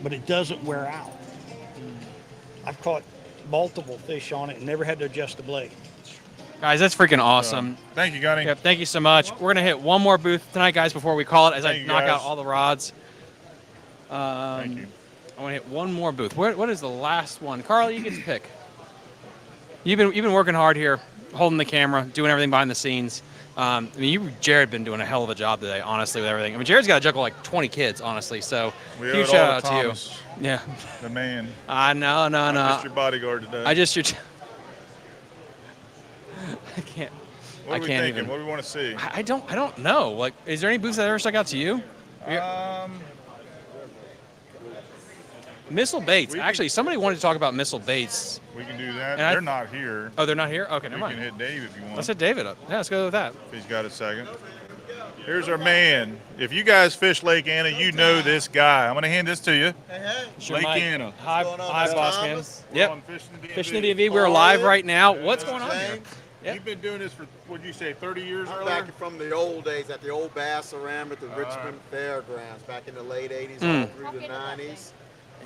but it doesn't wear out. I've caught multiple fish on it and never had to adjust the blade. Guys, that's freaking awesome. Thank you, Gunny. Yep, thank you so much. We're gonna hit one more booth tonight, guys, before we call it. As Thank I you, knock guys. out all the rods. Thank you. I want to hit one more booth. What is the last one? Carl, you get to pick. You've been working hard here, holding the camera, doing everything behind the scenes. I mean, Jared been doing a hell of a job today, honestly, with everything. I mean, Jared's got a juggle like 20 kids, honestly. So We owe huge it shout all out to to you. Thomas, Yeah. the man. No. I'm just your bodyguard today. I can't. What are we can't thinking? even. What do we want to see? I don't know. Like, is there any booths that ever stuck out to you? Missile baits. Actually, somebody wanted to talk about missile baits. We can do that. And I- They're not here. Oh, they're not here? Okay, We never mind. can hit Dave if you want. Let's hit David up. Yeah, let's go with that. If he's got a second. Here's our man. If you guys fish Lake Anna, you know this guy. I'm going to hand this to you. Sure, Lake Mike. Anna. Hi, boss man. We're Yep. on Fishing the DMV. Fishing the DMV. We're live right now. What's going on here? Yep. You've been doing this for, what'd you say, 30 years I'm earlier? back from the old days at the old Bass Aram at the Richmond Fairgrounds back in the late 80s all through the 90s.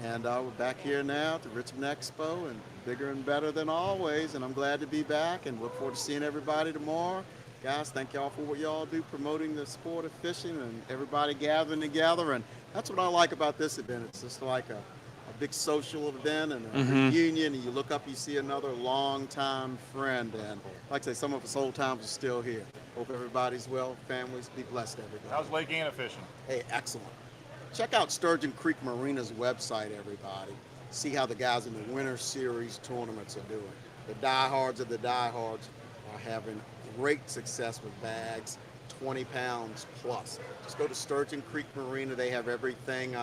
And we're back here now at the Richmond Expo and bigger and better than always. And I'm glad to be back and look forward to seeing everybody tomorrow. Guys, thank y'all for what y'all do promoting the sport of fishing and everybody gathering together. And that's what I like about this event. It's just like a big social event and a reunion, and you look up, you see another long-time friend. And like I say, some of us old timers are still here. Hope everybody's well, families, be blessed, everybody. How's Lake Anna fishing? Hey, excellent. Check out Sturgeon Creek Marina's website, everybody. See how the guys in the Winter Series tournaments are doing. The diehards of the diehards are having great success with bags, 20 pounds plus. Just go to Sturgeon Creek Marina. They have everything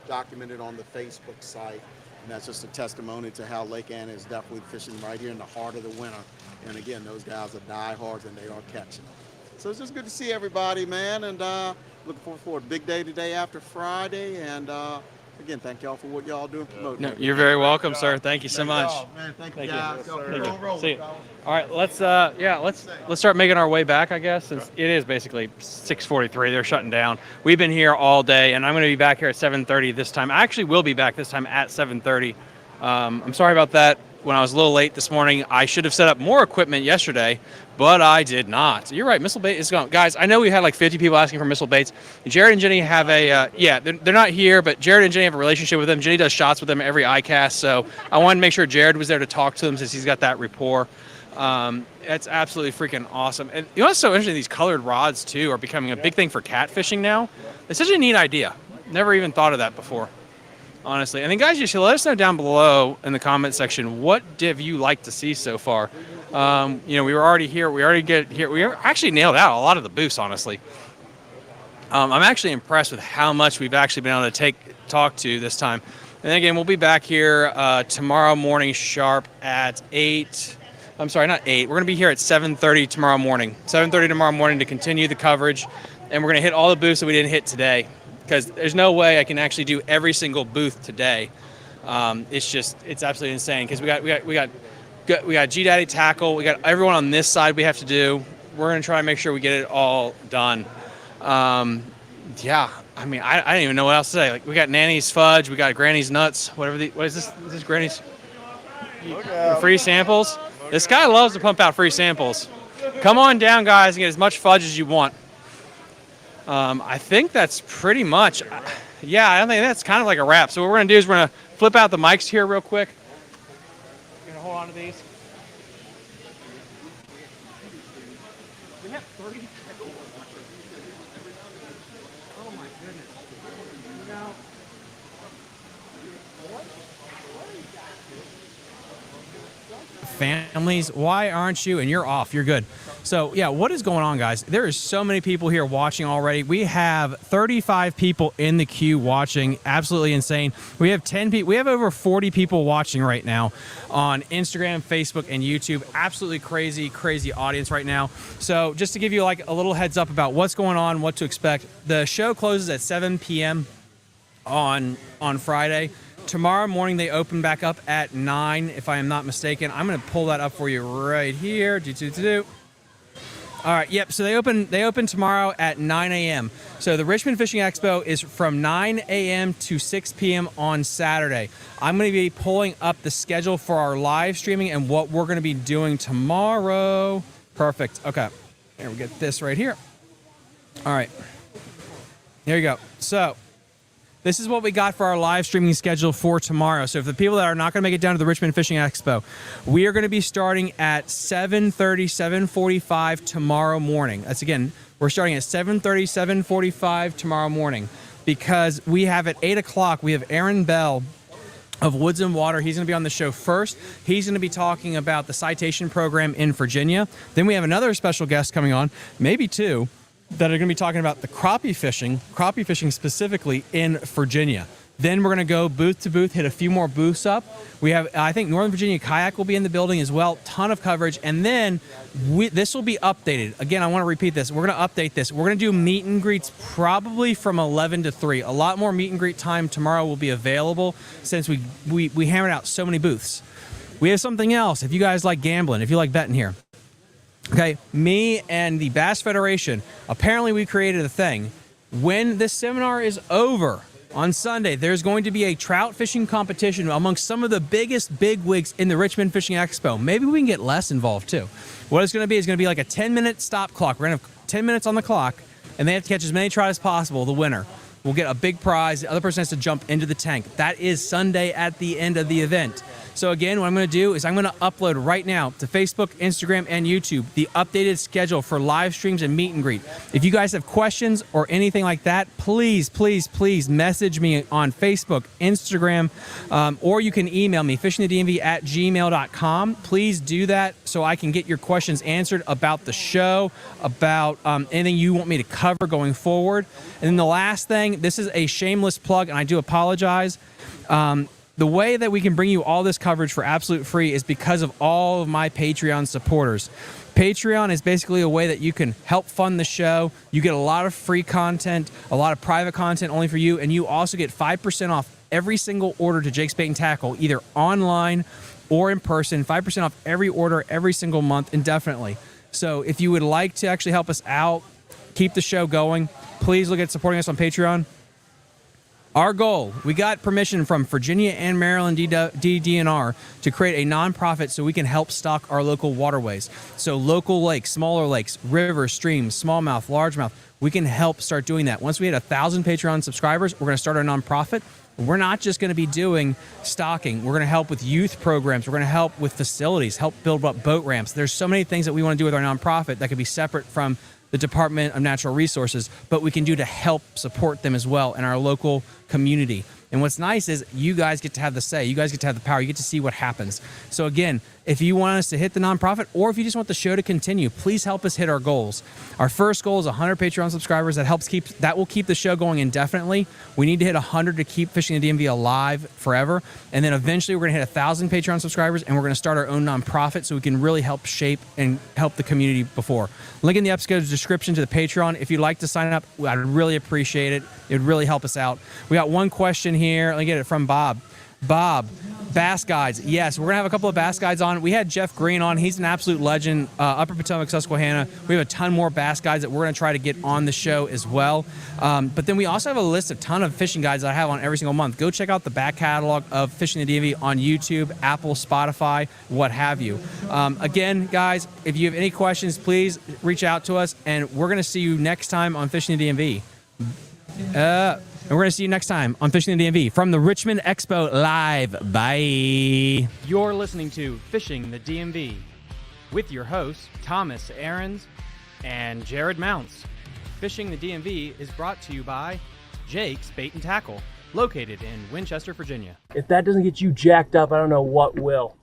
documented on the Facebook site. And that's just a testimony to how Lake Anna is definitely fishing right here in the heart of the winter. And again, those guys are diehards and they are catching. So it's just good to see everybody, man. And looking forward for a big day today after Friday. And again, thank y'all for what y'all doing promoting. No, you're very welcome, sir. Thank you so much. Man, thank Thank you, you. guys. Thank you. Roll, See you. fellas. All right, let's start making our way back, I guess, since it is basically 6:43. They're shutting down. We've been here all day, and I'm going to be back here at 7:30 this time. I actually will be back this time at 7:30. I'm sorry about that. When I was a little late this morning, I should have set up more equipment yesterday, but I did not. You're right, missile bait is gone. Guys, I know we had like 50 people asking for missile baits. Jared and Jenny have they're not here, but Jared and Jenny have a relationship with them. Jenny does shots with them every iCast, so I wanted to make sure Jared was there to talk to them since he's got that rapport. It's absolutely freaking awesome. And you know what's so interesting? These colored rods, too, are becoming a big thing for catfishing now. It's such a neat idea. Never even thought of that before, honestly. And then, guys, you should let us know down below in the comment section, what have you liked to see so far? We were already here. We actually nailed out a lot of the booths, honestly. I'm actually impressed with how much we've actually been able to talk to this time. And then again, we'll be back here tomorrow morning sharp at 8. I'm sorry, not 8. We're going to be here at 7:30 tomorrow morning. 7:30 tomorrow morning to continue the coverage. And we're going to hit all the booths that we didn't hit today, because there's no way I can actually do every single booth today. It's absolutely insane, because we got G Daddy tackle, we got everyone on this side we have to do. We're gonna try and make sure we get it all done. I mean, I don't even know what else to say. Like, we got Nanny's fudge, we got Granny's nuts, what is this? Is this Granny's free samples? This guy loves to pump out free samples. Come on down, guys, and get as much fudge as you want. I think that's pretty much, I don't think that's kind of like a wrap. So what we're going to do is we're going to flip out the mics here real quick. You're going to hold on to these. We have 30. Oh my goodness. Families, why aren't you? And you're off. You're good. So, what is going on, guys? There is so many people here watching already. We have 35 people in the queue watching. Absolutely insane. We have 10 people. We have over 40 people watching right now on Instagram, Facebook, and YouTube. Absolutely crazy, crazy audience right now. So, just to give you like a little heads up about what's going on, what to expect. The show closes at 7 p.m. on Friday. tomorrow morning they open back up at 9, if I am not mistaken. I'm going to pull that up for you right here. All right, yep, so they open tomorrow at 9 a.m. So the Richmond Fishing Expo is from 9 a.m. to 6 p.m. on Saturday. I'm going to be pulling up the schedule for our live streaming and what we're going to be doing tomorrow. Perfect. Okay, here we get this right here. All right, here you go. So this is what we got for our live streaming schedule for tomorrow. So for the people that are not going to make it down to the Richmond Fishing Expo, we are going to be starting at 7:30, 7:45 tomorrow morning. That's again, we're starting at 7:30, 7:45 tomorrow morning because we have at 8 o'clock, we have Aaron Bell of Woods and Water. He's going to be on the show first. He's going to be talking about the citation program in Virginia. Then we have another special guest coming on, maybe two, that are going to be talking about the crappie fishing specifically in Virginia. Then we're going to go booth to booth, hit a few more booths up. We have, I think, Northern Virginia Kayak will be in the building as well. Ton of coverage. And then this will be updated. Again, I want to repeat this. We're going to update this. We're going to do meet and greets probably from 11 to 3. A lot more meet and greet time tomorrow will be available since we hammered out so many booths. We have something else. If you guys like gambling, if you like betting here. Okay, me and the Bass Federation, apparently we created a thing. When this seminar is over on Sunday, there's going to be a trout fishing competition amongst some of the biggest bigwigs in the Richmond Fishing Expo. Maybe we can get less involved too. What it's going to be is going to be like a 10-minute stop clock. We're going to have 10 minutes on the clock, and they have to catch as many trout as possible, the winner. We'll get a big prize. The other person has to jump into the tank. That is Sunday at the end of the event. So again, what I'm going to do is I'm going to upload right now to Facebook, Instagram, and YouTube the updated schedule for live streams and meet and greet. If you guys have questions or anything like that, please, please, please message me on Facebook, Instagram, or you can email me, fishingthedmv@gmail.com. Please do that so I can get your questions answered about the show, about anything you want me to cover going forward. And then the last thing, this is a shameless plug, and I do apologize. The way that we can bring you all this coverage for absolute free is because of all of my Patreon supporters. Patreon is basically a way that you can help fund the show. You get a lot of free content, a lot of private content only for you, and you also get 5% off every single order to Jake's Bait and Tackle, either online or in person. 5% off every order, every single month, indefinitely. So if you would like to actually help us out, keep the show going, please look at supporting us on Patreon. Our goal, we got permission from Virginia and Maryland DDNR to create a nonprofit so we can help stock our local waterways. So local lakes, smaller lakes, rivers, streams, smallmouth, largemouth, we can help start doing that. Once we hit 1,000 Patreon subscribers, we're going to start our nonprofit. We're not just going to be doing stocking. We're going to help with youth programs. We're going to help with facilities, help build up boat ramps. There's so many things that we want to do with our nonprofit that could be separate from the Department of Natural Resources, but we can do to help support them as well in our local community. And what's nice is you guys get to have the say. You guys get to have the power. You get to see what happens. So again, if you want us to hit the nonprofit or if you just want the show to continue, please help us hit our goals. Our first goal is 100 Patreon subscribers. That will keep the show going indefinitely. We need to hit 100 to keep Fishing the DMV alive forever. And then eventually we're going to hit 1,000 Patreon subscribers and we're going to start our own nonprofit so we can really help shape and help the community before. Link in the episode description to the Patreon. If you'd like to sign up, I'd really appreciate it. It would really help us out. We got one question here. Let me get it from Bob. Bob, bass guides. Yes, we're going to have a couple of bass guides on. We had Jeff Green on. He's an absolute legend. Upper Potomac, Susquehanna. We have a ton more bass guides that we're going to try to get on the show as well. But then we also have a list of ton of fishing guides that I have on every single month. Go check out the back catalog of Fishing the DMV on YouTube, Apple, Spotify, what have you. Again, guys, if you have any questions, please reach out to us, and we're going to see you next time on Fishing the DMV. And we're going to see you next time on Fishing the DMV from the Richmond Expo Live. Bye. You're listening to Fishing the DMV with your hosts, Thomas Ahrens and Jared Mounts. Fishing the DMV is brought to you by Jake's Bait and Tackle, located in Winchester, Virginia. If that doesn't get you jacked up, I don't know what will.